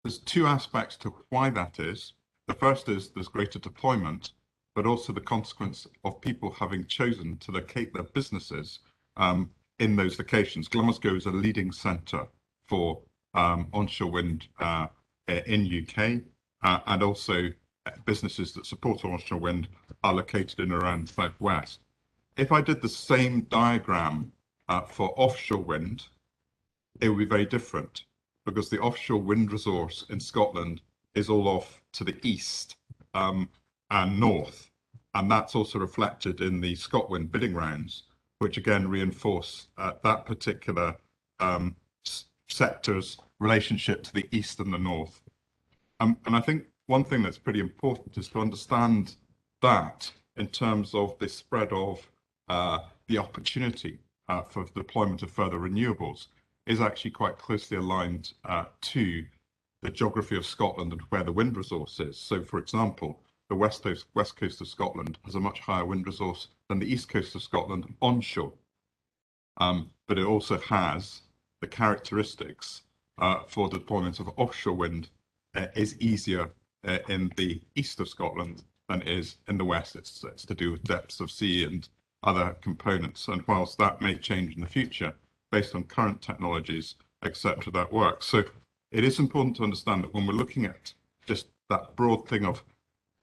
There's two aspects to why that is. The first is there's greater deployment, but also the consequence of people having chosen to locate their businesses in those locations. Glasgow is a leading centre for onshore wind in UK, and also businesses that support onshore wind are located in and around the southwest. If I did the same diagram for offshore wind, it would be very different, because the offshore wind resource in Scotland is all off to the east and north. And that's also reflected in the ScotWind bidding rounds, which again reinforce that particular sector's relationship to the east and the north. And I think one thing that's pretty important is to understand that in terms of the spread of the opportunity. for the deployment of further renewables is actually quite closely aligned to the geography of Scotland and where the wind resource is. So, for example, the west coast of Scotland has a much higher wind resource than the east coast of Scotland onshore. But it also has the characteristics for deployment of offshore wind is easier in the east of Scotland than it is in the west. It's to do with depths of sea and other components. And whilst that may change in the future, based on current technologies, etc., that works. So it is important to understand that when we're looking at just that broad thing of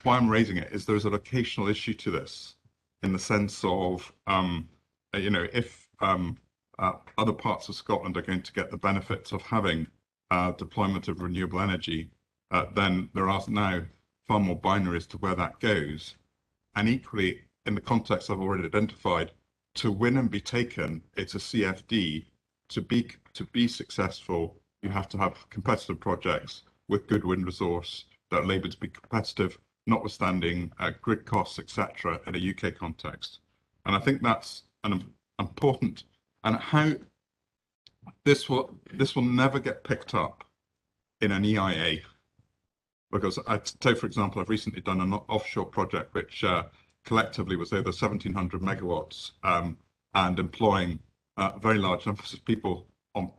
why I'm raising it is there's a locational issue to this in the sense of, if other parts of Scotland are going to get the benefits of having deployment of renewable energy, then there are now far more binary as to where that goes. And equally, in the context I've already identified, to win and be taken, it's a CFD. To be successful, you have to have competitive projects with good wind resource that are able to be competitive, notwithstanding grid costs, etc., in a UK context. And I think that's an important, and how this will never get picked up in an EIA, because for example, I've recently done an offshore project which collectively was over 1,700 megawatts and employing very large numbers of people on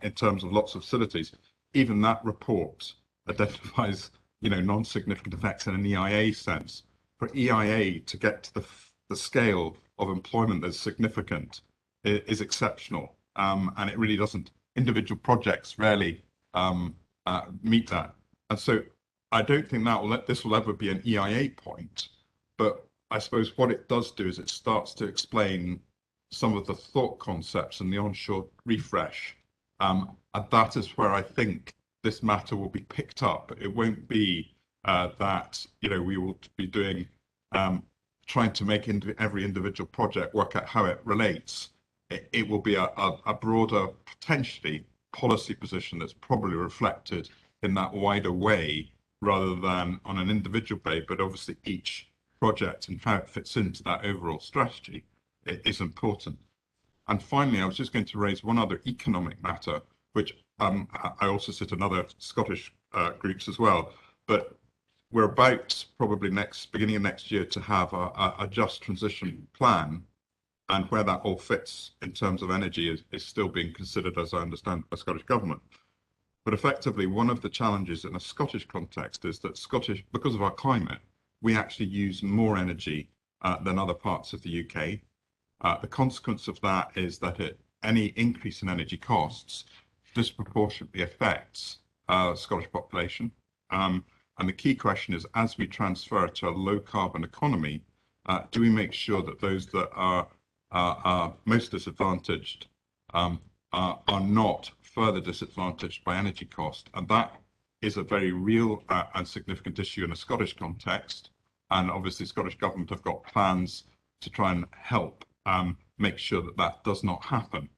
in terms of lots of facilities. Even that report identifies, non-significant effects in an EIA sense. For EIA to get to the scale of employment that's significant is exceptional, and it really doesn't. Individual projects rarely meet that, and so I don't think this will ever be an EIA point. But I suppose what it does do is it starts to explain some of the thought concepts and the onshore refresh, and that is where I think this matter will be picked up. It won't be that we will be doing trying to make every individual project work out how it relates. It will be a broader, potentially policy position that's probably reflected in that wider way rather than on an individual basis, but obviously each project and how it fits into that overall strategy is important. And finally, I was just going to raise one other economic matter, which I also sit in other Scottish groups as well, but we're about probably beginning of next year to have a just transition plan, and where that all fits in terms of energy is still being considered, as I understand, by the Scottish Government. But effectively, one of the challenges in a Scottish context is that because of our climate, we actually use more energy than other parts of the UK. The consequence of that is that any increase in energy costs disproportionately affects the Scottish population. And the key question is, as we transfer to a low carbon economy, do we make sure that those that are most disadvantaged are not further disadvantaged by energy cost? And that is a very real and significant issue in a Scottish context. And obviously, the Scottish Government have got plans to try and help make sure that that does not happen.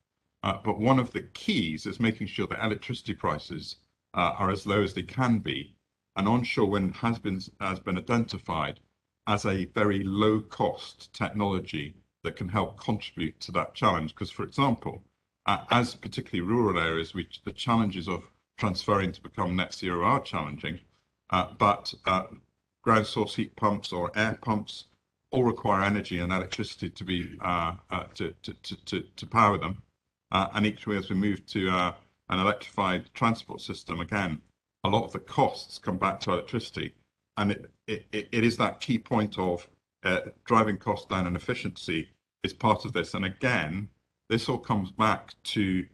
But one of the keys is making sure that electricity prices are as low as they can be. And onshore wind has been identified as a very low cost technology that can help contribute to that challenge. Because, for example, as particularly rural areas, the challenges of transferring to become net zero are challenging, but ground source heat pumps or air pumps all require energy and electricity to be to power them. And equally, as we move to an electrified transport system, again, a lot of the costs come back to electricity, and it is that key point of driving costs down and efficiency is part of this. And again, this all comes back to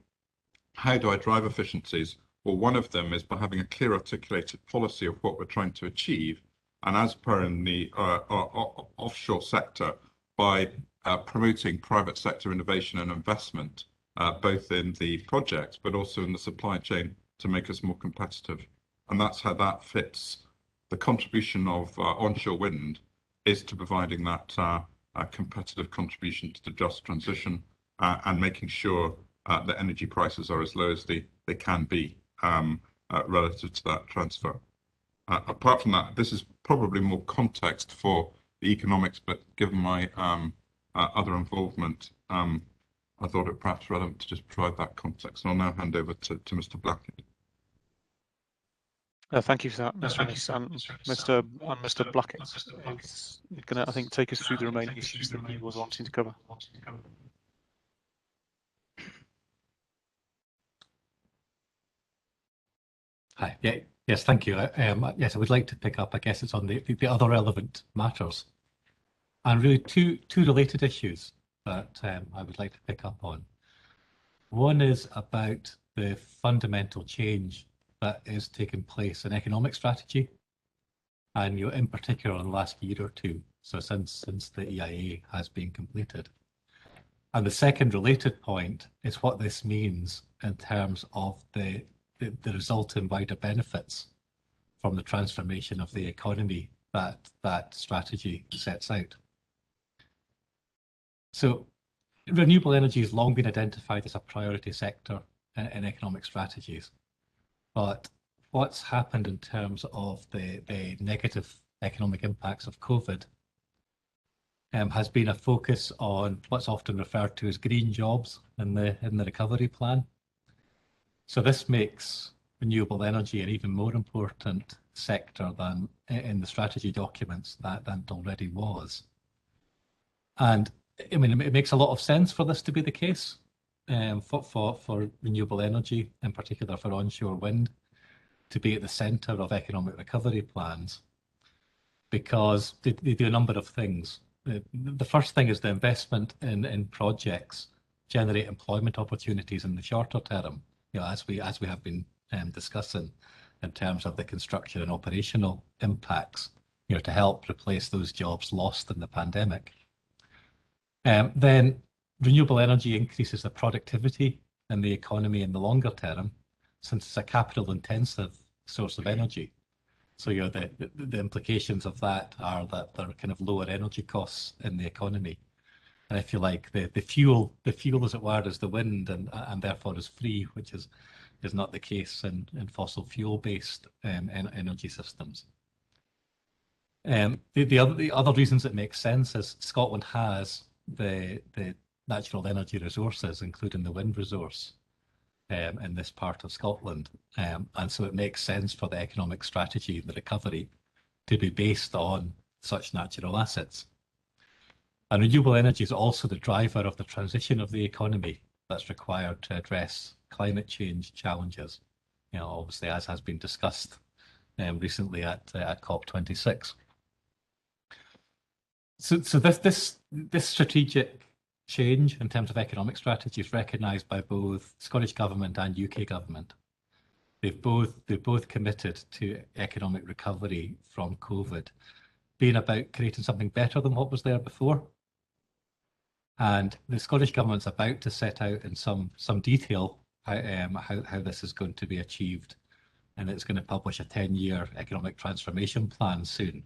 how do I drive efficiencies? Well, one of them is by having a clear articulated policy of what we're trying to achieve, and as per in the offshore sector, by promoting private sector innovation and investment, both in the projects but also in the supply chain to make us more competitive. And that's how that fits. The contribution of onshore wind is to providing that competitive contribution to the just transition and making sure that energy prices are as low as they can be relative to that transfer. Apart from that, this is probably more context for the economics, but given my other involvement, I thought it perhaps relevant to just provide that context. And I'll now hand over to Mr. Blackett. Thank you for that, Mr. Ennis. And Mr. Blackett is going to, I think, take us through the remaining issues that he was wanting to cover. Hi. Yeah. Yes. Thank you. Yes, I would like to pick up. I guess it's on the other relevant matters, and really two related issues that I would like to pick up on. One is about the fundamental change that is taking place in economic strategy, and in particular in the last year or two, so since the EIA has been completed. And the second related point is what this means in terms of the resulting wider benefits from the transformation of the economy that strategy sets out. So renewable energy has long been identified as a priority sector in economic strategies. But what's happened in terms of the negative economic impacts of COVID has been a focus on what's often referred to as green jobs in the recovery plan. So this makes renewable energy an even more important sector than in the strategy documents than it already was. And I mean, it makes a lot of sense for this to be the case for renewable energy, in particular for onshore wind, to be at the centre of economic recovery plans, because they do a number of things. The first thing is the investment in projects generate employment opportunities in the shorter term, as we have been discussing in terms of the construction and operational impacts, to help replace those jobs lost in the pandemic. Then renewable energy increases the productivity in the economy in the longer term, since it's a capital intensive source of energy. So the implications of that are that there are kind of lower energy costs in the economy. And if you like, the fuel as it were is the wind and therefore is free, which is not the case in fossil fuel based energy systems. The other reasons it makes sense is Scotland has the natural energy resources, including the wind resource in this part of Scotland. And so it makes sense for the economic strategy, the recovery, to be based on such natural assets. And renewable energy is also the driver of the transition of the economy that's required to address climate change challenges, obviously as has been discussed recently at COP26. So this strategic change in terms of economic strategy is recognised by both Scottish Government and UK Government. They've both committed to economic recovery from COVID being about creating something better than what was there before. And the Scottish Government's about to set out in some detail how this is going to be achieved, and it's going to publish a 10-year economic transformation plan soon.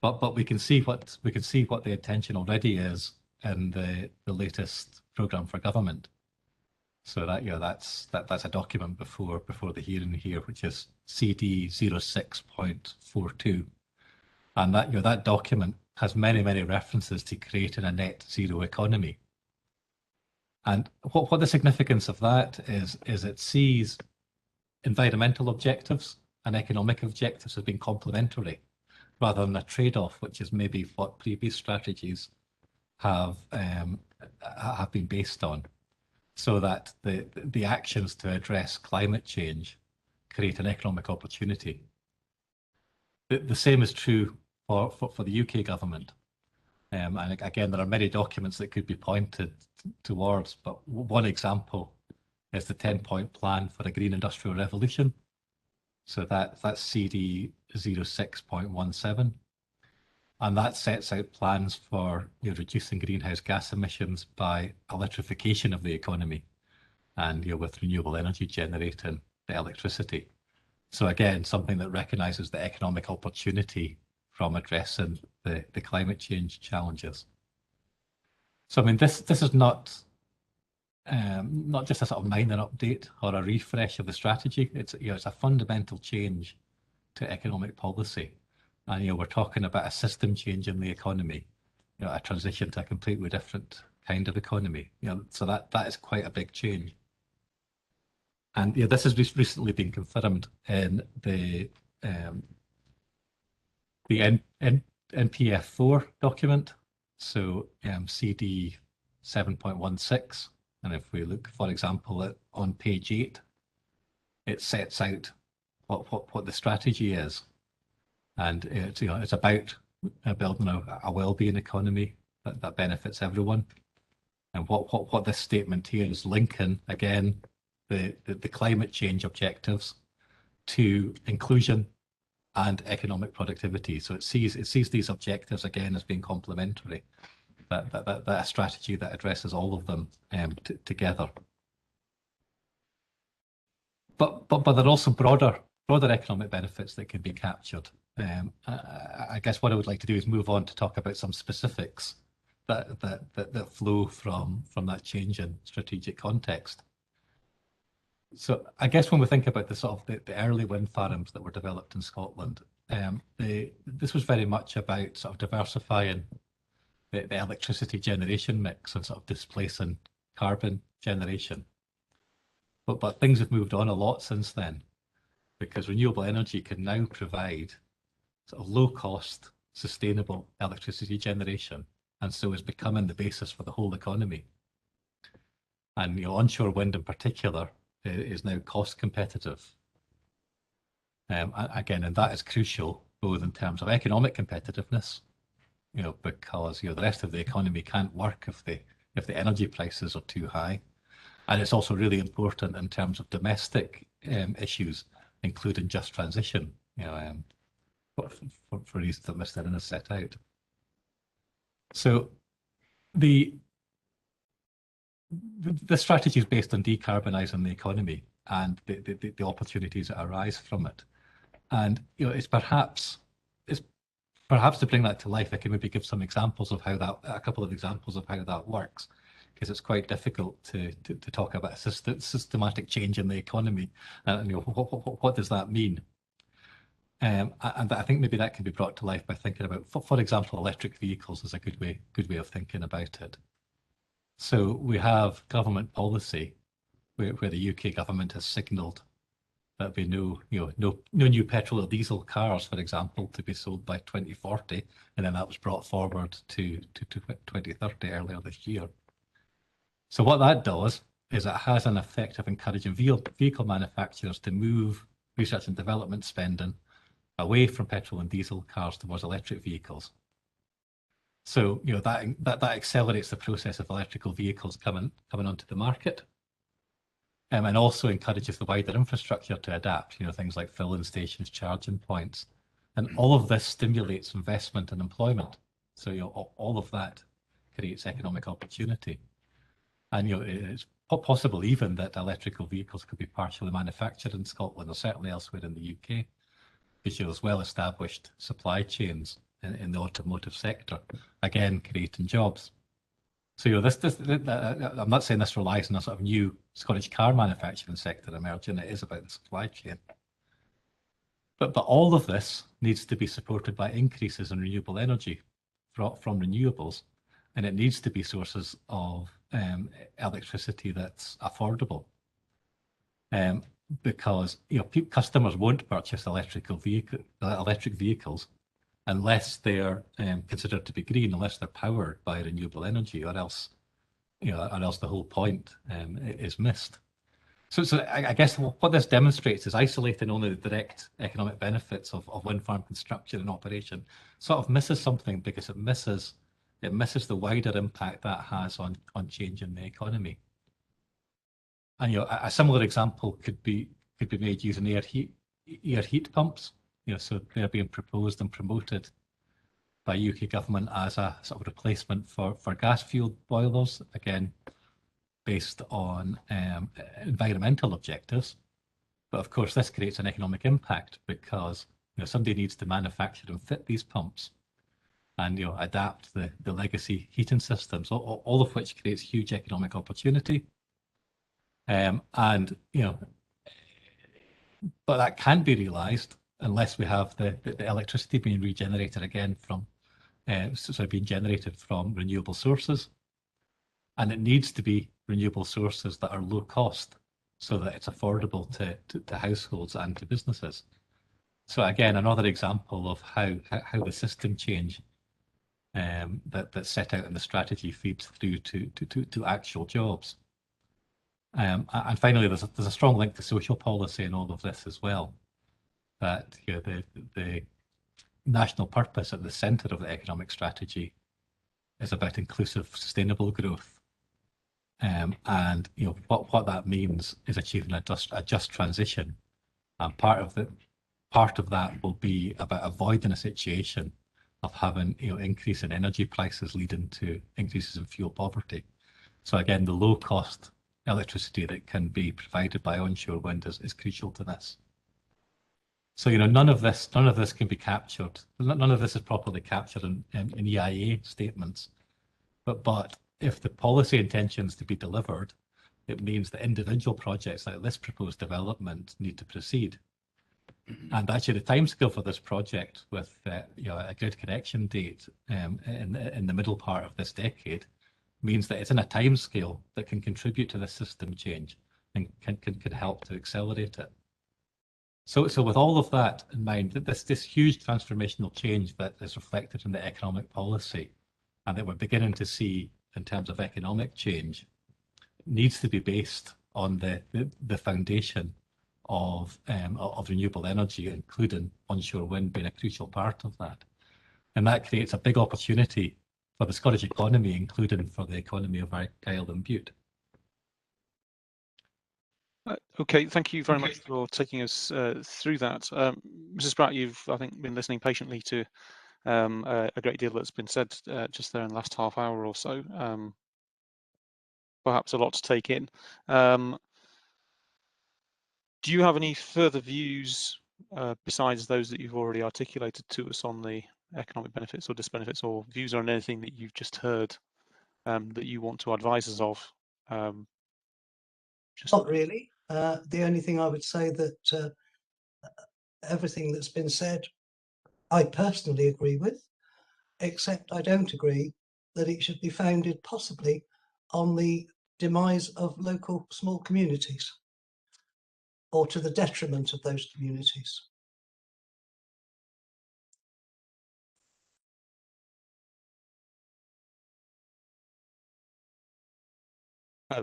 But we can see what the intention already is in the latest programme for government. So that's a document before the hearing here, which is CD 06.42, and that document has many references to creating a net zero economy. And what the significance of that is it sees environmental objectives and economic objectives as being complementary, rather than a trade-off, which is maybe what previous strategies have been based on, so that the actions to address climate change create an economic opportunity. The same is true for the UK government. And again, there are many documents that could be pointed towards, but one example is the 10-point plan for a green industrial revolution. So that's CD 06.17. And that sets out plans for reducing greenhouse gas emissions by electrification of the economy and with renewable energy generating the electricity. So again, something that recognises the economic opportunity from addressing the climate change challenges. So I mean, this is not just a sort of minor update or a refresh of the strategy. It's a fundamental change to economic policy, and we're talking about a system change in the economy, a transition to a completely different kind of economy. So that is quite a big change. And this has recently been confirmed in the NPF4 document, so CD 7.16. And if we look, for example, on page 8, it sets out what the strategy is, and it's about building a well-being economy that benefits everyone. And what this statement here is linking again the climate change objectives to inclusion and economic productivity. So it sees these objectives again as being complementary. That a strategy that addresses all of them together. But there are also broader economic benefits that can be captured. I guess what I would like to do is move on to talk about some specifics that flow from that change in strategic context. So I guess when we think about the early wind farms that were developed in Scotland, this was very much about sort of diversifying the electricity generation mix and sort of displacing carbon generation. But things have moved on a lot since then, because renewable energy can now provide sort of low-cost, sustainable electricity generation, and so is becoming the basis for the whole economy. And onshore wind in particular is now cost competitive. Again, and that is crucial both in terms of economic competitiveness, because the rest of the economy can't work if the energy prices are too high. And it's also really important in terms of domestic issues, including just transition, for reasons that Mr. Innes set out. So the strategy is based on decarbonising the economy and the opportunities that arise from it. And it's perhaps to bring that to life, I can maybe give some examples of how a couple of examples of how that works, because it's quite difficult to talk about a systematic change in the economy and what does that mean. And I think maybe that can be brought to life by thinking about, for example, electric vehicles is a good way of thinking about it. So we have government policy where the UK government has signalled that there be no new petrol or diesel cars, for example, to be sold by 2040, and then that was brought forward to 2030 earlier this year. So what that does is it has an effect of encouraging vehicle manufacturers to move research and development spending away from petrol and diesel cars towards electric vehicles. So that accelerates the process of electrical vehicles coming onto the market, and also encourages the wider infrastructure to adapt. Things like filling stations, charging points, and all of this stimulates investment and employment. So all of that creates economic opportunity, and it's possible even that electrical vehicles could be partially manufactured in Scotland or certainly elsewhere in the UK, because there's well-established supply chains in the automotive sector, again creating jobs. So I'm not saying this relies on a sort of new Scottish car manufacturing sector emerging. It is about the supply chain. But all of this needs to be supported by increases in renewable energy from renewables, and it needs to be sources of electricity that's affordable. Because customers won't purchase electric vehicles unless they're considered to be green, unless they're powered by renewable energy, or else the whole point is missed. So I guess what this demonstrates is isolating only the direct economic benefits of wind farm construction and operation sort of misses something, because it misses the wider impact that has on changing the economy. And a similar example could be made using air heat pumps. So they're being proposed and promoted by UK government as a sort of replacement for gas-fueled boilers, again based on environmental objectives. But of course, this creates an economic impact, because somebody needs to manufacture and fit these pumps, and adapt the legacy heating systems, all of which creates huge economic opportunity. But that can't be realised unless we have the electricity being regenerated again being generated from renewable sources. and it needs to be renewable sources that are low cost so that it's affordable to households and to businesses. So again, another example of how the system change that's set out in the strategy feeds through to actual jobs. And finally, there's a strong link to social policy in all of this as well. That the national purpose at the centre of the economic strategy is about inclusive, sustainable growth. And what that means is achieving a just transition. And part of that will be about avoiding a situation of having increase in energy prices leading to increases in fuel poverty. So again, the low cost electricity that can be provided by onshore wind is crucial to this. So none of this can be captured. None of this is properly captured in EIA statements. But if the policy intentions to be delivered, it means that individual projects like this proposed development need to proceed. And actually, the timescale for this project, with a grid connection date in the middle part of this decade, means that it's in a timescale that can contribute to this system change and can help to accelerate it. So with all of that in mind, this huge transformational change that is reflected in the economic policy, and that we're beginning to see in terms of economic change, needs to be based on the foundation of renewable energy, including onshore wind being a crucial part of that. And that creates a big opportunity for the Scottish economy, including for the economy of Argyll and Bute. Okay, thank you very much for taking us through that. Mrs. Pratt, you've, I think, been listening patiently to a great deal that's been said just there in the last half hour or so. Perhaps a lot to take in. Do you have any further views besides those that you've already articulated to us on the economic benefits or disbenefits, or views on anything that you've just heard that you want to advise us of? Not really. The only thing I would say that everything that's been said, I personally agree with, except I don't agree that it should be founded possibly on the demise of local small communities or to the detriment of those communities.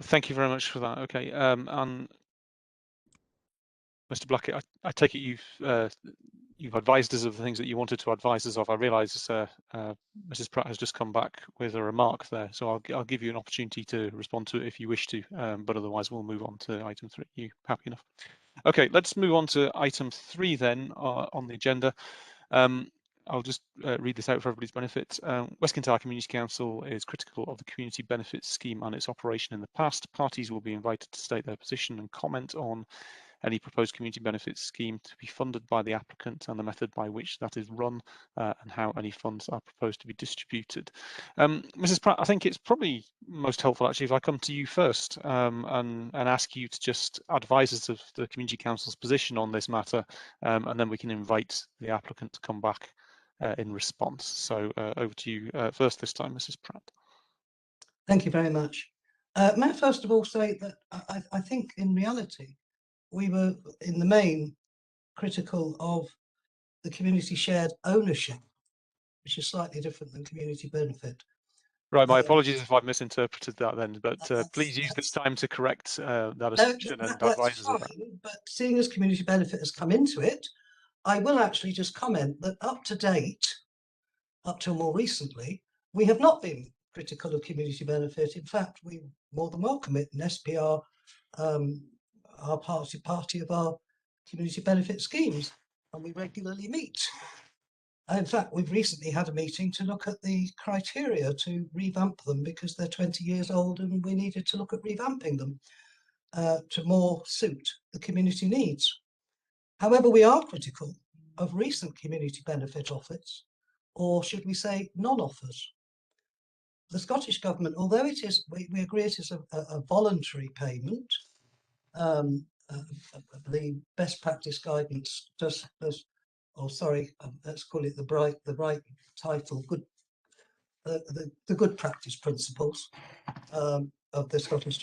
Thank you very much for that. Okay, and Mr. Blackett, I take it you've advised us of the things that you wanted to advise us of. I realise Mrs. Pratt has just come back with a remark there, so I'll give you an opportunity to respond to it if you wish to, but otherwise we'll move on to item 3. Are you happy enough? Okay, let's move on to item 3 then on the agenda. I'll just read this out for everybody's benefit. West Kintyre Community Council is critical of the Community Benefits Scheme and its operation in the past. Parties will be invited to state their position and comment on any proposed community benefits scheme to be funded by the applicant and the method by which that is run and how any funds are proposed to be distributed. Mrs. Pratt, I think it's probably most helpful actually if I come to you first and ask you to just advise us of the Community Council's position on this matter, and then we can invite the applicant to come back in response. So over to you first this time, Mrs. Pratt. Thank you very much. May I first of all say that I think in reality, we were in the main critical of the community shared ownership, which is slightly different than community benefit. Right, my apologies if I've misinterpreted that then, but please use this time to correct that assumption and advise us of that. But seeing as community benefit has come into it, I will actually just comment that up to date, up till more recently, we have not been critical of community benefit. In fact, we more than welcome it in SPR, our party of our community benefit schemes, and we regularly meet. In fact, we've recently had a meeting to look at the criteria to revamp them because they're 20 years old and we needed to look at revamping them to more suit the community needs. However, we are critical of recent community benefit offers, or should we say non-offers. The Scottish Government, although it is, we agree it is a voluntary payment, the best practice guidance does let's call it the right title, good the good practice principles of the Scottish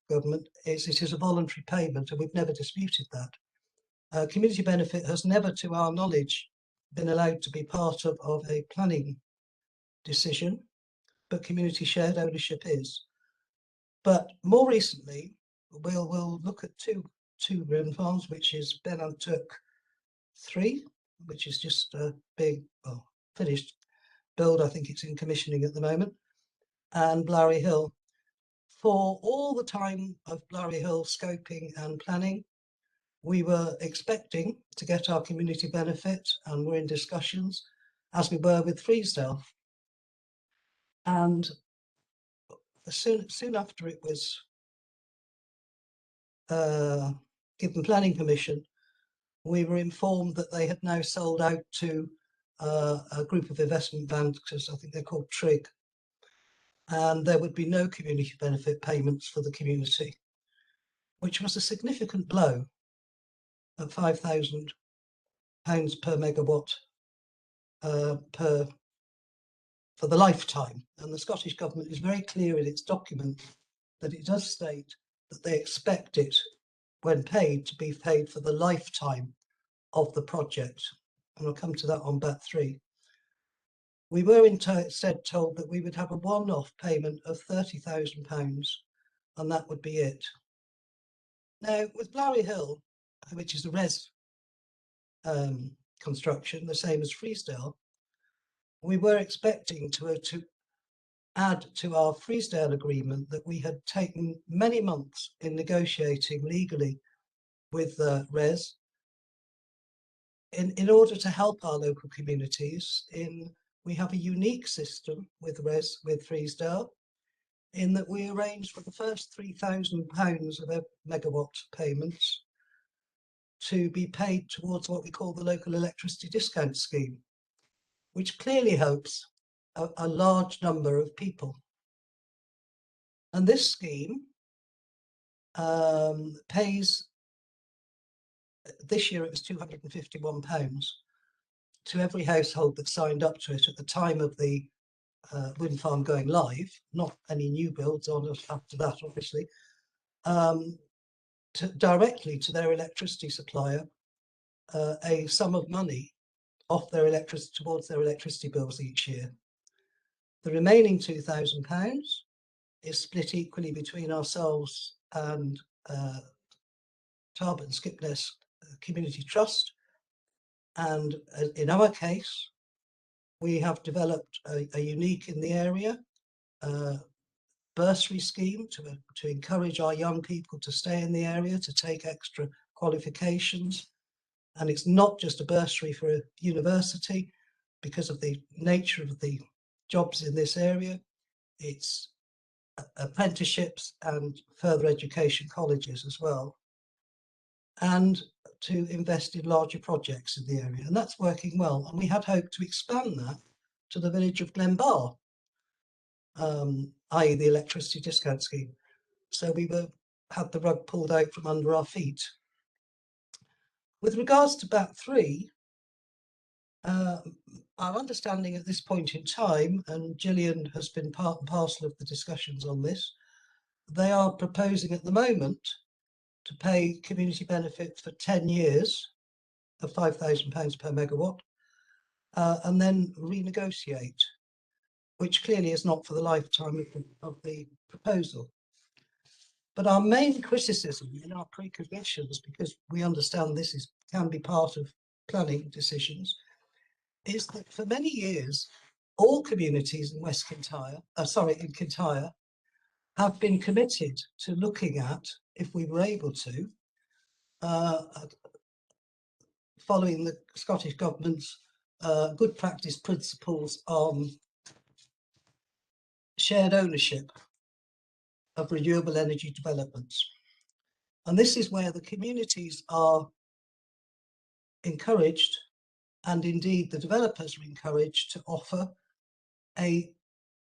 Government is it is a voluntary payment, and we've never disputed that. Community benefit has never, to our knowledge, been allowed to be part of a planning decision, but community shared ownership is. But more recently, we'll look at two wind farms, which is Benantuck 3, which is just a big, well, finished build. I think it's in commissioning at the moment, and Blowry Hill. For all the time of Blowry Hill scoping and planning, we were expecting to get our community benefit, and we're in discussions, as we were with Freesdale. And soon after it was given planning permission, we were informed that they had now sold out to a group of investment bankers, I think they're called Trig, and there would be no community benefit payments for the community, which was a significant blow at £5,000 per megawatt for the lifetime. And the Scottish Government is very clear in its document that it does state that they expect it, when paid, to be paid for the lifetime of the project. And I'll come to that on BAT3. We were instead told that we would have a one-off payment of £30,000, and that would be it. Now, with Blowry Hill, which is a res construction, the same as Freesdale, we were expecting to add to our Freesdale agreement that we had taken many months in negotiating legally with res in order to help our local communities. We have a unique system with Freesdale, in that we arranged for the first £3,000 of megawatt payments to be paid towards what we call the local electricity discount scheme, which clearly helps a large number of people. And this scheme pays, this year it was £251 to every household that signed up to it at the time of the wind farm going live, not any new builds on us after that, obviously, directly to their electricity supplier, a sum of money off their electricity towards their electricity bills each year. The remaining £2,000 is split equally between ourselves and Tarbert and Skipness Community Trust. And in our case, we have developed a unique in the area bursary scheme to encourage our young people to stay in the area, to take extra qualifications. And it's not just a bursary for a university because of the nature of the jobs in this area. It's apprenticeships and further education colleges as well, and to invest in larger projects in the area. And that's working well. And we had hoped to expand that to the village of Glenbar, i.e. the electricity discount scheme. So we had the rug pulled out from under our feet. With regards to BAT3, our understanding at this point in time, and Gillian has been part and parcel of the discussions on this, they are proposing at the moment to pay community benefit for 10 years of £5,000 per megawatt, and then renegotiate, which clearly is not for the lifetime of the proposal. But our main criticism in our preconditions, because we understand this can be part of planning decisions, is that for many years, all communities in in Kintyre, have been committed to looking at, if we were able to, following the Scottish Government's good practice principles on shared ownership of renewable energy developments. And this is where the communities are encouraged, and indeed the developers are encouraged, to offer a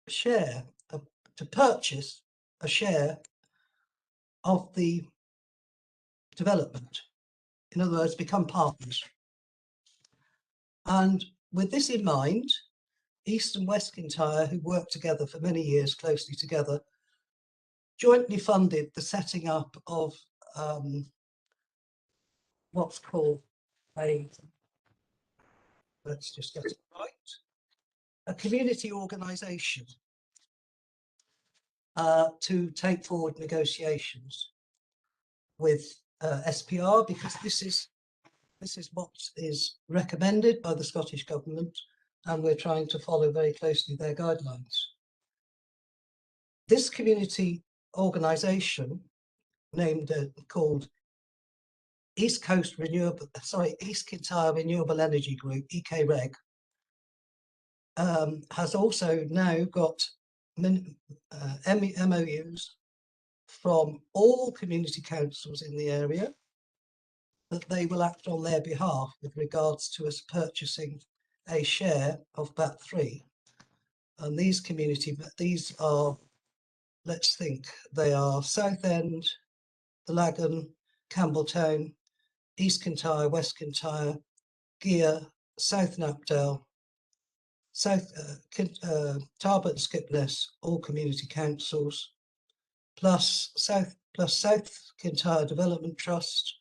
share, to purchase a share of the development. In other words, become partners. And with this in mind, East and West Kintyre, who worked together for many years closely together, jointly funded the setting up of what's called let's just get it right, a community organisation to take forward negotiations with SPR, because this is what is recommended by the Scottish Government, and we're trying to follow very closely their guidelines. This community organisation, called East Kintyre Renewable Energy Group, EKREG, has also now got MOUs from all community councils in the area that they will act on their behalf with regards to us purchasing a share of BAT3. And these are, let's think, they are Southend, the Lagan, Campbelltown, East Kintyre, West Kintyre, Gear, South Knapdale, Tarbert and Skipness, all community councils, plus South Kintyre Development Trust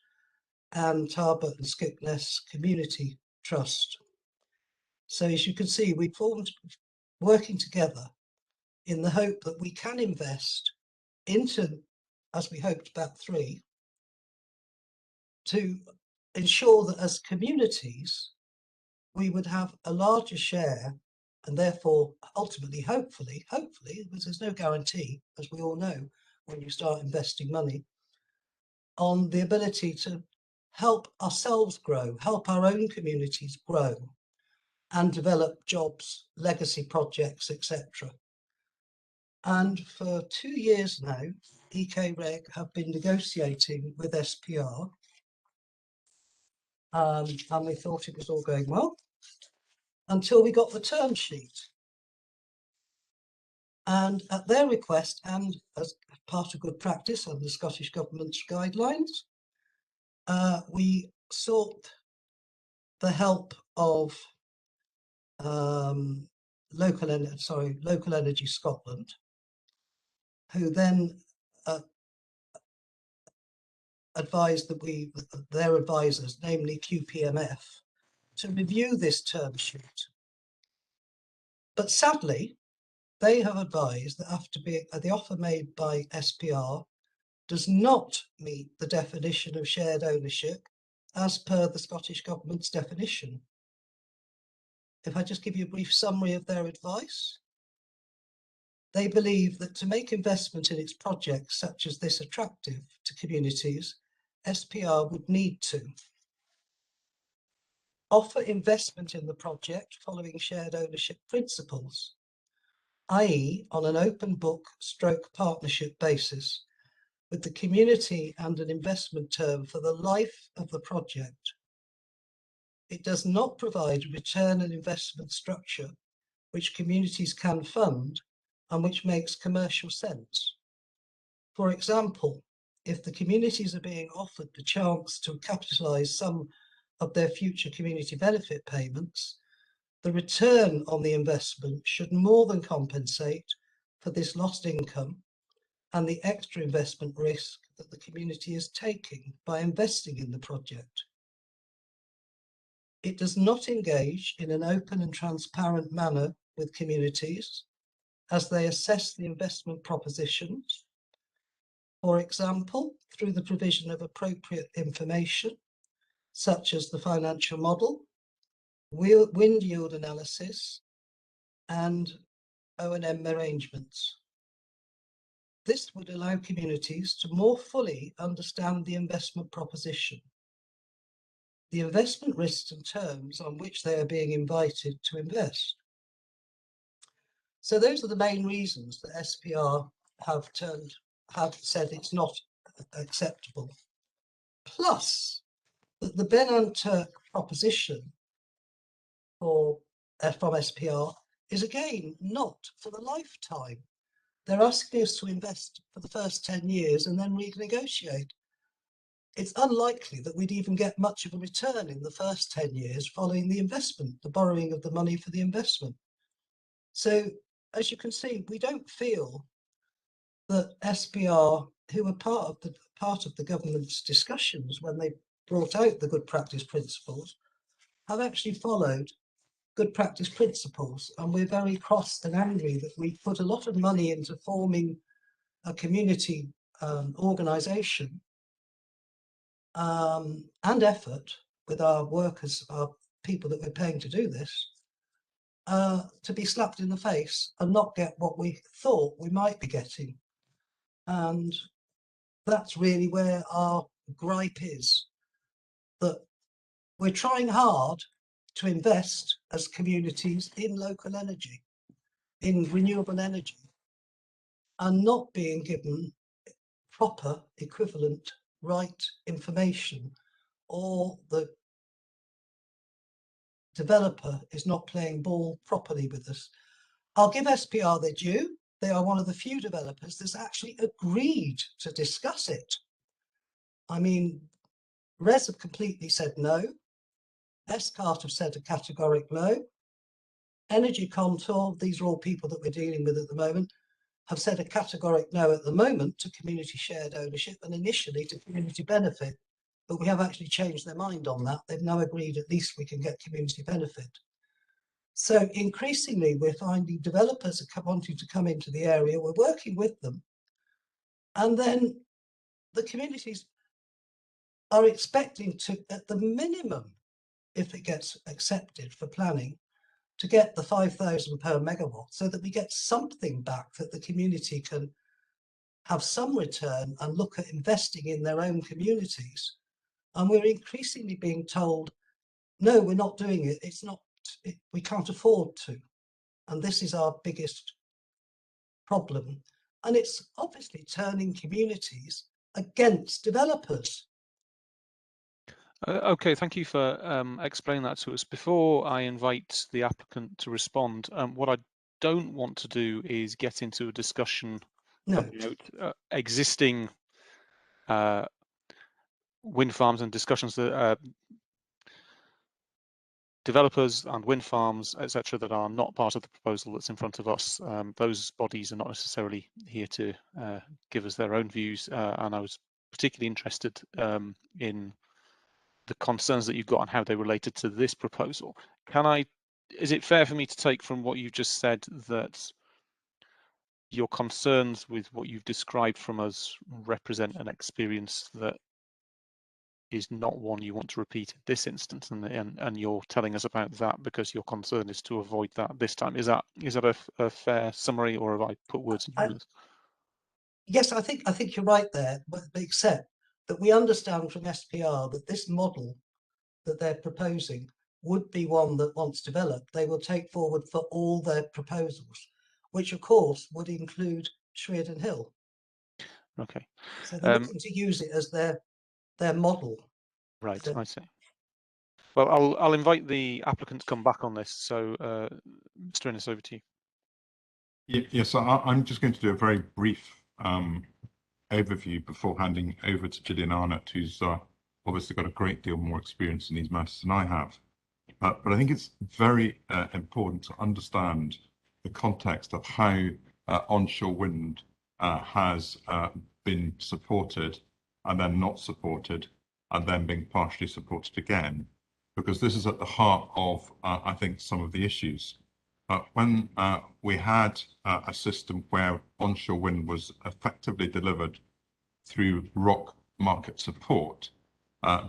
and Tarbert and Skipness Community Trust. So as you can see, we formed working together in the hope that we can invest into, as we hoped, BAT3, to ensure that as communities we would have a larger share, and therefore ultimately, hopefully, because there's no guarantee, as we all know, when you start investing money, on the ability to help ourselves grow, help our own communities grow and develop jobs, legacy projects, etc. And for 2 years now, EKREG have been negotiating with SPR, and we thought it was all going well until we got the term sheet. And at their request, and as part of good practice under the Scottish Government's guidelines, we sought the help of Local Energy Scotland, who then advised that their advisors, namely QPMF, to review this term sheet. But sadly, they have advised that the offer made by SPR does not meet the definition of shared ownership as per the Scottish Government's definition. If I just give you a brief summary of their advice, they believe that to make investment in its projects such as this attractive to communities, SPR would need to offer investment in the project following shared ownership principles, i.e. on an open book / partnership basis, with the community and an investment term for the life of the project. It does not provide a return and investment structure which communities can fund and which makes commercial sense. For example, if the communities are being offered the chance to capitalise some of their future community benefit payments, the return on the investment should more than compensate for this lost income and the extra investment risk that the community is taking by investing in the project. It does not engage in an open and transparent manner with communities as they assess the investment propositions, for example, through the provision of appropriate information, such as the financial model, wind yield analysis, and O&M arrangements. This would allow communities to more fully understand the investment proposition, the investment risks and terms on which they are being invited to invest. So those are the main reasons that SPR have said it's not acceptable. Plus, that the Ben-and-Turk proposition from SPR is again not for the lifetime. They're asking us to invest for the first 10 years and then renegotiate. It's unlikely that we'd even get much of a return in the first 10 years following the investment, the borrowing of the money for the investment. So as you can see, we don't feel that SPR, who were part of the government's discussions when they brought out the good practice principles, have actually followed good practice principles. And we're very cross and angry that we put a lot of money into forming a community organisation and effort with our workers, our people that we're paying to do this, to be slapped in the face and not get what we thought we might be getting. And that's really where our gripe is, that we're trying hard to invest as communities in local energy, in renewable energy, and not being given proper equivalent right information, or the developer is not playing ball properly with us. I'll give SPR their due. They are one of the few developers that's actually agreed to discuss it. I mean, RES have completely said no. SCART have said a categoric no. Energy Contour, these are all people that we're dealing with at the moment, have said a categoric no at the moment to community shared ownership and initially to community benefit. But we have actually changed their mind on that. They've now agreed at least we can get community benefit. So increasingly, we're finding developers are wanting to come into the area. We're working with them. And then the communities are expecting to, at the minimum, if it gets accepted for planning, to get the 5,000 per megawatt so that we get something back that the community can have some return and look at investing in their own communities. And we're increasingly being told, no, we're not doing it. It's not, we can't afford to. And this is our biggest problem. And it's obviously turning communities against developers. Okay, thank you for explaining that to us. Before I invite the applicant to respond, what I don't want to do is get into a discussion about existing wind farms and discussions that developers and wind farms, etc., that are not part of the proposal that's in front of us. Those bodies are not necessarily here to give us their own views, and I was particularly interested in the concerns that you've got and how they related to this proposal. Is it fair for me to take from what you've just said that your concerns with what you've described from us represent an experience that is not one you want to repeat in this instance, and you're telling us about that because your concern is to avoid that this time? Is that a fair summary, or have I put words in your mouth? Yes, I think you're right there, but except that we understand from SPR that this model that they're proposing would be one that, once developed, they will take forward for all their proposals, which of course would include Sheirdrim Hill. Okay. So they're looking to use it as their model. Right, I see. Well, I'll invite the applicant to come back on this. So, Mr. Innes, over to you. Yes, I'm just going to do a very brief overview before handing over to Gillian Arnott, who's obviously got a great deal more experience in these matters than I have. But I think it's very important to understand the context of how onshore wind has been supported and then not supported and then being partially supported again, because this is at the heart of, I think, some of the issues. When we had a system where onshore wind was effectively delivered through ROC market support,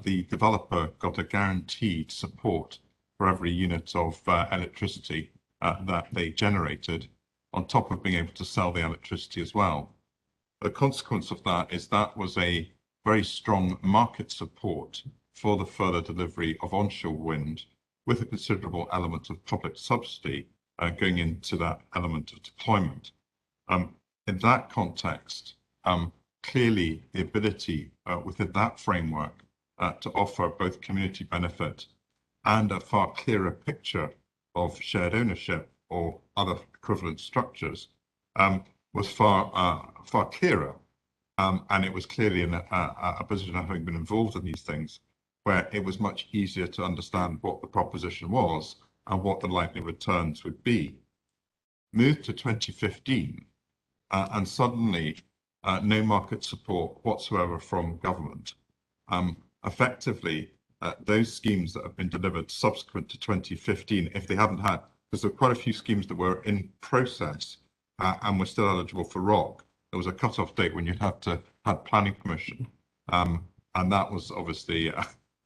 the developer got a guaranteed support for every unit of electricity that they generated, on top of being able to sell the electricity as well. The consequence of that is that was a very strong market support for the further delivery of onshore wind, with a considerable element of public subsidy going into that element of deployment. In that context, clearly the ability within that framework to offer both community benefit and a far clearer picture of shared ownership or other equivalent structures was far clearer. And it was clearly in a position of having been involved in these things, where it was much easier to understand what the proposition was and what the likely returns would be. moved to 2015 and suddenly no market support whatsoever from government. Effectively, those schemes that have been delivered subsequent to 2015, if they haven't had, because there are quite a few schemes that were in process and were still eligible for ROC, there was a cut-off date when you'd have to have planning permission. And that was obviously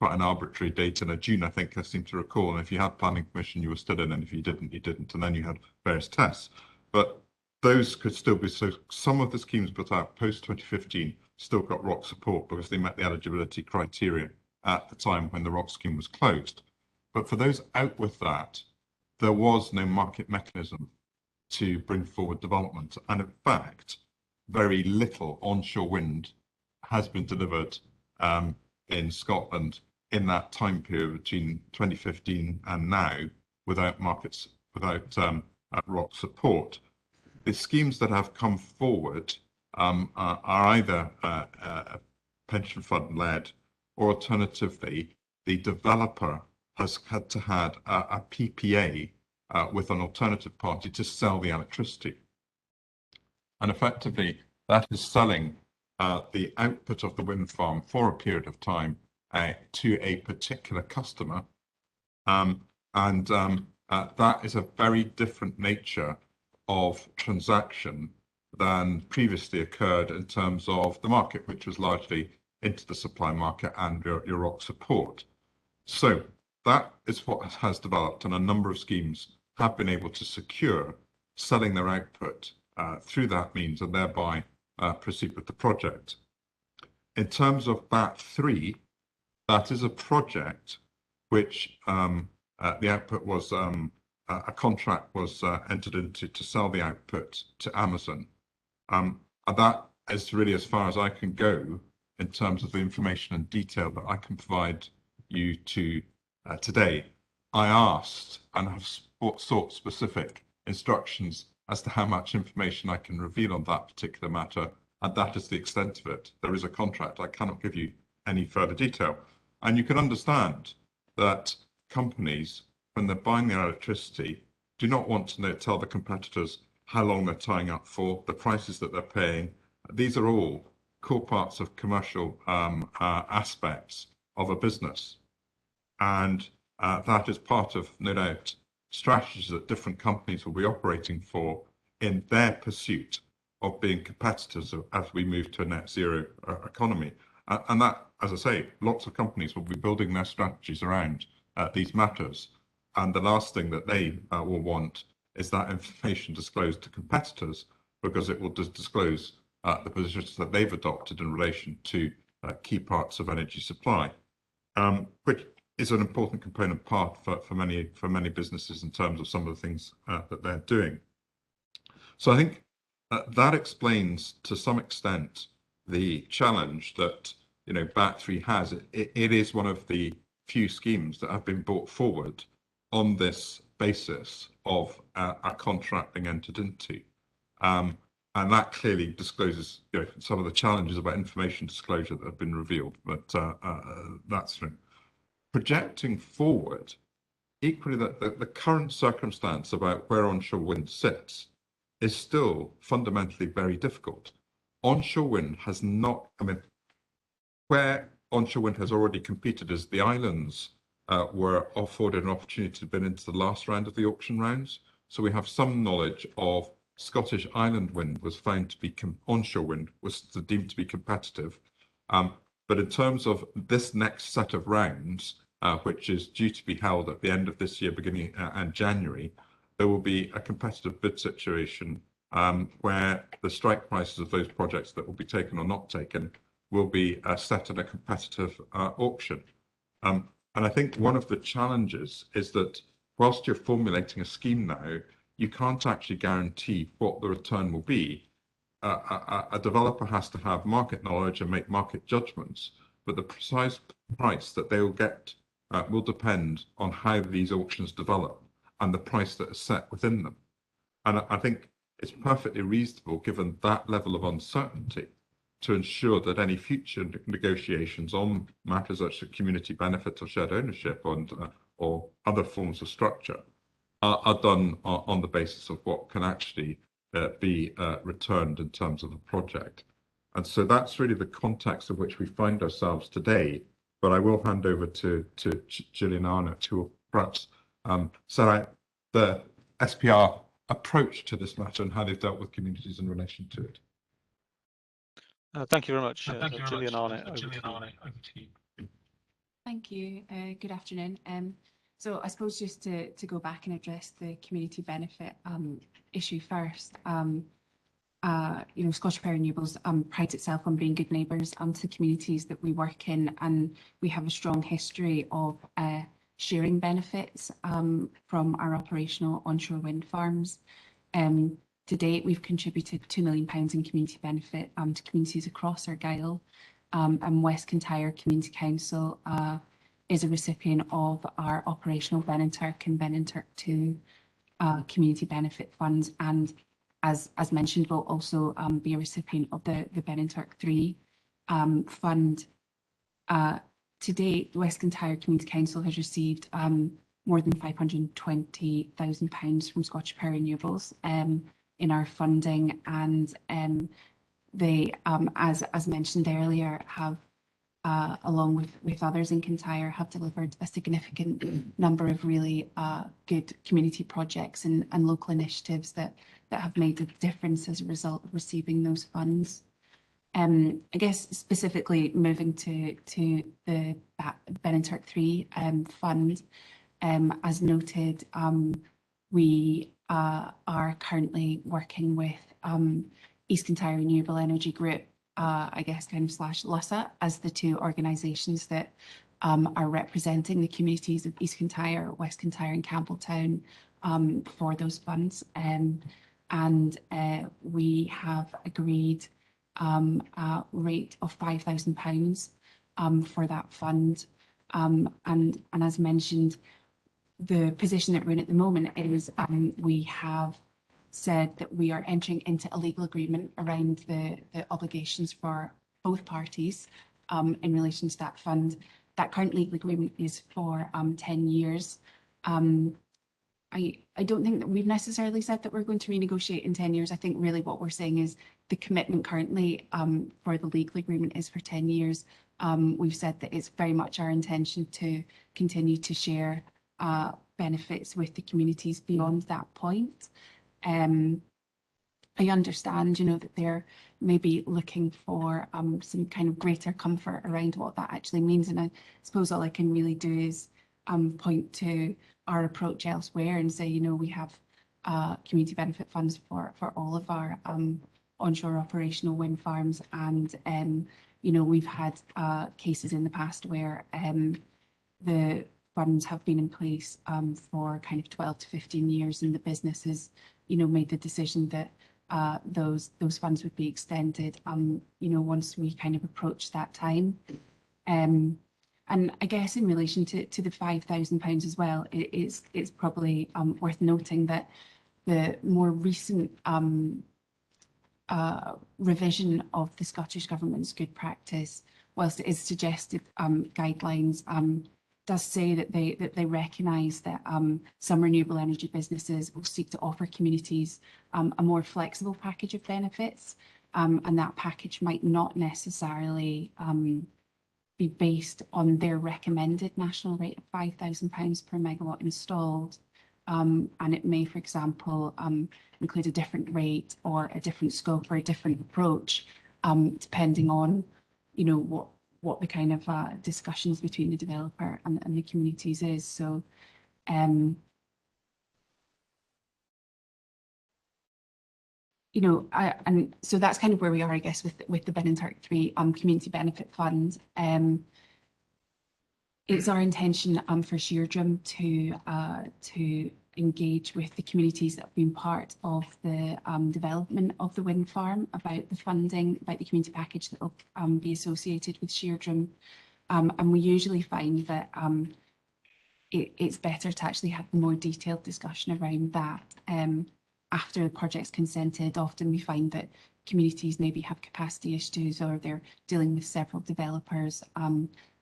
quite an arbitrary date in June, I think I seem to recall. And if you had planning permission, you were still in, and if you didn't, you didn't. And then you had various tests. But those could still be, so some of the schemes put out post 2015 still got ROC support because they met the eligibility criteria at the time when the ROC scheme was closed. But for those out with that, there was no market mechanism to bring forward development. And in fact, very little onshore wind has been delivered in Scotland in that time period between 2015 and now without markets, without ROC support. The schemes that have come forward are either pension fund led, or alternatively, the developer has had to have a PPA with an alternative party to sell the electricity. And effectively, that is selling the output of the wind farm for a period of time to a particular customer. That is a very different nature of transaction than previously occurred in terms of the market, which was largely into the supply market and your ROC support. So that is what has developed, and a number of schemes have been able to secure selling their output through that means, and thereby proceed with the project. In terms of BAT3, that is a project which the output was a contract was entered into to sell the output to Amazon. And that is really as far as I can go in terms of the information and detail that I can provide you to today. I asked and have sought specific instructions as to how much information I can reveal on that particular matter, and that is the extent of it. There is a contract. I cannot give you any further detail. And you can understand that companies, when they're buying their electricity, do not want to tell the competitors how long they're tying up for, the prices that they're paying. These are all core parts of commercial aspects of a business. And that is part of, no doubt, strategies that different companies will be operating for in their pursuit of being competitors as we move to a net zero economy. And that, as I say, lots of companies will be building their strategies around these matters. And the last thing that they will want is that information disclosed to competitors, because it will disclose the positions that they've adopted in relation to key parts of energy supply, which is an important component part for many businesses in terms of some of the things that they're doing. So I think that explains to some extent the challenge that BAT3 has. It is one of the few schemes that have been brought forward on this basis of a contract being entered into, and that clearly discloses some of the challenges about information disclosure that have been revealed. But that's true. Projecting forward, equally, the current circumstance about where onshore wind sits is still fundamentally very difficult. Onshore wind has not, where onshore wind has already competed is the islands were afforded an opportunity to bid into the last round of the auction rounds. So we have some knowledge of Scottish island wind was found to be, onshore wind was deemed to be competitive. But in terms of this next set of rounds, which is due to be held at the end of this year, beginning in January, there will be a competitive bid situation where the strike prices of those projects that will be taken or not taken will be set at a competitive auction. And I think one of the challenges is that whilst you're formulating a scheme now, you can't actually guarantee what the return will be. A developer has to have market knowledge and make market judgments, but the precise price that they will get will depend on how these auctions develop and the price that is set within them. And I think it's perfectly reasonable, given that level of uncertainty, to ensure that any future negotiations on matters such as community benefit or shared ownership or other forms of structure are done on the basis of what can actually be returned in terms of the project. And so that's really the context of which we find ourselves today. But I will hand over to Gillian Arnott, who will perhaps set out the SPR approach to this matter and how they've dealt with communities in relation to it. Thank you very much. Gillian Arnott, over to you. Thank you. Good afternoon. So I suppose just to go back and address the community benefit issue first. You know, Scottish Power Renewables prides itself on being good neighbours to the communities that we work in, and we have a strong history of sharing benefits from our operational onshore wind farms. To date, we've contributed £2 million in community benefit to communities across Argyll, and West Kintyre Community Council is a recipient of our operational Beninturk and Beninturk 2 community benefit funds, and as mentioned, will also be a recipient of the Beninturk 3 fund. To date, the West Kintyre Community Council has received more than £520,000 from Scottish Power Renewables in our funding, and they, as mentioned earlier, have along with others in Kintyre, have delivered a significant number of really good community projects and local initiatives that have made a difference as a result of receiving those funds. I guess specifically moving to the Beninturk 3 fund, as noted, we are currently working with East Kintyre Renewable Energy Group, I guess kind of / LUSA, as the two organisations that are representing the communities of East Kintyre, West Kintyre and Campbelltown for those funds. And we have agreed a rate of £5,000 for that fund. And as mentioned, the position that we're in at the moment is we have said that we are entering into a legal agreement around the obligations for both parties in relation to that fund. That current legal agreement is for 10 years. I don't think that we've necessarily said that we're going to renegotiate in 10 years. I think really what we're saying is the commitment currently for the legal agreement is for 10 years. We've said that it's very much our intention to continue to share benefits with the communities beyond that point. I understand, you know, that they're maybe looking for some kind of greater comfort around what that actually means. And I suppose all I can really do is point to our approach elsewhere and say, you know, we have community benefit funds for all of our onshore operational wind farms. And, you know, we've had cases in the past where the funds have been in place for kind of 12 to 15 years, and the business has, you know, made the decision that those funds would be extended, you know, once we kind of approach that time. And I guess in relation to the £5,000 as well, it's probably worth noting that the more recent revision of the Scottish Government's good practice, whilst it is suggested guidelines, does say that they recognise that some renewable energy businesses will seek to offer communities a more flexible package of benefits, and that package might not necessarily be based on their recommended national rate of £5,000 per megawatt installed, and it may, for example, include a different rate or a different scope or a different approach, depending on, you know, what the kind of discussions between the developer and the communities is. So you know, and so that's kind of where we are, I guess, with the Beninturk 3 community benefit fund. It's our intention for Sheirdrim to engage with the communities that have been part of the development of the wind farm about the funding, about the community package that will be associated with Sheirdrim. And we usually find that it's better to actually have a more detailed discussion around that after the project's consented. Often we find that communities maybe have capacity issues, or they're dealing with several developers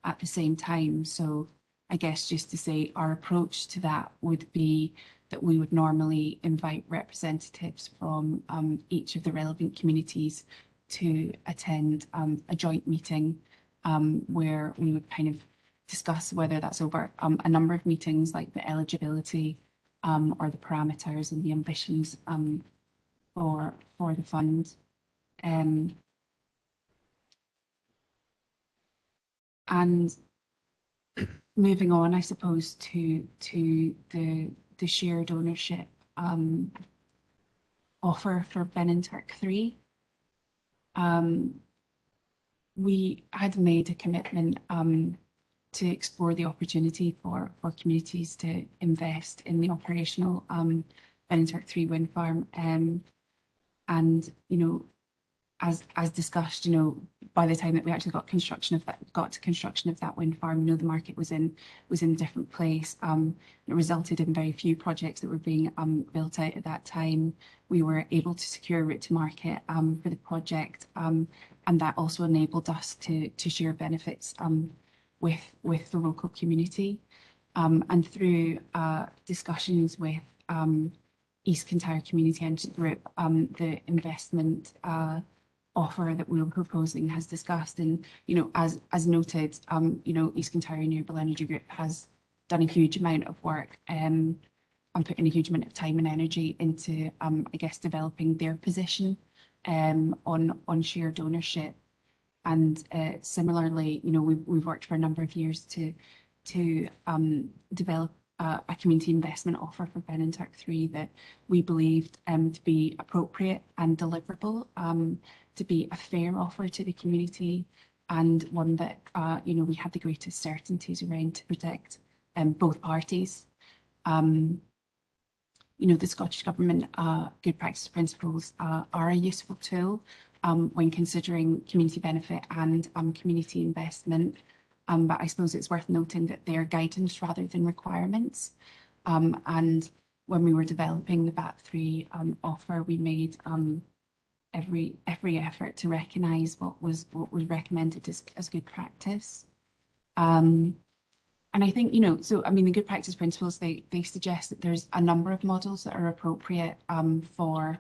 at the same time. So I guess just to say our approach to that would be that we would normally invite representatives from each of the relevant communities to attend a joint meeting where we would kind of discuss, whether that's over a number of meetings, like the eligibility or the parameters and the ambitions for the fund. And moving on, I suppose, to the shared ownership offer for Benenturk 3. We had made a commitment to explore the opportunity for communities to invest in the operational Benenturk 3 wind farm. And, you know, as discussed, you know, by the time that we actually got to construction of that wind farm, you know, the market was in a different place. It resulted in very few projects that were being built out at that time. We were able to secure a route to market for the project, and that also enabled us to share benefits with the local community. And through discussions with East Kintyre Community Energy Group, the investment offer that we were proposing has discussed, and you know, as noted, you know, East Kintyre Renewable Energy Group has done a huge amount of work and put in a huge amount of time and energy into I guess developing their position on shared ownership. And similarly, you know, we've worked for a number of years to develop a community investment offer for Benenturk 3 that we believed to be appropriate and deliverable, to be a fair offer to the community, and one that you know, we had the greatest certainties around to protect both parties. You know, the Scottish Government good practice principles are a useful tool when considering community benefit and community investment. But I suppose it's worth noting that they're guidance rather than requirements. And when we were developing the BAT3 offer, we made every effort to recognise what was recommended as good practice. And I think, you know, so I mean, the good practice principles, they suggest that there's a number of models that are appropriate for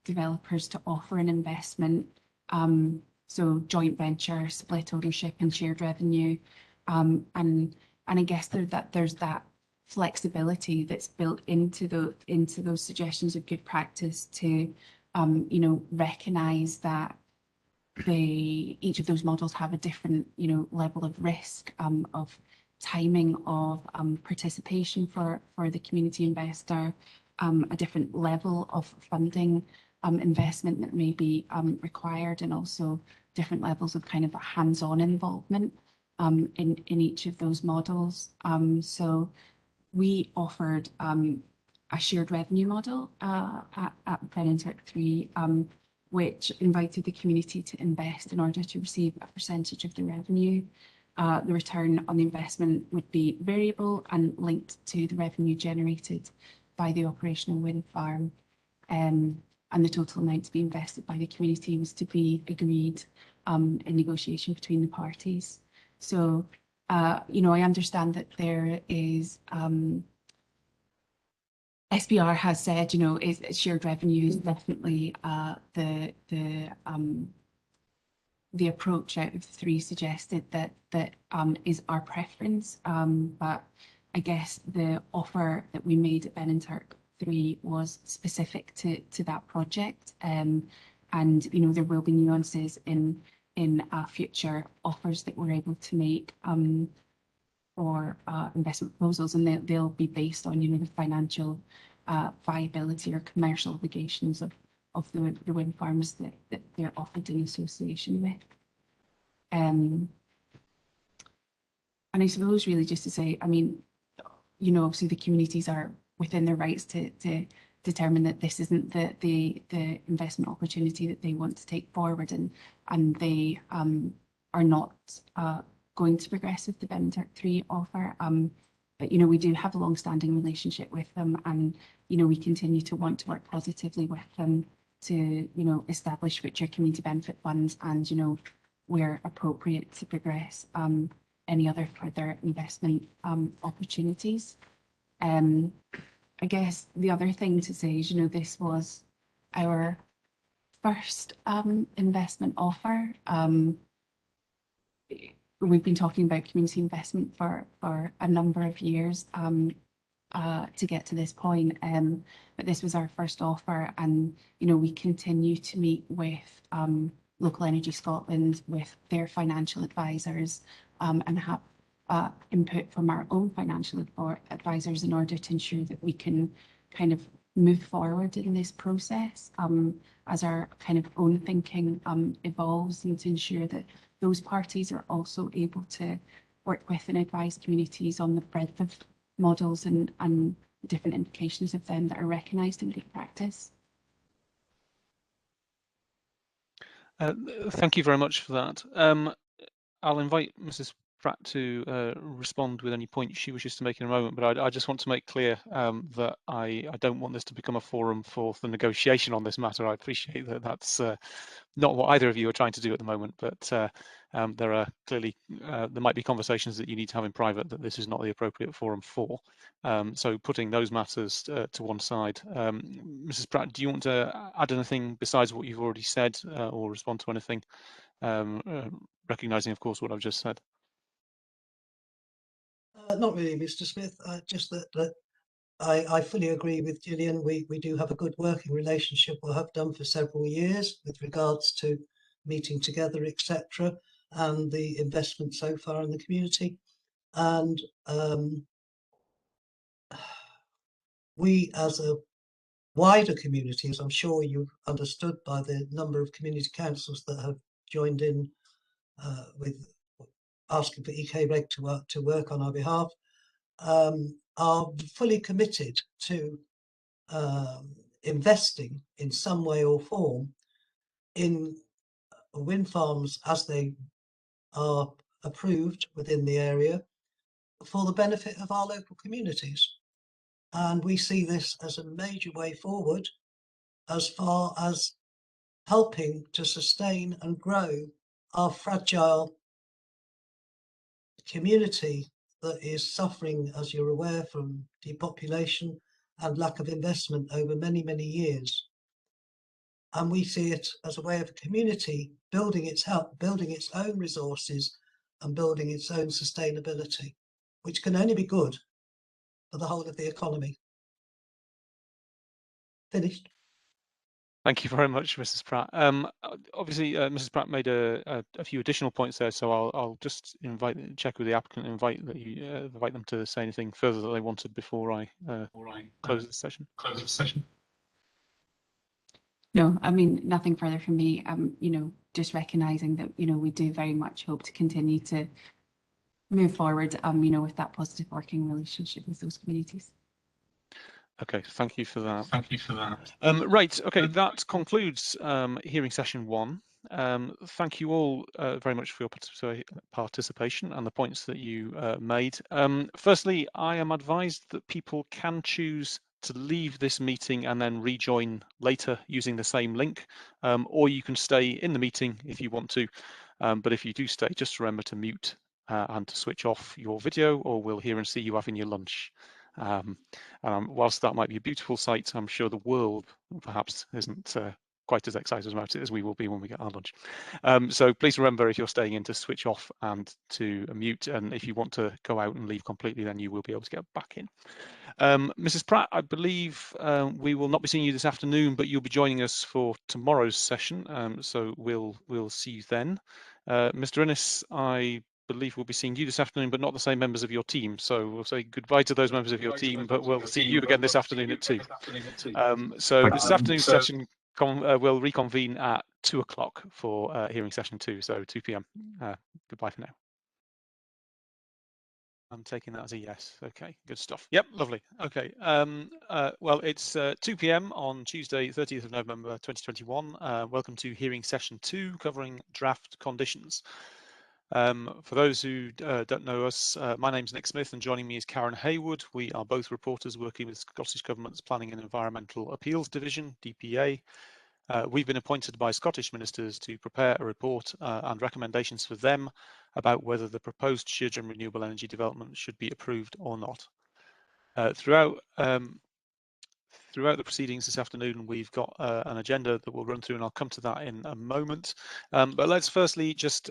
developers to offer an investment. So joint venture, split ownership, and shared revenue, and I guess there's that flexibility that's built into those suggestions of good practice to you know, recognise that each of those models have a different, you know, level of risk, of timing of participation for the community investor, a different level of funding investment that may be required, and also different levels of kind of hands-on involvement in each of those models. So we offered a shared revenue model at Benenturk 3, which invited the community to invest in order to receive a percentage of the revenue. The return on the investment would be variable and linked to the revenue generated by the operational wind farm. And the total amount to be invested by the community was to be agreed in negotiation between the parties. So, you know, I understand that there is, SBR has said, you know, shared revenue is definitely the approach out of the three suggested that is our preference. But I guess the offer that we made at Benenturk 3 was specific to that project, and you know, there will be nuances in future offers that we're able to make for investment proposals, and they'll be based on, you know, the financial viability or commercial obligations of the wind farms that they're offered in association with. And I suppose really just to say, I mean, you know, obviously the communities are within their rights to determine that this isn't the investment opportunity that they want to take forward, and they are not going to progress with the Benenturk 3 offer. But, you know, we do have a long-standing relationship with them, and, you know, we continue to want to work positively with them to, you know, establish future community benefit funds, and, you know, where appropriate, to progress any other further investment opportunities. I guess the other thing to say is, this was our first investment offer. We've been talking about community investment for a number of years to get to this point, but this was our first offer, and we continue to meet with Local Energy Scotland, with their financial advisors, and have input from our own financial advisors in order to ensure that we can kind of move forward in this process as our kind of own thinking evolves, and to ensure that those parties are also able to work with and advise communities on the breadth of models and different implications of them that are recognised in good practice. Thank you very much for that. I'll invite Mrs. Pratt to respond with any points she wishes to make in a moment, but I just want to make clear that I don't want this to become a forum for the negotiation on this matter. I appreciate that that's not what either of you are trying to do at the moment, but there are clearly, there might be conversations that you need to have in private that this is not the appropriate forum for. So putting those matters to one side. Mrs. Pratt, do you want to add anything besides what you've already said or respond to anything, recognising, of course, what I've just said? Not really, Mr. Smith. Just that I fully agree with Gillian. We do have a good working relationship, or have done for several years, with regards to meeting together, etc., and the investment so far in the community. And we, as a wider community, as I'm sure you've understood by the number of community councils that have joined in with asking for EK-Reg to work on our behalf, are fully committed to investing in some way or form in wind farms as they are approved within the area for the benefit of our local communities. And we see this as a major way forward as far as helping to sustain and grow our fragile community that is suffering, as you're aware, from depopulation and lack of investment over many, many years. And we see it as a way of a community building its own resources and building its own sustainability, which can only be good for the whole of the economy. Finished. Thank you very much, Mrs. Pratt. Obviously, Mrs. Pratt made a few additional points there, so I'll just check with the applicant, invite them to say anything further that they wanted before I close this session. No, I mean, nothing further from me. Just recognising that we do very much hope to continue to move forward, with that positive working relationship with those communities. Okay, thank you for that. Right, okay, that concludes hearing session 1. Thank you all very much for your participation and the points that you made. Firstly, I am advised that people can choose to leave this meeting and then rejoin later using the same link, or you can stay in the meeting if you want to. But if you do stay, just remember to mute and to switch off your video, or we'll hear and see you having your lunch. Whilst that might be a beautiful sight, I'm sure the world perhaps isn't quite as excited about it as we will be when we get our lunch. So please remember, if you're staying in, to switch off and to mute, and if you want to go out and leave completely, then you will be able to get back in. Mrs. Pratt, I believe we will not be seeing you this afternoon, but you'll be joining us for tomorrow's session, so we'll see you then. Mr. Innes, I believe we'll be seeing you this afternoon, but not the same members of your team. So we'll say goodbye to those members of your team, but we'll see you again this afternoon at 2. So this afternoon's session will reconvene at 2 o'clock for hearing session 2, so 2 p.m. Goodbye for now. I'm taking that as a yes. Okay, good stuff. Yep, lovely. Okay. Well, it's 2 p.m. on Tuesday, 30th of November 2021. Welcome to hearing session 2, covering draft conditions. For those who don't know us, my name's Nick Smith, and joining me is Karen Haywood. We are both reporters working with Scottish Government's Planning and Environmental Appeals Division, DPA. We've been appointed by Scottish ministers to prepare a report and recommendations for them about whether the proposed Sheirdrim renewable energy development should be approved or not. Throughout throughout the proceedings this afternoon, we've got an agenda that we'll run through, and I'll come to that in a moment. But let's firstly just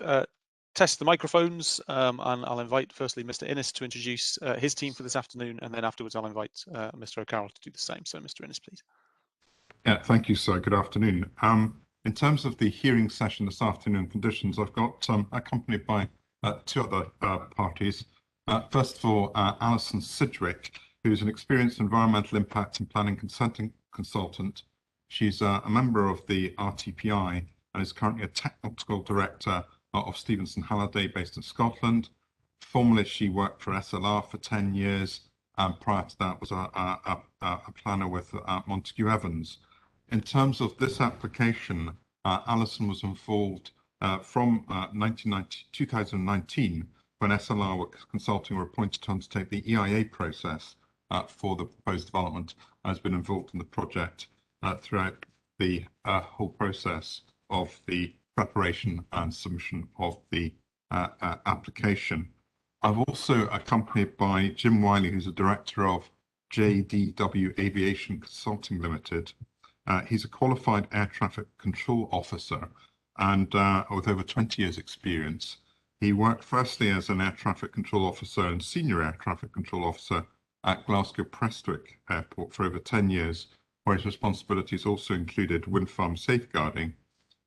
test the microphones, and I'll invite firstly Mr. Innes to introduce his team for this afternoon, and then afterwards I'll invite Mr. O'Carroll to do the same. So Mr. Innes, please. Yeah, thank you, sir. Good afternoon. In terms of the hearing session this afternoon conditions, I've got accompanied by two other parties. First of all, Alison Sidgwick, who's an experienced environmental impact and planning consultant. She's a member of the RTPI and is currently a technical director of Stevenson Halliday based in Scotland. Formerly, she worked for SLR for 10 years, and prior to that was a planner with Montague Evans. In terms of this application, Alison was involved from 2019 when SLR Consulting were appointed to undertake the EIA process for the proposed development, and has been involved in the project throughout the whole process of the preparation and submission of the application. I'm also accompanied by Jim Wiley, who's a director of JDW Aviation Consulting Limited. He's a qualified air traffic control officer and with over 20 years experience. He worked firstly as an air traffic control officer and senior air traffic control officer at Glasgow Prestwick Airport for over 10 years, where his responsibilities also included wind farm safeguarding.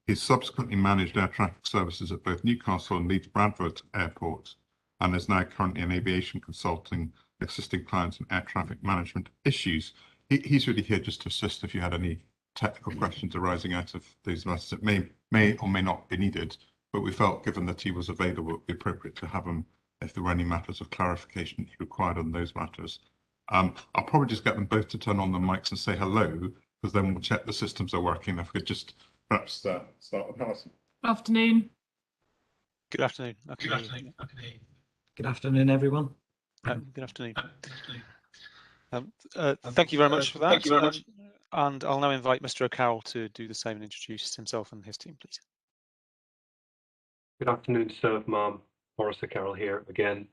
He's subsequently managed air traffic services at both Newcastle and Leeds Bradford airports, and is now currently in aviation consulting, assisting clients in air traffic management issues. He's really here just to assist if you had any technical questions arising out of these matters that may or may not be needed, but we felt, given that he was available, it would be appropriate to have him if there were any matters of clarification he required on those matters. I'll probably just get them both to turn on the mics and say hello, because then we'll check the systems are working. If we could just perhaps start with Alison. Afternoon. Good afternoon. Okay. Good afternoon, everyone. Good afternoon. Thank you very much for that. And I'll now invite Mr. O'Carroll to do the same and introduce himself and his team, please. Good afternoon, sir, Ma'am. Maurice O'Carroll here again.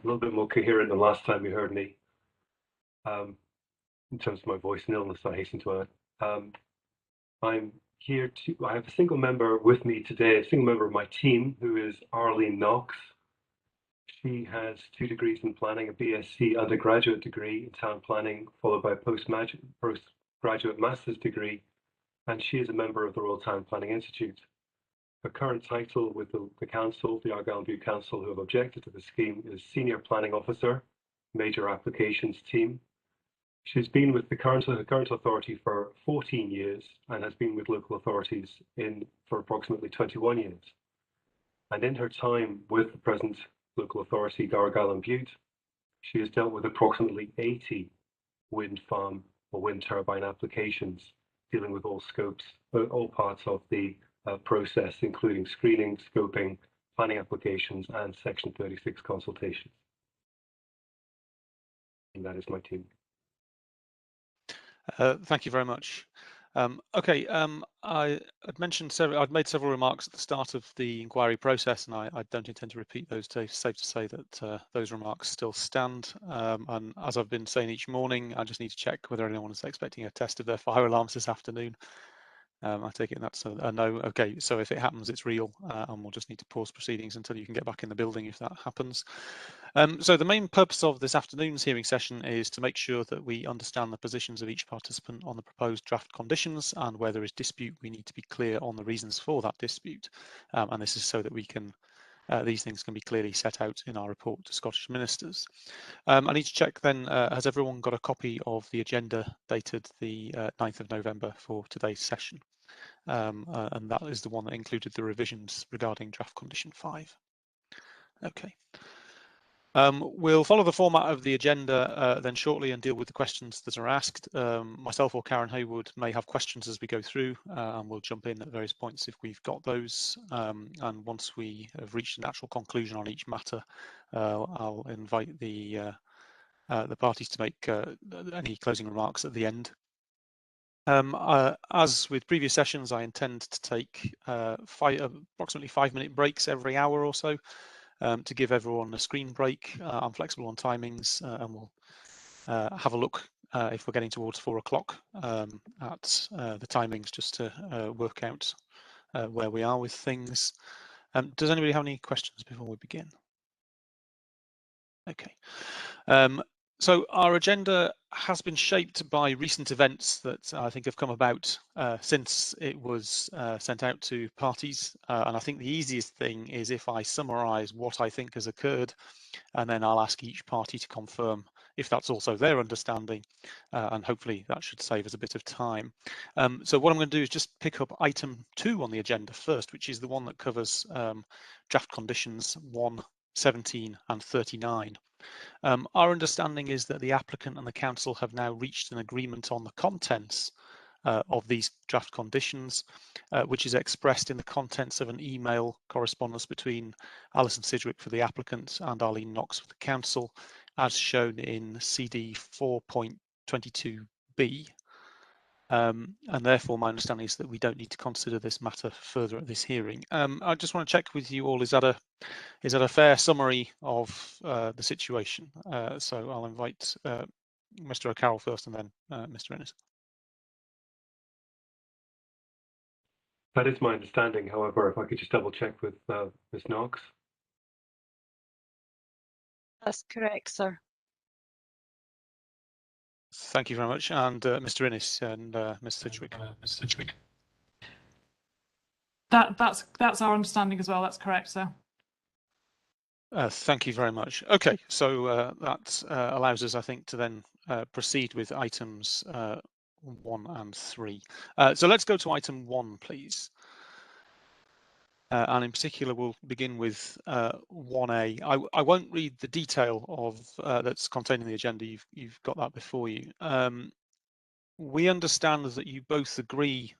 A little bit more coherent than last time you heard me. In terms of my voice and illness, I hasten to add. I'm here I have a single member with me today, a single member of my team, who is Arlene Knox. She has 2 degrees in planning, a BSc undergraduate degree in town planning, followed by a postgraduate master's degree, and she is a member of the Royal Town Planning Institute. Her current title with the council, the Argyll and Bute Council, who have objected to the scheme, is Senior Planning Officer, Major Applications Team. She's been with the current authority for 14 years and has been with local authorities for approximately 21 years. And in her time with the present local authority, Argyll and Bute, she has dealt with approximately 80 wind farm or wind turbine applications, dealing with all scopes, all parts of the process, including screening, scoping, planning applications, and Section 36 consultations. And that is my team. Thank you very much. Okay, I'd mentioned I'd made several remarks at the start of the inquiry process, and I don't intend to repeat those today. It's safe to say that those remarks still stand. And as I've been saying each morning, I just need to check whether anyone is expecting a test of their fire alarms this afternoon. I take it that's a no. Okay, so if it happens, it's real, and we'll just need to pause proceedings until you can get back in the building if that happens. So the main purpose of this afternoon's hearing session is to make sure that we understand the positions of each participant on the proposed draft conditions, and where there is dispute, we need to be clear on the reasons for that dispute. And this is so that we can these things can be clearly set out in our report to Scottish ministers. I need to check then, has everyone got a copy of the agenda dated the 9th of November for today's session? And that is the one that included the revisions regarding draft condition 5. Okay. We'll follow the format of the agenda then shortly and deal with the questions that are asked. Myself or Karen Haywood may have questions as we go through, and we'll jump in at various points if we've got those. And once we have reached a natural conclusion on each matter, I'll invite the parties to make any closing remarks at the end. As with previous sessions, I intend to take approximately 5-minute breaks every hour or so. To give everyone a screen break. I'm flexible on timings, and we'll have a look if we're getting towards 4 o'clock at the timings, just to work out where we are with things. Does anybody have any questions before we begin? Okay. So our agenda has been shaped by recent events that I think have come about since it was sent out to parties. And I think the easiest thing is if I summarise what I think has occurred, and then I'll ask each party to confirm if that's also their understanding, and hopefully that should save us a bit of time. So what I'm going to do is just pick up item 2 on the agenda first, which is the one that covers draft conditions 1, 17 and 39. Our understanding is that the applicant and the council have now reached an agreement on the contents of these draft conditions, which is expressed in the contents of an email correspondence between Alison Sidgwick for the applicant and Arlene Knox for the council, as shown in CD 4.22b. And therefore my understanding is that we don't need to consider this matter further at this hearing. I just want to check with you all, is that a fair summary of the situation? So I'll invite Mr. O'Carroll first and then Mr. Innes. That is my understanding. However, if I could just double check with Ms. Knox. That's correct, sir. Thank you very much. And Mr. Innes and Ms. Sidgwick. That's our understanding as well. That's correct, sir. Thank you very much. Okay, so that allows us, I think, to then proceed with items 1 and 3. So let's go to item 1, please. And in particular, we'll begin with 1A. I won't read the detail of that's contained in the agenda. You've got that before you. We understand that you both agree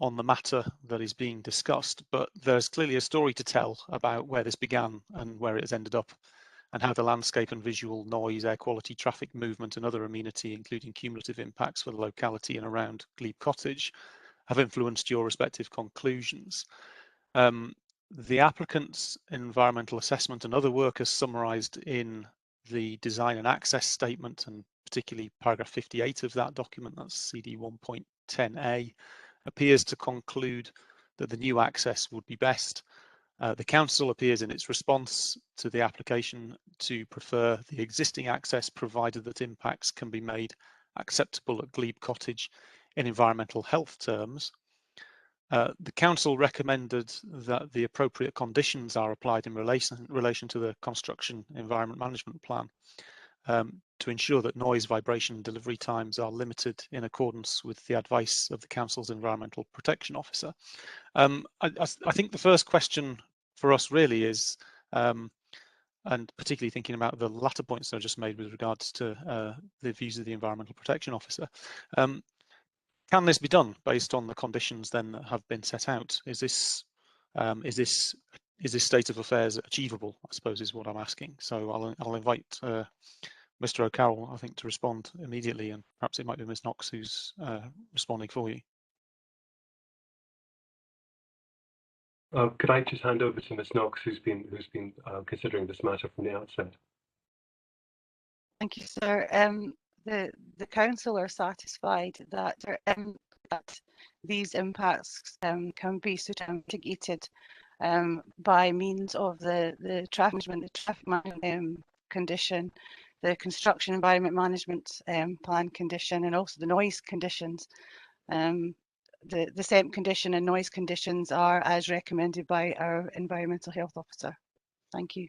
on the matter that is being discussed, but there's clearly a story to tell about where this began and where it has ended up, and how the landscape and visual, noise, air quality, traffic movement and other amenity, including cumulative impacts for the locality and around Glebe Cottage, have influenced your respective conclusions. The applicant's environmental assessment and other work as summarised in the design and access statement, and particularly paragraph 58 of that document, that's CD 1.10a, appears to conclude that the new access would be best. The council appears in its response to the application to prefer the existing access, provided that impacts can be made acceptable at Glebe Cottage in environmental health terms. The council recommended that the appropriate conditions are applied in relation to the construction environment management plan to ensure that noise, vibration and delivery times are limited in accordance with the advice of the council's environmental protection officer. I think the first question for us really is, and particularly thinking about the latter points that I just made with regards to the views of the environmental protection officer, can this be done based on the conditions then that have been set out? Is this state of affairs achievable, I suppose, is what I'm asking. So I'll invite Mr. O'Carroll, I think, to respond immediately, and perhaps it might be Ms. Knox who's responding for you. Could I just hand over to Ms. Knox, who's been considering this matter from the outset? Thank you, sir. The council are satisfied that these impacts can be mitigated by means of the traffic management condition, the construction environment management plan condition, and also the noise conditions. The SEMP condition and noise conditions are as recommended by our environmental health officer. Thank you.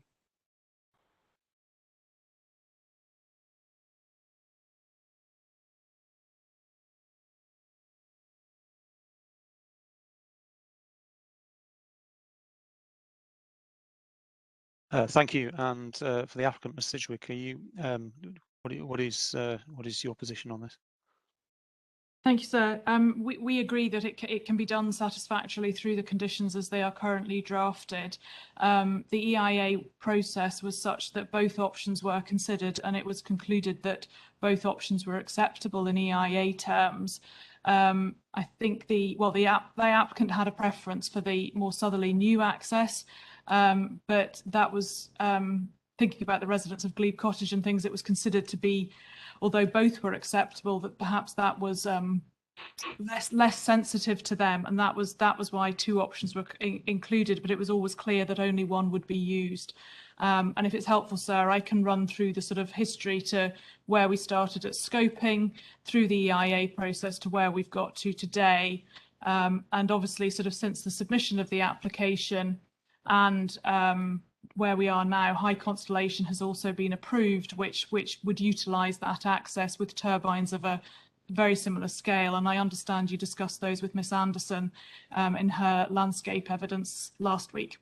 Thank you. And for the applicant, Ms. Sidgwick, are you, what is your position on this? Thank you, sir. We agree that it can be done satisfactorily through the conditions as they are currently drafted. The EIA process was such that both options were considered, and it was concluded that both options were acceptable in EIA terms. I think the applicant had a preference for the more southerly new access, but that was thinking about the residents of Glebe Cottage and things, it was considered to be although both were acceptable, that perhaps that was less sensitive to them, and that was why two options were included, but it was always clear that only one would be used. And if it's helpful, sir, I can run through the sort of history to where we started at scoping, through the EIA process to where we've got to today. And obviously sort of since the submission of the application and where we are now, High Constellation has also been approved, which would utilise that access with turbines of a very similar scale. And I understand you discussed those with Miss Anderson in her landscape evidence last week.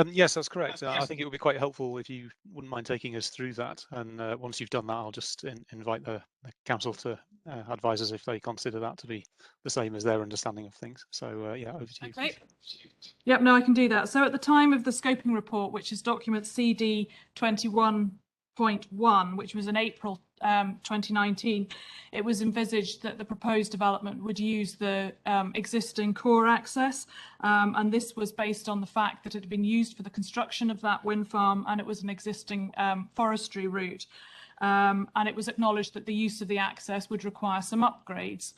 Yes, that's correct. I think it would be quite helpful if you wouldn't mind taking us through that. And once you've done that, I'll just invite the council to advise us if they consider that to be the same as their understanding of things. So yeah, over to you. Okay. Yep, no, I can do that. So at the time of the scoping report, which is document CD 21.1, which was in April 2019, it was envisaged that the proposed development would use the existing core access, and this was based on the fact that it had been used for the construction of that wind farm, and it was an existing forestry route, and it was acknowledged that the use of the access would require some upgrades.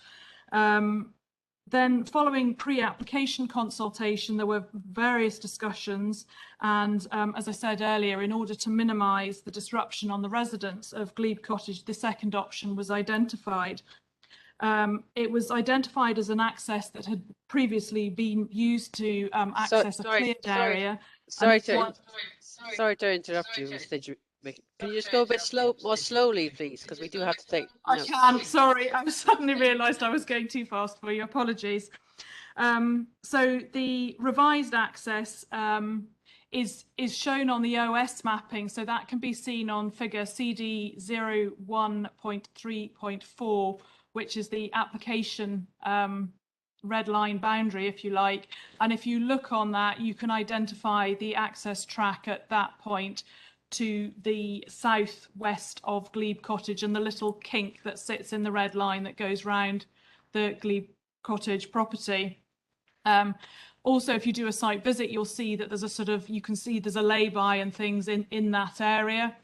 Then following pre-application consultation, there were various discussions, and as I said earlier, in order to minimise the disruption on the residents of Glebe Cottage, the second option was identified. It was identified as an access that had previously been used to access a cleared area. Sorry to interrupt you, Mr. Can you just go a bit more slowly, please? Because we do have to take notes. I can. Sorry, I suddenly realised I was going too fast for you. Apologies. So the revised access is shown on the OS mapping. So that can be seen on figure CD 01.3.4, which is the application red line boundary, if you like. And if you look on that, you can identify the access track at that point to the southwest of Glebe Cottage and the little kink that sits in the red line that goes round the Glebe Cottage property. Also, if you do a site visit, you'll see that there's a sort of, you can see there's a lay-by and things in that area.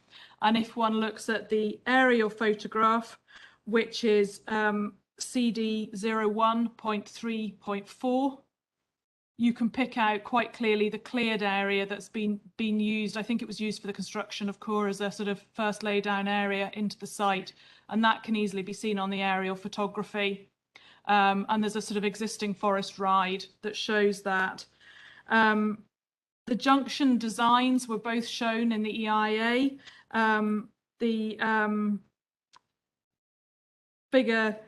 And if one looks at the aerial photograph, which is CD 01.3.4, you can pick out quite clearly the cleared area that's been used. I think it was used for the construction of core as a sort of first lay down area into the site, and that can easily be seen on the aerial photography. And there's a sort of existing forest ride that shows that. The junction designs were both shown in the EIA. Figure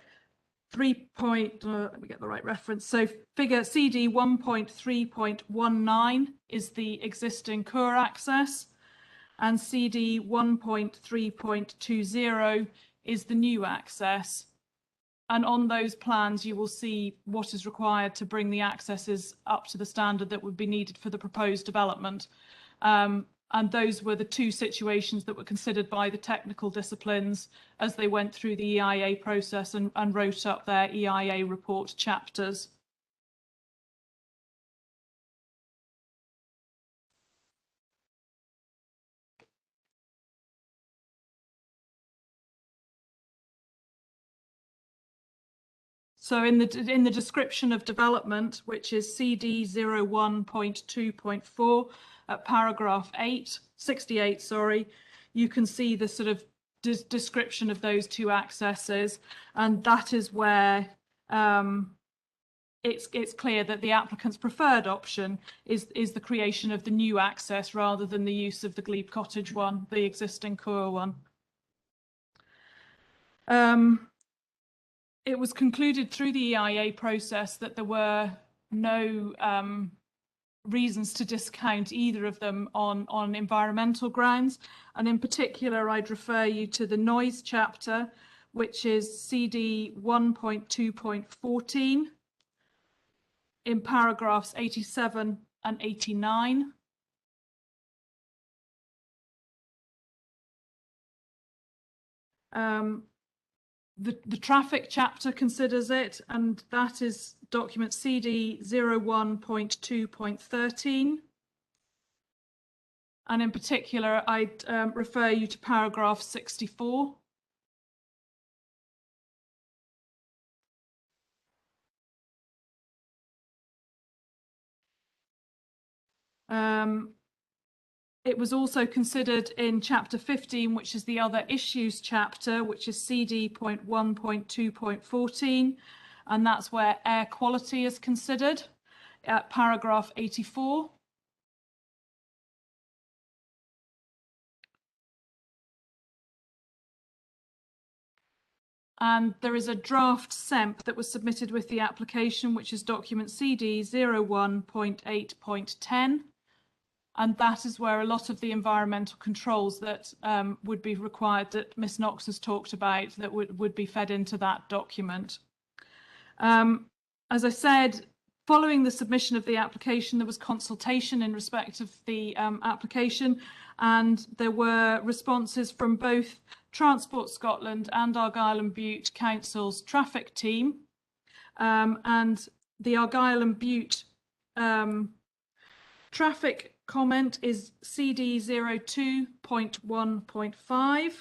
3. Let me get the right reference. So figure CD 1.3.19 is the existing core access, and CD 1.3.20 is the new access. And on those plans, you will see what is required to bring the accesses up to the standard that would be needed for the proposed development. And those were the two situations that were considered by the technical disciplines as they went through the EIA process and wrote up their EIA report chapters. So in the description of development, which is CD 01.2.4 at paragraph 68, sorry, you can see the sort of description of those two accesses, and that is where it's clear that the applicant's preferred option is the creation of the new access rather than the use of the Glebe Cottage one, the existing core one. It was concluded through the EIA process that there were no reasons to discount either of them on environmental grounds. And in particular, I'd refer you to the noise chapter, which is CD 1.2.14 in paragraphs 87 and 89. The traffic chapter considers it, and that is document CD 01.2.13. And in particular, I'd refer you to paragraph 64. It was also considered in chapter 15, which is the other issues chapter, which is CD.1.2.14, and that's where air quality is considered at paragraph 84. And there is a draft SEMP that was submitted with the application, which is document CD 01.8.10. And that is where a lot of the environmental controls that would be required, that Ms. Knox has talked about, that would be fed into that document. As I said, following the submission of the application, there was consultation in respect of the application, and there were responses from both Transport Scotland and Argyll and Bute Council's traffic team. And the Argyll and Bute traffic comment is CD 02.1.5.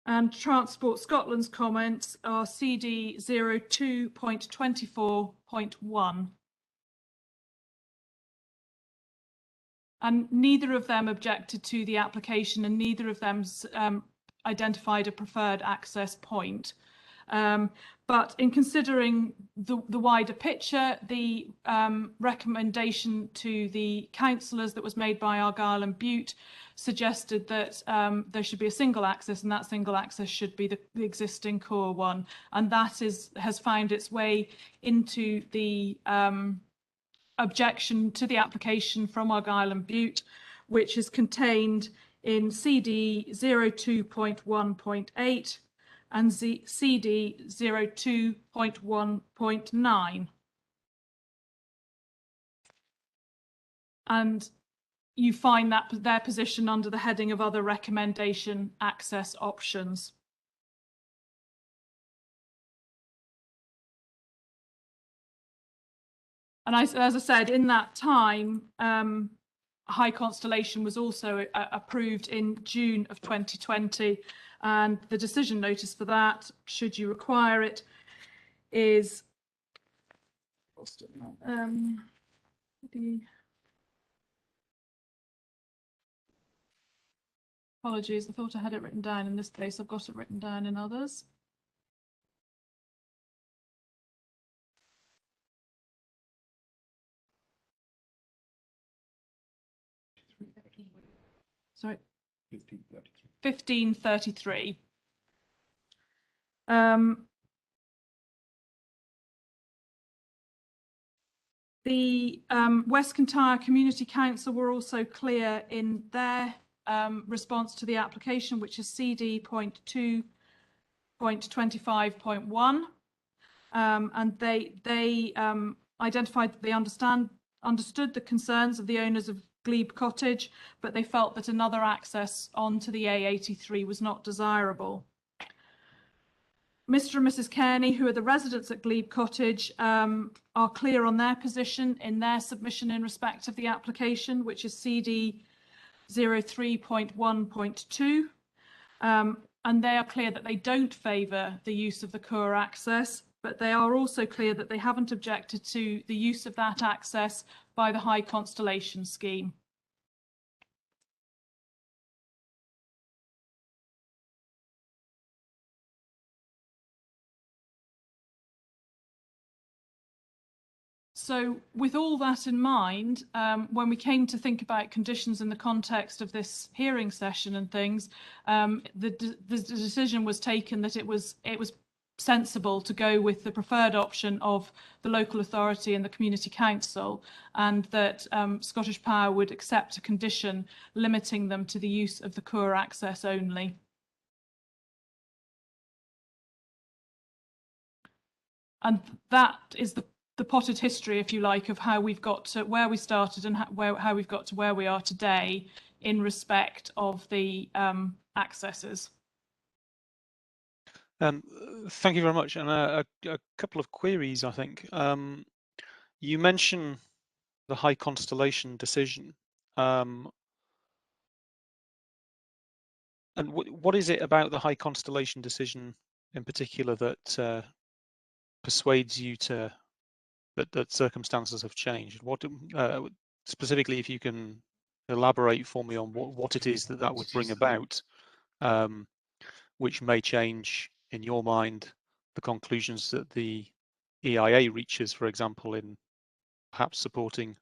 And Transport Scotland's comments are CD 02.24.1. And neither of them objected to the application, and neither of them identified a preferred access point. But in considering the wider picture, the recommendation to the councillors that was made by Argyll and Bute suggested that there should be a single access, and that single access should be the existing core one. And that has found its way into the objection to the application from Argyll and Bute, which is contained in CD 02.1.8 and CD 02.1.9. And you find that their position under the heading of other recommendation access options. And as I said, in that time, High Constellation was also approved in June of 2020, and the decision notice for that, should you require it, is apologies, I thought I had it written down in this case. I've got it written down in others. Sorry. 1533. The West Kintyre Community Council were also clear in their response to the application, which is CD.2.25.1, and they identified that they understood the concerns of the owners of Glebe Cottage, but they felt that another access onto the A83 was not desirable. Mr. and Mrs. Kearney, who are the residents at Glebe Cottage, are clear on their position in their submission in respect of the application, which is CD 03.1.2. And they are clear that they don't favour the use of the core access, but they are also clear that they haven't objected to the use of that access by the High Constellation scheme. So with all that in mind, when we came to think about conditions in the context of this hearing session and things, the decision was taken that it was sensible to go with the preferred option of the local authority and the community council, and that Scottish Power would accept a condition limiting them to the use of the core access only. And that is the potted history, if you like, of how we've got to where we started and how we've got to where we are today in respect of the accesses. Thank you very much. And a couple of queries, I think. You mentioned the High Constellation decision. And what is it about the High Constellation decision in particular that persuades you to that circumstances have changed. What specifically, if you can elaborate for me on what it is that would bring about, which may change in your mind the conclusions that the EIA reaches, for example, in perhaps supporting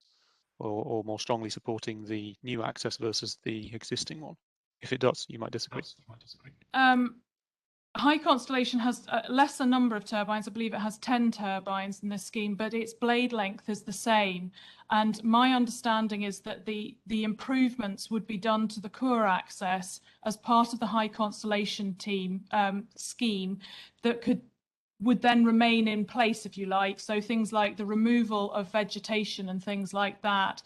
or more strongly supporting the new access versus the existing one. If it does, you might disagree. High Constellation has a lesser number of turbines. I believe it has 10 turbines in this scheme, but its blade length is the same. And my understanding is that the improvements would be done to the core access as part of the High Constellation team scheme that would then remain in place, if you like. So things like the removal of vegetation and things like that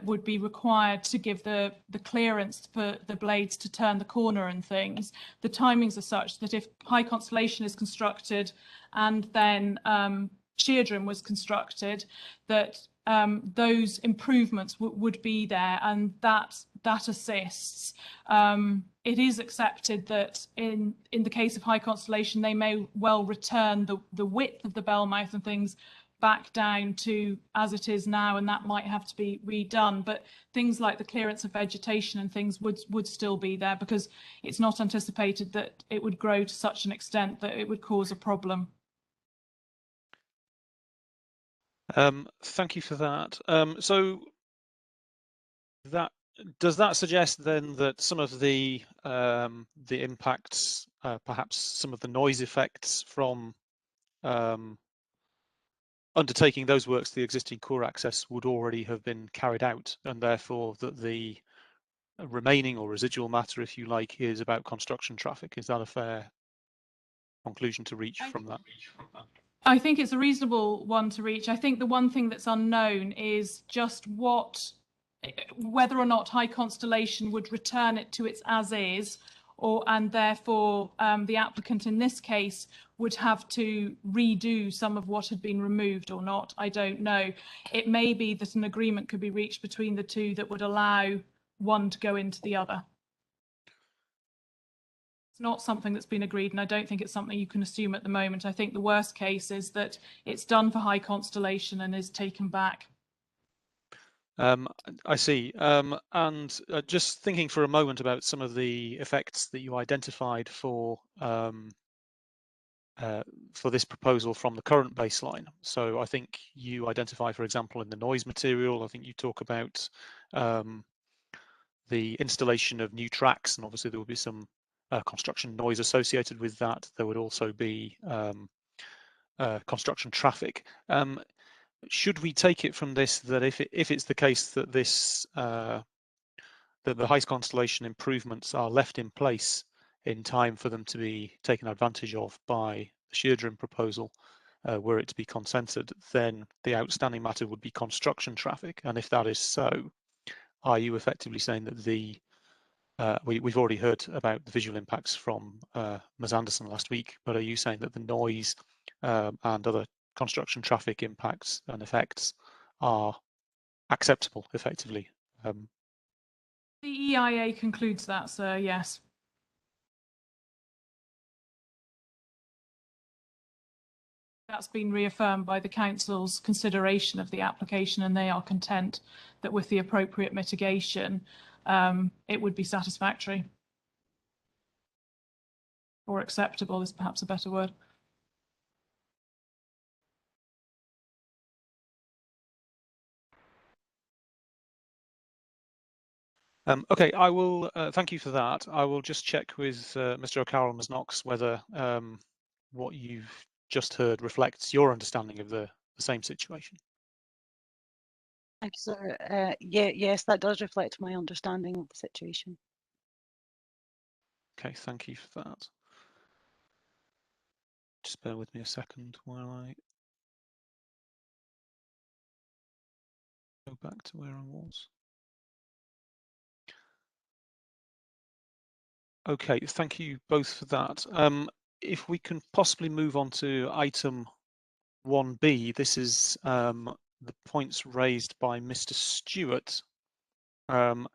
would be required to give the clearance for the blades to turn the corner and things. The timings are such that if High Constellation is constructed and then Sheirdrim was constructed, that those improvements would be there, and that assists. It is accepted that in the case of High Constellation, they may well return the width of the bell mouth and things back down to as it is now, and that might have to be redone. But things like the clearance of vegetation and things would still be there, because it's not anticipated that it would grow to such an extent that it would cause a problem. Thank you for that. So does that suggest then that some of the impacts, perhaps some of the noise effects from undertaking those works to the existing core access would already have been carried out, and therefore that the remaining or residual matter, if you like, is about construction traffic? Is that a fair conclusion to reach from that? I think it's a reasonable one to reach. I think the one thing that's unknown is just whether or not High Constellation would return it to its as is, and therefore the applicant in this case would have to redo some of what had been removed or not. I don't know. It may be that an agreement could be reached between the two that would allow one to go into the other. It's not something that's been agreed, and I don't think it's something you can assume at the moment. I think the worst case is that it's done for High Constellation and is taken back. I see. And just thinking for a moment about some of the effects that you identified for this proposal from the current baseline. So I think you identify, for example, in the noise material, I think you talk about the installation of new tracks, and obviously there will be some construction noise associated with that. There would also be construction traffic. Should we take it from this that if it's the case that that the High Constellation improvements are left in place in time for them to be taken advantage of by the Sheirdrim proposal, were it to be consented, then the outstanding matter would be construction traffic? And if that is so, are you effectively saying that we've already heard about the visual impacts from Ms. Anderson last week, but are you saying that the noise and other construction traffic impacts and effects are acceptable effectively? The EIA concludes that, sir, yes. That's been reaffirmed by the Council's consideration of the application, and they are content that with the appropriate mitigation, it would be satisfactory. Or acceptable is perhaps a better word. Okay, I will thank you for that. I will just check with Mr. O'Carroll and Ms. Knox whether what you've just heard reflects your understanding of the same situation. Thank you, sir. Yes, that does reflect my understanding of the situation. Okay, thank you for that. Just bear with me a second while I go back to where I was. Okay, thank you both for that. If we can possibly move on to item 1B, this is the points raised by Mr. Stewart. Mr.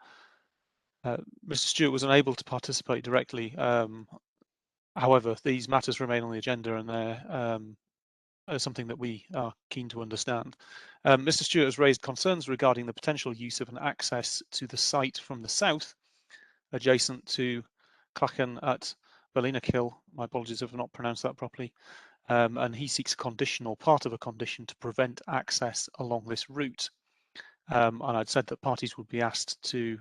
Stewart was unable to participate directly. However, these matters remain on the agenda, and they're something that we are keen to understand. Mr. Stewart has raised concerns regarding the potential use of an access to the site from the south, adjacent to Clachan at Ballynakill. My apologies if I've not pronounced that properly. And he seeks a condition or part of a condition to prevent access along this route. And I'd said that parties would be asked to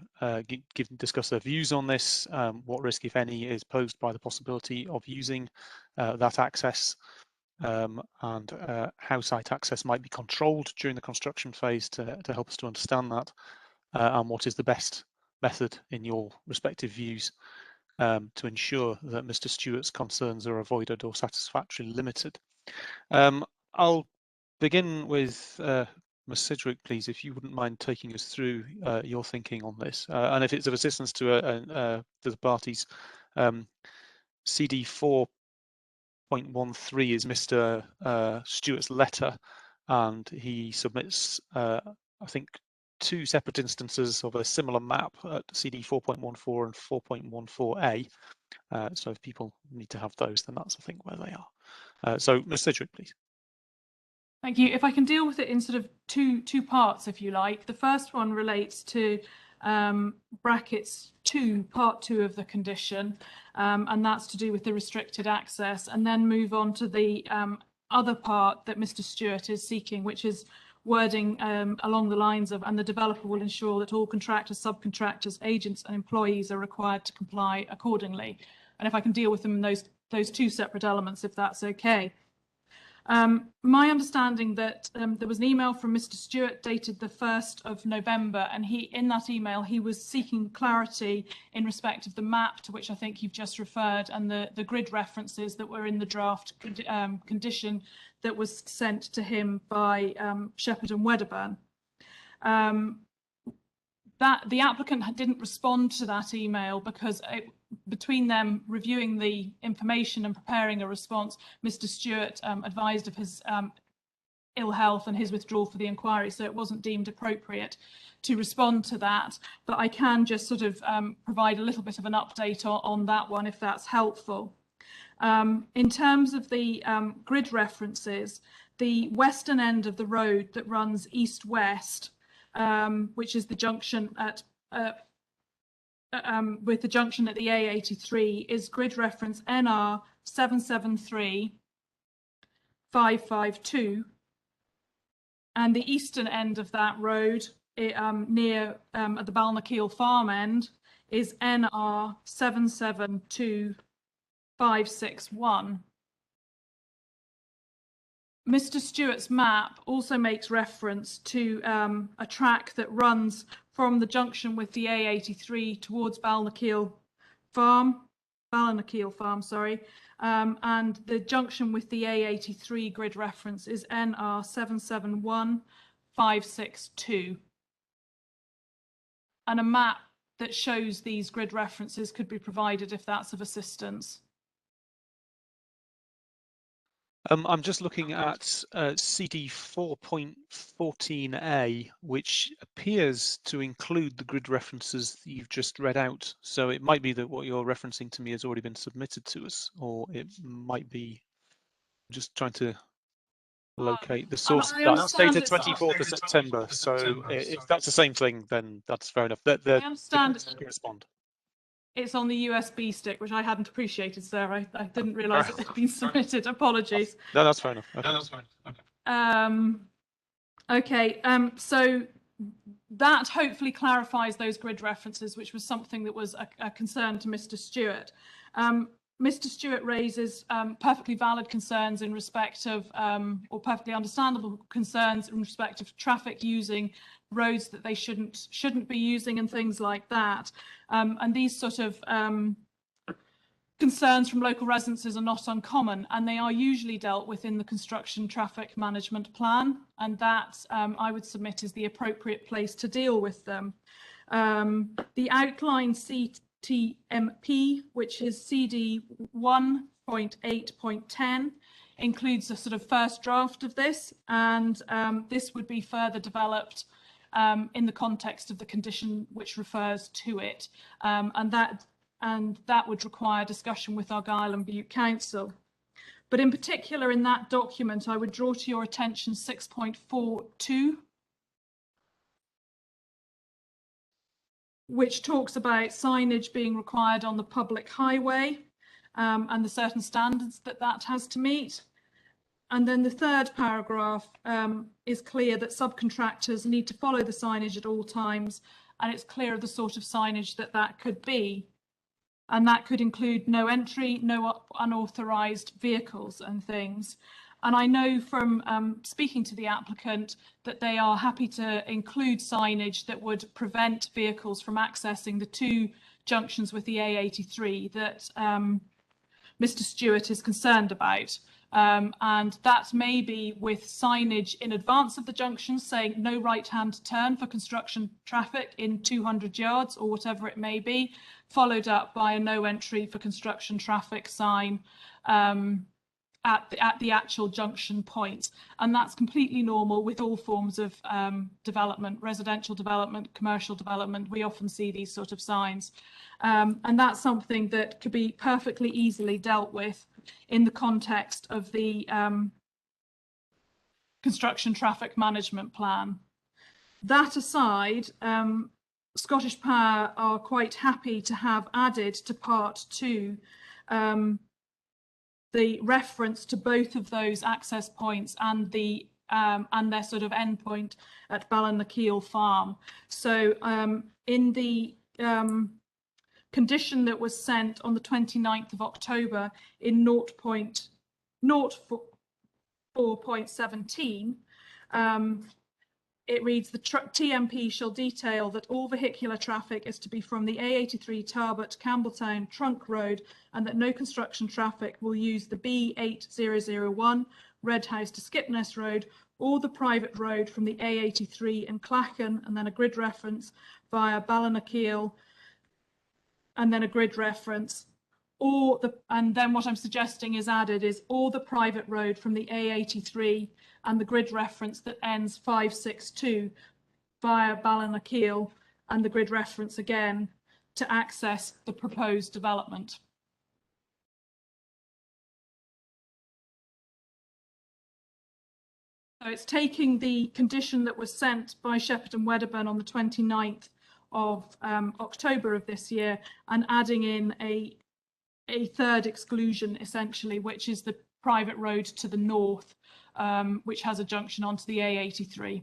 discuss their views on this, what risk, if any, is posed by the possibility of using that access, and how site access might be controlled during the construction phase to help us to understand that, and what is the best method in your respective views to ensure that Mr. Stewart's concerns are avoided or satisfactorily limited. I'll begin with Ms. Sidgwick, please, if you wouldn't mind taking us through your thinking on this, and if it's of assistance to the parties. CD 4.13 is Mr. Stewart's letter, and he submits, I think, 2 separate instances of a similar map at CD 4.14 and 4.14a. So if people need to have those, then that's, I think, where they are. So Ms. Sidgwick, please. Thank you. If I can deal with it in sort of two parts, if you like. The first one relates to brackets 2, part 2 of the condition, and that's to do with the restricted access, and then move on to the other part that Mr. Stewart is seeking, which is wording along the lines of, and the developer will ensure that all contractors, subcontractors, agents and employees are required to comply accordingly. And if I can deal with them in those 2 separate elements, if that's okay. My understanding that there was an email from Mr. Stewart dated the 1st of November, and in that email he was seeking clarity in respect of the map to which I think you've just referred, and the grid references that were in the draft condition that was sent to him by Shepherd and Wedderburn. That the applicant didn't respond to that email because between them reviewing the information and preparing a response, Mr. Stewart advised of his ill health and his withdrawal for the inquiry, so it wasn't deemed appropriate to respond to that. But I can just sort of provide a little bit of an update on that one, if that's helpful. In terms of the grid references, the western end of the road that runs east-west, which is the junction at with the junction at the A83, is grid reference NR 773-552, and the eastern end of that road near at the Ballynakill farm end is NR 772-561. Mr. Stewart's map also makes reference to a track that runs from the junction with the A83 towards Ballynakill farm, sorry, and the junction with the A83 grid reference is NR 771-562. And a map that shows these grid references could be provided if that's of assistance. I'm just looking at CD 4.14a, which appears to include the grid references that you've just read out. So it might be that what you're referencing to me has already been submitted to us, or it might be just trying to locate the source. That's dated 24th of September. So if that's the same thing, then that's fair enough. I understand. Respond. It's on the USB stick, which I hadn't appreciated, sir. I didn't realise it had been submitted. Apologies. No, that's fair enough. Okay. No, that's fine. Okay. Okay. So that hopefully clarifies those grid references, which was something that was a concern to Mr. Stewart. Mr. Stewart raises perfectly valid concerns in respect of, or perfectly understandable concerns in respect of traffic using roads that they shouldn't be using and things like that. And these sort of concerns from local residents are not uncommon, and they are usually dealt with in the construction traffic management plan, and that I would submit is the appropriate place to deal with them. The outline CTMP, which is CD 1.8.10, includes a sort of first draft of this, and this would be further developed in the context of the condition which refers to it, and that would require discussion with Argyll and Bute Council. But in particular, in that document, I would draw to your attention 6.42, which talks about signage being required on the public highway and the certain standards that that has to meet. And then the third paragraph is clear that subcontractors need to follow the signage at all times, and it's clear the sort of signage that that could be. And that could include no entry, no unauthorized vehicles and things. And I know from speaking to the applicant that they are happy to include signage that would prevent vehicles from accessing the two junctions with the A83 that Mr. Stewart is concerned about. And that may be with signage in advance of the junction saying no right-hand turn for construction traffic in 200 yards or whatever it may be, followed up by a no entry for construction traffic sign at the actual junction point. And that's completely normal with all forms of development, residential development, commercial development. We often see these sort of signs. And that's something that could be perfectly easily dealt with in the context of the construction traffic management plan. That aside, Scottish Power are quite happy to have added to part 2 the reference to both of those access points and the and their sort of endpoint at Ballinakeel Farm. So in the condition that was sent on the 29th of October in 0.4.17, it reads, the TMP shall detail that all vehicular traffic is to be from the A83 Tarbert Campbelltown Trunk Road and that no construction traffic will use the B8001 Red House to Skipness Road or the private road from the A83 in Clachan, and then a grid reference via Ballinakeel, and then a grid reference, or the, and then what I'm suggesting is added is or the private road from the A83 and the grid reference that ends 562 via Ballinakeel, and the grid reference again to access the proposed development. So it's taking the condition that was sent by Shepherd and Wedderburn on the 29th of October of this year and adding in a third exclusion essentially, which is the private road to the north, which has a junction onto the A83.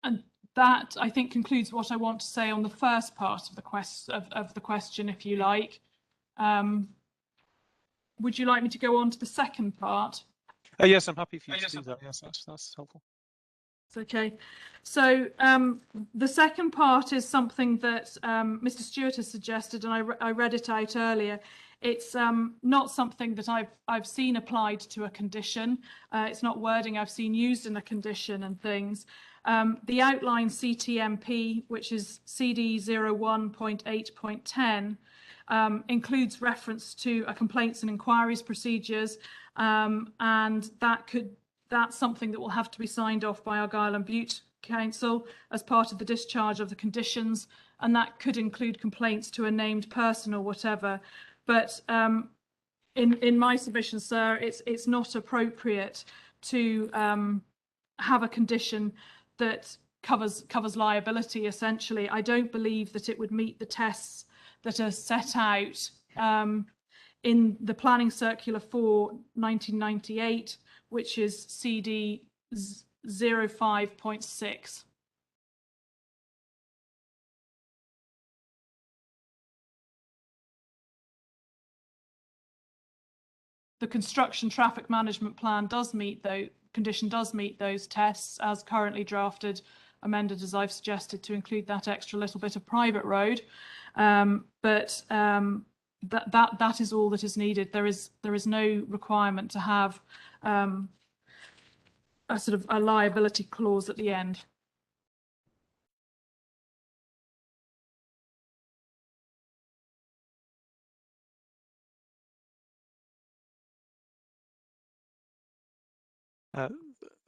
And that, I think, concludes what I want to say on the first part of the question, if you like. Would you like me to go on to the second part? Yes, I'm happy for you to do that. Yes, that's helpful. Okay, so the second part is something that Mr. Stewart has suggested, and I read it out earlier. It's not something that I've seen applied to a condition. It's not wording I've seen used in a condition and things. The outline CTMP, which is CD 01.8.10, includes reference to a complaints and inquiries procedures, and that's something that will have to be signed off by Argyll and Bute Council as part of the discharge of the conditions, and that could include complaints to a named person or whatever. But in my submission, sir, it's not appropriate to have a condition that covers liability. Essentially, I don't believe that it would meet the tests that are set out in the Planning Circular 4 1998, which is CD 05.6. The construction traffic management plan does meet those tests as currently drafted, amended as I've suggested to include that extra little bit of private road. But that is all that is needed. There is no requirement to have a sort of a liability clause at the end.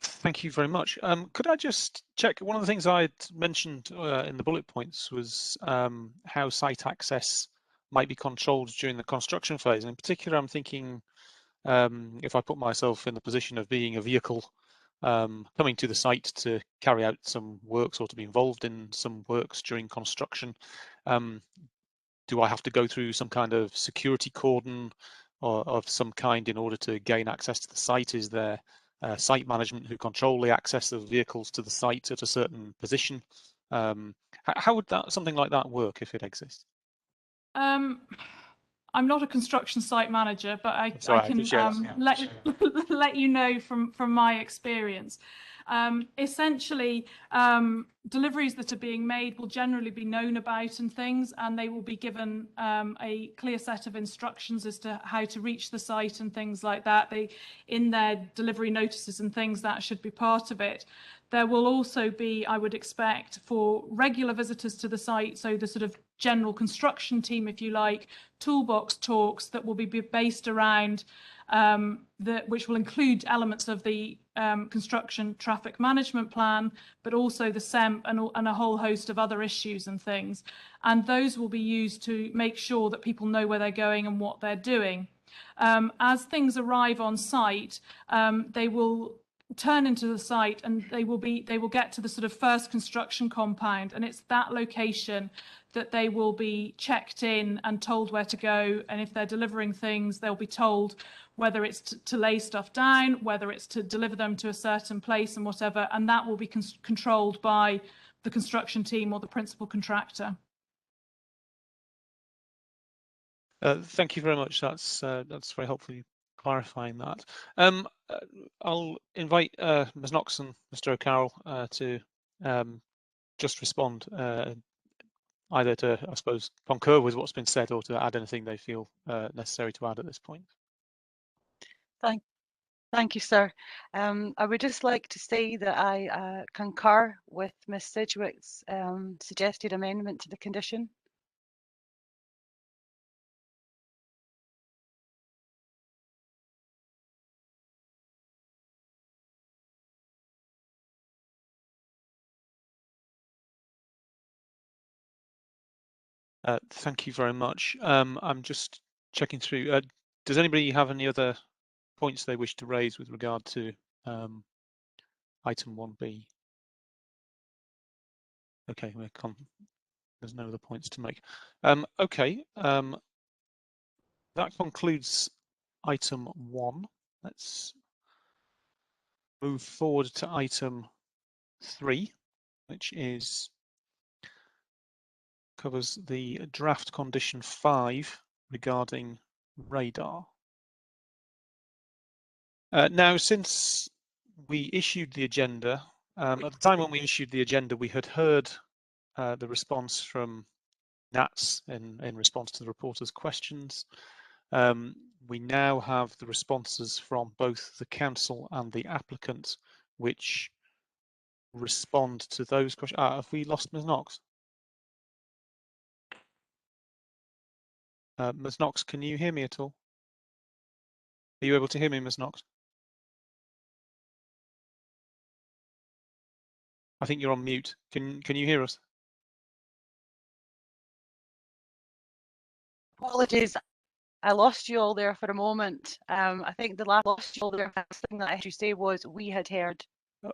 Thank you very much. Could I just check, one of the things I mentioned in the bullet points was how site access might be controlled during the construction phase. And in particular, I'm thinking if I put myself in the position of being a vehicle coming to the site to carry out some works or to be involved in some works during construction, do I have to go through some kind of security cordon or of some kind in order to gain access to the site? Is there site management who control the access of vehicles to the site at a certain position? How would something like that work if it exists? I'm not a construction site manager, but I can let you know from my experience. Essentially, deliveries that are being made will generally be known about and things, and they will be given a clear set of instructions as to how to reach the site and things like that. In their delivery notices and things, that should be part of it. There will also be, I would expect, for regular visitors to the site, so the sort of general construction team, if you like, toolbox talks that will be based around which will include elements of the construction traffic management plan, but also the SEMP and a whole host of other issues and things. And those will be used to make sure that people know where they're going and what they're doing. As things arrive on site, they will turn into the site and they will get to the sort of first construction compound, and it's that location that they will be checked in and told where to go. And if they're delivering things, they'll be told whether it's to lay stuff down, whether it's to deliver them to a certain place and whatever, and that will be controlled by the construction team or the principal contractor. Thank you very much. That's very helpful clarifying that. I'll invite Ms. Knox and Mr. O'Carroll to just respond either to, I suppose, concur with what's been said or to add anything they feel necessary to add at this point. Thank you, sir. I would just like to say that I concur with Ms. Sidgwick's suggested amendment to the condition. Thank you very much. I'm just checking through. Does anybody have any other points they wish to raise with regard to item 1B? Okay, there's no other points to make. Okay, that concludes item 1. Let's move forward to item 3, which covers the draft condition 5 regarding radar. Now, since we issued the agenda, at the time when we issued the agenda, we had heard the response from NATS in response to the reporter's questions. We now have the responses from both the council and the applicant, which respond to those questions. Have we lost Ms. Knox? Ms. Knox, can you hear me at all? Are you able to hear me, Ms. Knox? I think you're on mute. Can you hear us? Apologies, I lost you all there for a moment. I think the last thing that I heard you say was we had heard.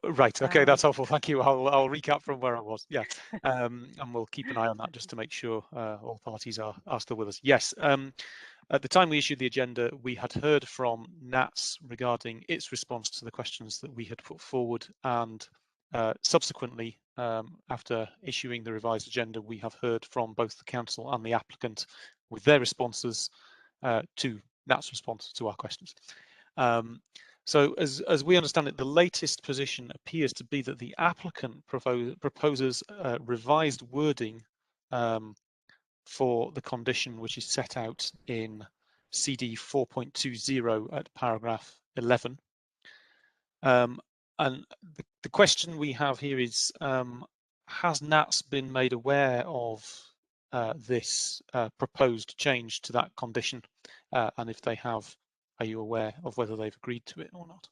Right. Okay, that's helpful. Thank you. I'll recap from where I was. Yeah, and we'll keep an eye on that just to make sure all parties are still with us. Yes. At the time we issued the agenda, we had heard from NATS regarding its response to the questions that we had put forward, and subsequently, after issuing the revised agenda, we have heard from both the council and the applicant with their responses to NATS' response to our questions. So as we understand it, the latest position appears to be that the applicant proposes revised wording for the condition which is set out in CD 4.20 at paragraph 11. And the question we have here is, has NATS been made aware of this proposed change to that condition? And if they have, are you aware of whether they've agreed to it or not?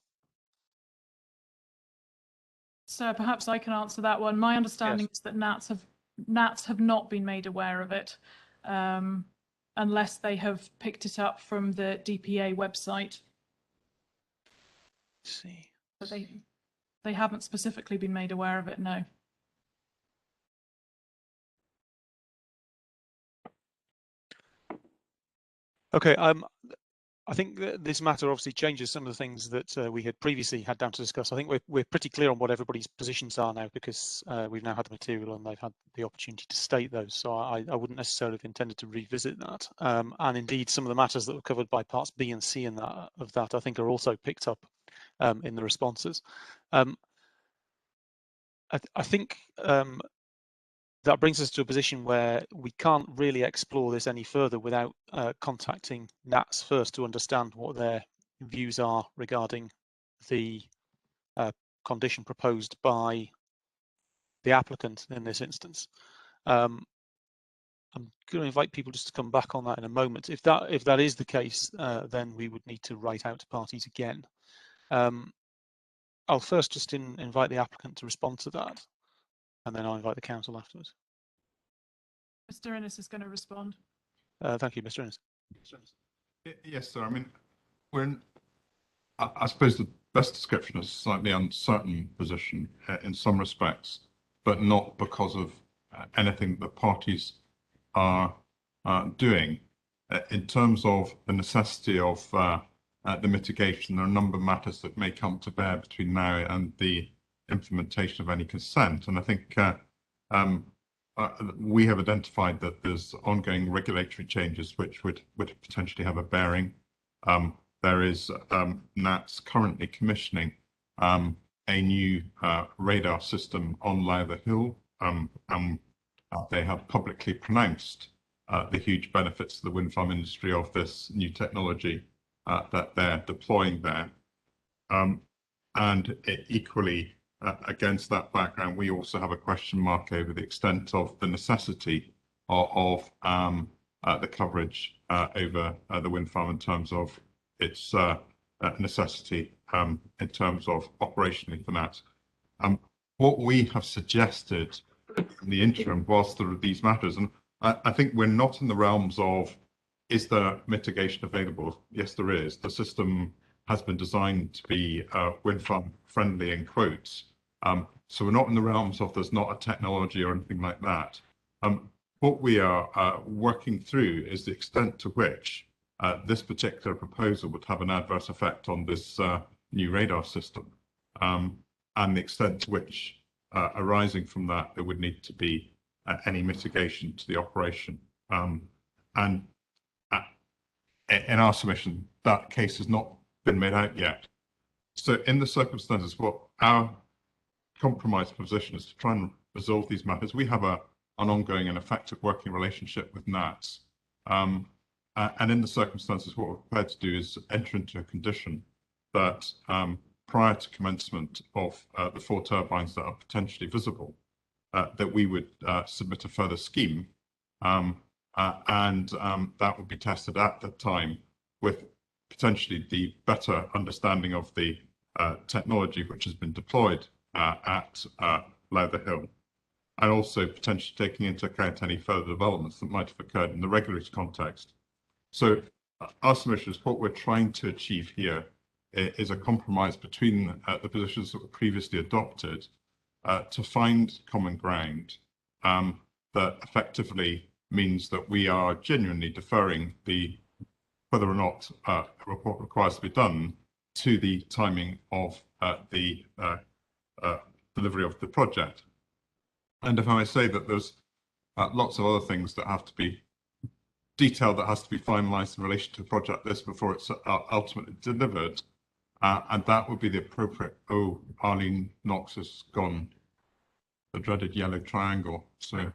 So perhaps I can answer that one. My understanding is that gnats have not been made aware of it, unless they have picked it up from the DPA website. Let's see. But they haven't specifically been made aware of it, no. Okay, I think that this matter obviously changes some of the things that we had previously had down to discuss. I think we're pretty clear on what everybody's positions are now, because we've now had the material and they've had the opportunity to state those. So I wouldn't necessarily have intended to revisit that. And indeed, some of the matters that were covered by parts B and C in of that I think are also picked up in the responses. I think that brings us to a position where we can't really explore this any further without contacting NATS first to understand what their views are regarding the condition proposed by the applicant in this instance. I'm going to invite people just to come back on that in a moment. If that is the case, then we would need to write out to parties again. I'll first just invite the applicant to respond to that, and then I'll invite the council afterwards. Mr. Innes is going to respond. Thank you, Mr. Innes. Yes, sir. I mean, we're in, I suppose the best description is a slightly uncertain position in some respects, but not because of anything the parties are doing. In terms of the necessity of the mitigation, there are a number of matters that may come to bear between now and the implementation of any consent. And I think we have identified that there's ongoing regulatory changes which would potentially have a bearing. There is NATS currently commissioning a new radar system on Lowther Hill, and they have publicly pronounced the huge benefits to the wind farm industry of this new technology that they're deploying there. And equally, against that background, we also have a question mark over the extent of the necessity of the coverage over the wind farm in terms of its necessity in terms of operationally for that. What we have suggested in the interim whilst there are these matters, and I think we're not in the realms of, is there mitigation available? Yes, there is. The system has been designed to be wind farm friendly in quotes. So we're not in the realms of there's not a technology or anything like that. What we are working through is the extent to which this particular proposal would have an adverse effect on this new radar system, and the extent to which arising from that there would need to be any mitigation to the operation. And in our submission, that case has not been made out yet. So in the circumstances, what our compromise position is to try and resolve these matters. We have an ongoing and effective working relationship with NATS. And in the circumstances, what we're prepared to do is enter into a condition that prior to commencement of the 4 turbines that are potentially visible, that we would submit a further scheme, and that would be tested at that time with potentially the better understanding of the technology which has been deployed at Lowther Hill, and also potentially taking into account any further developments that might have occurred in the regulatory context. So our submission is what we're trying to achieve here is a compromise between the positions that were previously adopted to find common ground that effectively means that we are genuinely deferring whether or not a report requires to be done to the timing of the delivery of the project. And if I may say that there's lots of other things that have to be detailed, that has to be finalised in relation to a project this before it's ultimately delivered, and that would be the appropriate. Oh, Arlene Knox has gone. The dreaded yellow triangle. So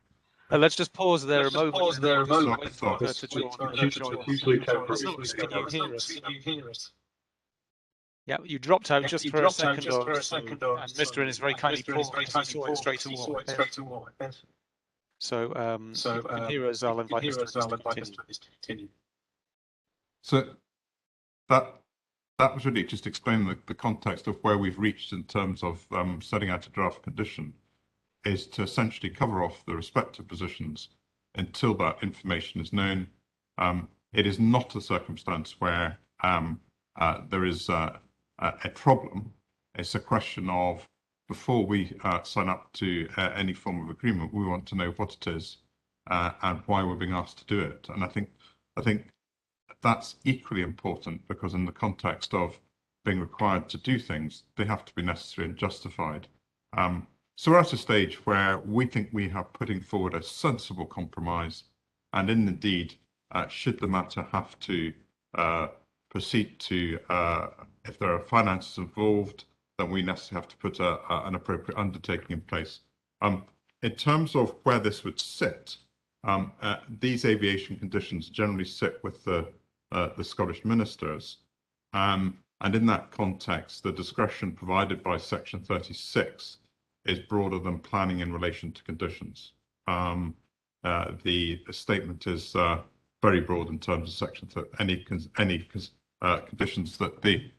let's just pause there a moment. Can you hear us? Yeah, you dropped out just for a second or so, and Mr. Innes very kindly paused because he saw it straight away. So, if you can hear us, I'll invite Mr. Innes to continue. So that that was really just explaining the context of where we've reached in terms of setting out a draft condition, is to essentially cover off the respective positions until that information is known. It is not a circumstance where there is a problem. It's a question of, before we sign up to any form of agreement, we want to know what it is and why we're being asked to do it. And I think that's equally important, because in the context of being required to do things, they have to be necessary and justified. So we're at a stage where we think we are putting forward a sensible compromise, and indeed, should the matter have to proceed to, if there are finances involved, then we necessarily have to put an appropriate undertaking in place. In terms of where this would sit, these aviation conditions generally sit with the Scottish ministers, and in that context, the discretion provided by Section 36 is broader than planning in relation to conditions. The statement is very broad in terms of Section any conditions that the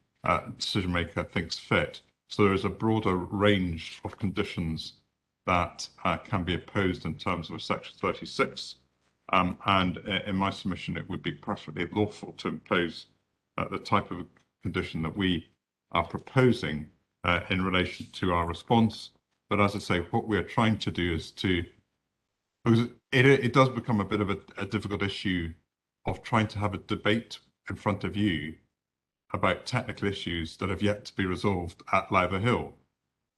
decision maker thinks fit. So there is a broader range of conditions that can be opposed in terms of Section 36. And in my submission, it would be perfectly lawful to impose the type of condition that we are proposing in relation to our response. But as I say, what we are trying to do is to, because it does become a bit of a difficult issue of trying to have a debate in front of you about technical issues that have yet to be resolved at Lowther Hill.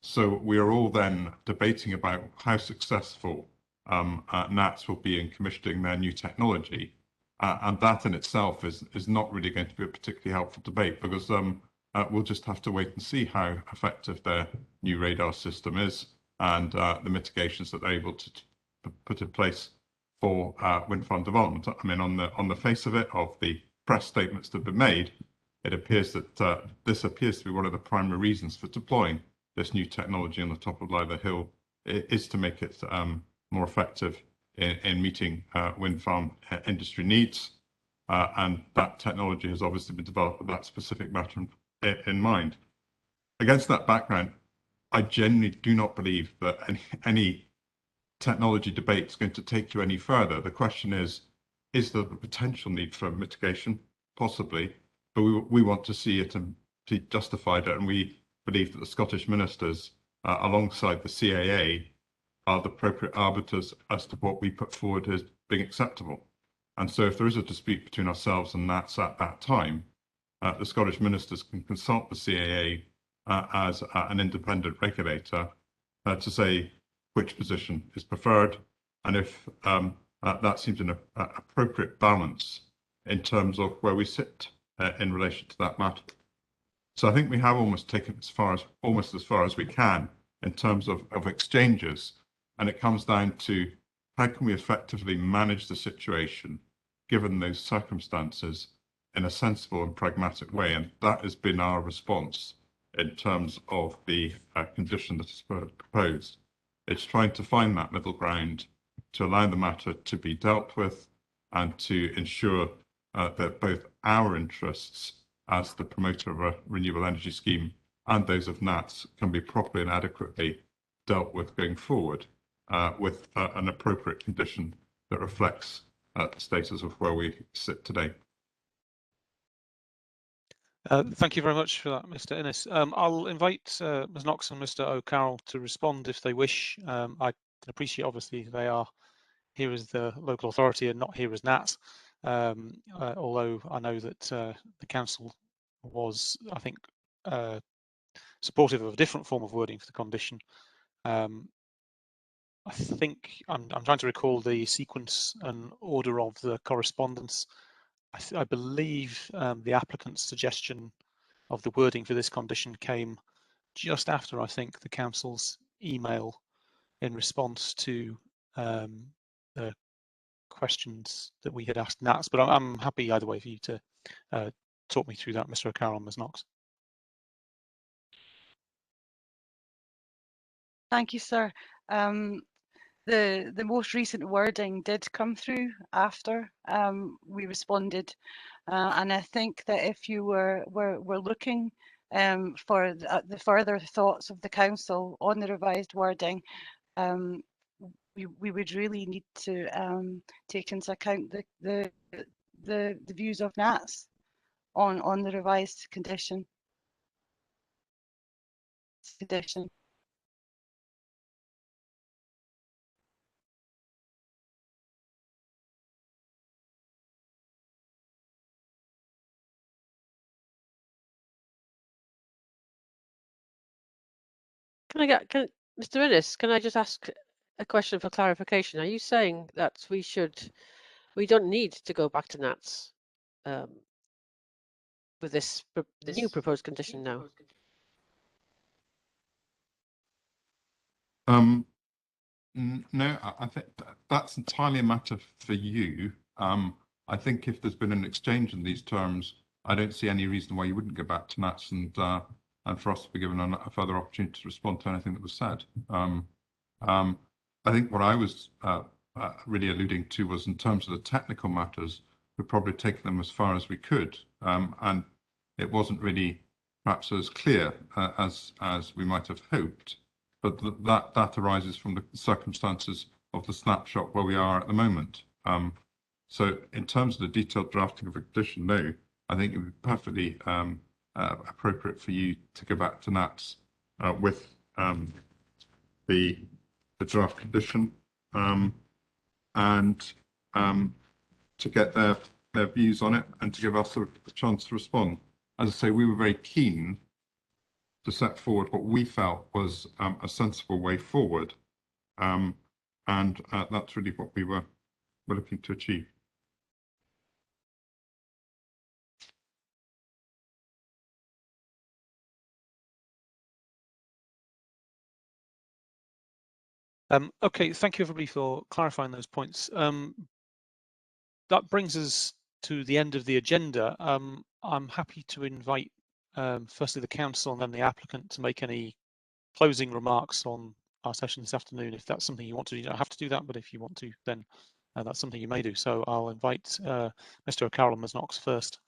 So we are all then debating about how successful NATS will be in commissioning their new technology. And that in itself is not really going to be a particularly helpful debate, because we'll just have to wait and see how effective their new radar system is, and the mitigations that they're able to put in place for wind farm development. I mean, on the face of it, of the press statements that have been made, it appears that this appears to be one of the primary reasons for deploying this new technology on the top of Lowther Hill, is to make it more effective in meeting wind farm industry needs. And that technology has obviously been developed with that specific matter in mind. Against that background, I genuinely do not believe that any technology debate is going to take you any further. The question is there the potential need for mitigation? Possibly, but we want to see it and be justified, and we believe that the Scottish ministers, alongside the CAA, are the appropriate arbiters as to what we put forward as being acceptable. And so if there is a dispute between ourselves and NATS at that time, the Scottish ministers can consult the CAA as an independent regulator to say which position is preferred, and if that seems an appropriate balance in terms of where we sit in relation to that matter. So I think we have almost taken almost as far as we can in terms of exchanges, and it comes down to how can we effectively manage the situation given those circumstances in a sensible and pragmatic way, and that has been our response in terms of the condition that is proposed. It's trying to find that middle ground to allow the matter to be dealt with and to ensure that both our interests as the promoter of a renewable energy scheme and those of NATS can be properly and adequately dealt with going forward with an appropriate condition that reflects the status of where we sit today. Thank you very much for that, Mr. Innes. I'll invite Ms. Knox and Mr. O'Carroll to respond if they wish. I can appreciate, obviously, they are here as the local authority and not here as NATS, although I know that the council was, I think, supportive of a different form of wording for the condition. I think I'm trying to recall the sequence and order of the correspondence. I believe the applicant's suggestion of the wording for this condition came just after, I think, the council's email in response to the questions that we had asked NATS, but I'm happy either way for you to talk me through that, Mr. O'Carroll and Ms. Knox. Thank you, sir. The most recent wording did come through after we responded And I think that if you were looking for the further thoughts of the council on the revised wording, we would really need to take into account the views of NATS on the revised condition. Mr. Innes, can I just ask a question for clarification? Are you saying that we don't need to go back to NATS with the new proposed condition now? No, I think that's entirely a matter for you. I think if there's been an exchange in these terms, I don't see any reason why you wouldn't go back to NATS and for us to be given a further opportunity to respond to anything that was said. I think what I was really alluding to was in terms of the technical matters, we've probably taken them as far as we could, and it wasn't really perhaps as clear as we might have hoped. But that arises from the circumstances of the snapshot where we are at the moment. So in terms of the detailed drafting of a condition, no, I think it would be perfectly appropriate for you to go back to NATS with the draft condition and to get their views on it and to give us a chance to respond. As I say, we were very keen to set forward what we felt was a sensible way forward, and that's really what we were looking to achieve. Okay, thank you everybody for clarifying those points. That brings us to the end of the agenda. I'm happy to invite firstly the council and then the applicant to make any closing remarks on our session this afternoon. If that's something you want to do, you don't have to do that, but if you want to, then that's something you may do. So I'll invite Mr. O'Carroll and Ms. Knox first,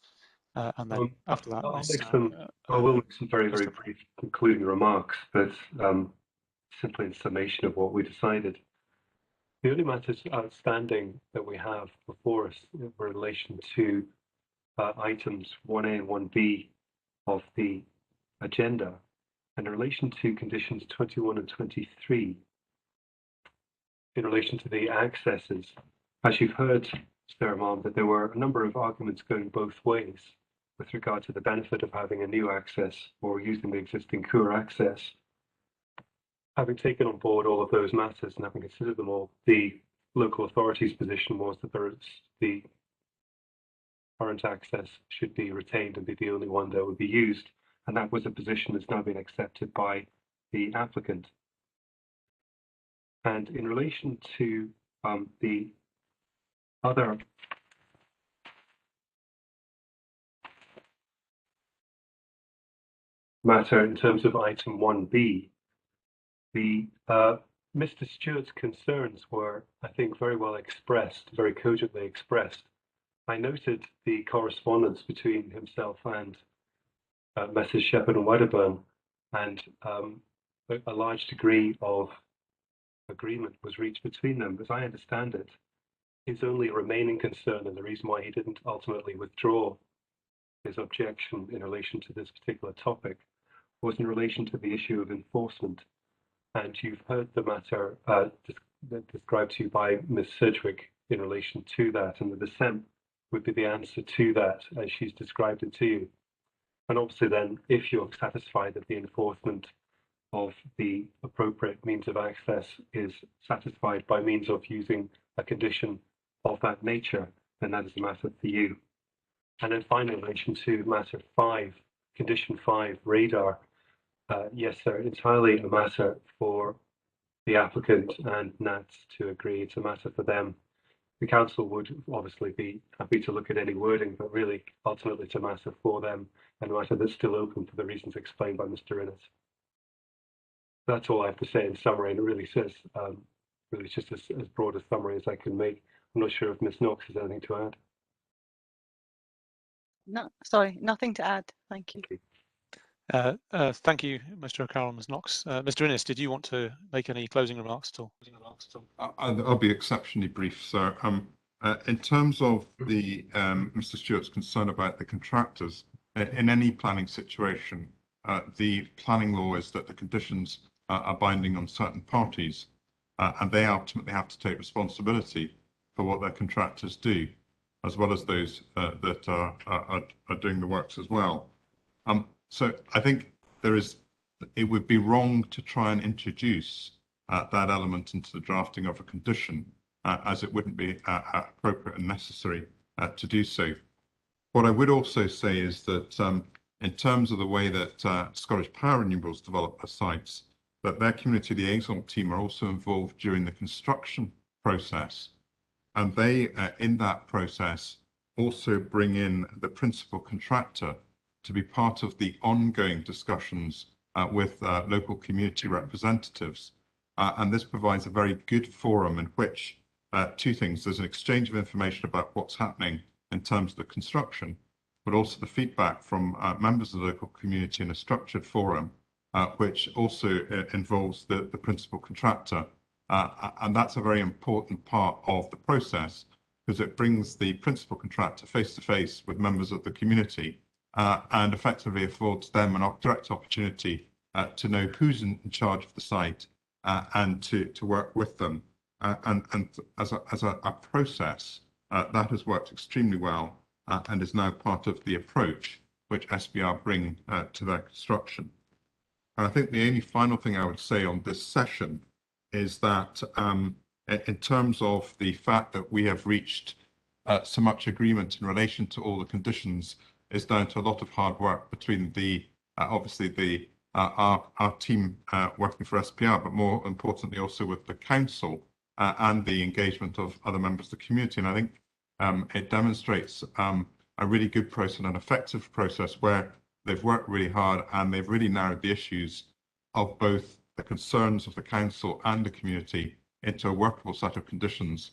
and then after that, I will make some very, very brief concluding remarks, but simply in summation of what we decided. The only matters outstanding that we have before us in relation to items 1A and 1B of the agenda, and in relation to conditions 21 and 23, in relation to the accesses, as you've heard, Sarah Mom, that there were a number of arguments going both ways with regard to the benefit of having a new access or using the existing core access. Having taken on board all of those matters and having considered them all, the local authority's position was that the current access should be retained and be the only one that would be used. And that was a position that's now been accepted by the applicant. And in relation to the other matter in terms of item 1B, the Mr. Stewart's concerns were, I think, very well expressed, very cogently expressed. I noted the correspondence between himself and Messrs. Shepherd and Wedderburn, and a large degree of agreement was reached between them. As I understand it, his only remaining concern, and the reason why he didn't ultimately withdraw his objection in relation to this particular topic, was in relation to the issue of enforcement. And you've heard the matter described to you by Ms. Sedgwick in relation to that, and the dissent would be the answer to that as she's described it to you. And obviously then, if you're satisfied that the enforcement of the appropriate means of access is satisfied by means of using a condition of that nature, then that is a matter for you. And then finally, in relation to matter 5, condition 5, radar, yes, sir, entirely a matter for the applicant and NATS to agree. It's a matter for them. The council would obviously be happy to look at any wording, but really, ultimately, it's a matter for them and a matter that's still open for the reasons explained by Mr. Innes. That's all I have to say in summary, and it really says, really just as broad a summary as I can make. I'm not sure if Ms. Knox has anything to add. No, sorry, nothing to add. Thank you. Thank you, Mr. O'Carroll and Ms. Knox. Mr. Innes, did you want to make any closing remarks at all? I'll be exceptionally brief, sir. In terms of the Mr. Stewart's concern about the contractors, in any planning situation, the planning law is that the conditions are binding on certain parties, and they ultimately have to take responsibility for what their contractors do, as well as those that are doing the works as well. So I think it would be wrong to try and introduce that element into the drafting of a condition, as it wouldn't be appropriate and necessary to do so. What I would also say is that in terms of the way that Scottish Power Renewables develop their sites, that their community liaison team are also involved during the construction process. And they, in that process, also bring in the principal contractor to be part of the ongoing discussions with local community representatives. And this provides a very good forum in which two things: there's an exchange of information about what's happening in terms of the construction, but also the feedback from members of the local community in a structured forum, which also involves the principal contractor. And that's a very important part of the process, because it brings the principal contractor face to face with members of the community and effectively affords them a direct opportunity to know who's in charge of the site and to work with them. And as a process, that has worked extremely well and is now part of the approach which SPR bring to their construction. And I think the only final thing I would say on this session is that in terms of the fact that we have reached so much agreement in relation to all the conditions is down to a lot of hard work between the obviously our team working for SPR, but more importantly also with the council and the engagement of other members of the community. And I think it demonstrates a really good process and an effective process where they've worked really hard and they've really narrowed the issues of both the concerns of the council and the community into a workable set of conditions,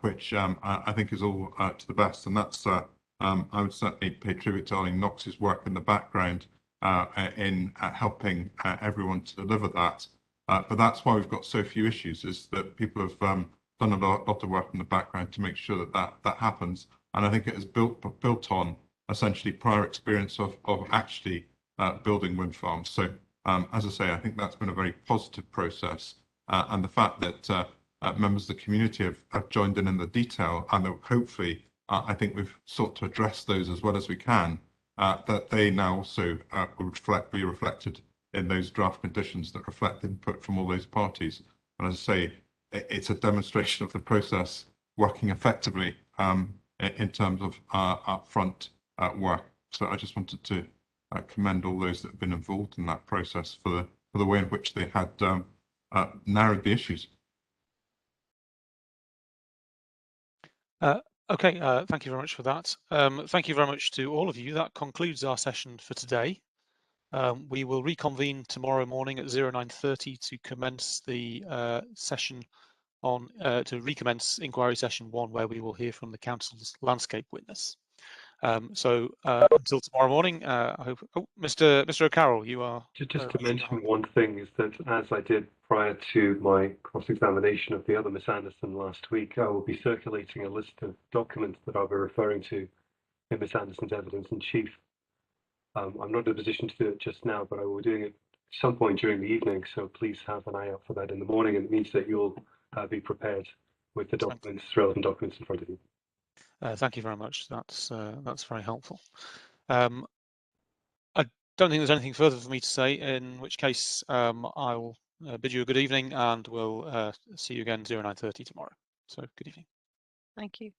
which I think is all to the best. And that's I would certainly pay tribute to Arlene Knox's work in the background in helping everyone to deliver that. But that's why we've got so few issues, is that people have done a lot of work in the background to make sure that happens. And I think it is built on essentially prior experience of actually building wind farms. So as I say, I think that's been a very positive process. And the fact that members of the community have joined in the detail, and that hopefully I think we've sought to address those as well as we can, that they now also be reflected in those draft conditions that reflect input from all those parties. And as I say, it's a demonstration of the process working effectively in terms of upfront work. So I just wanted to commend all those that have been involved in that process for the way in which they had narrowed the issues. Okay, thank you very much for that. Thank you very much to all of you. That concludes our session for today. We will reconvene tomorrow morning at 09:30 to commence the session on to recommence inquiry session 1, where we will hear from the council's landscape witness. So until tomorrow morning, I hope. Oh, Mr. O'Carroll, you are. Just to mention one thing is that, as I did prior to my cross-examination of the other Miss Anderson last week, I will be circulating a list of documents that I'll be referring to in Miss Anderson's evidence in chief. I'm not in a position to do it just now, but I will be doing it at some point during the evening. So please have an eye out for that in the morning, and it means that you'll be prepared with the documents, relevant documents in front of you. Thank you very much. That's very helpful. I don't think there's anything further for me to say, in which case I'll bid you a good evening, and we'll see you again 09:30 tomorrow. So good evening. Thank you.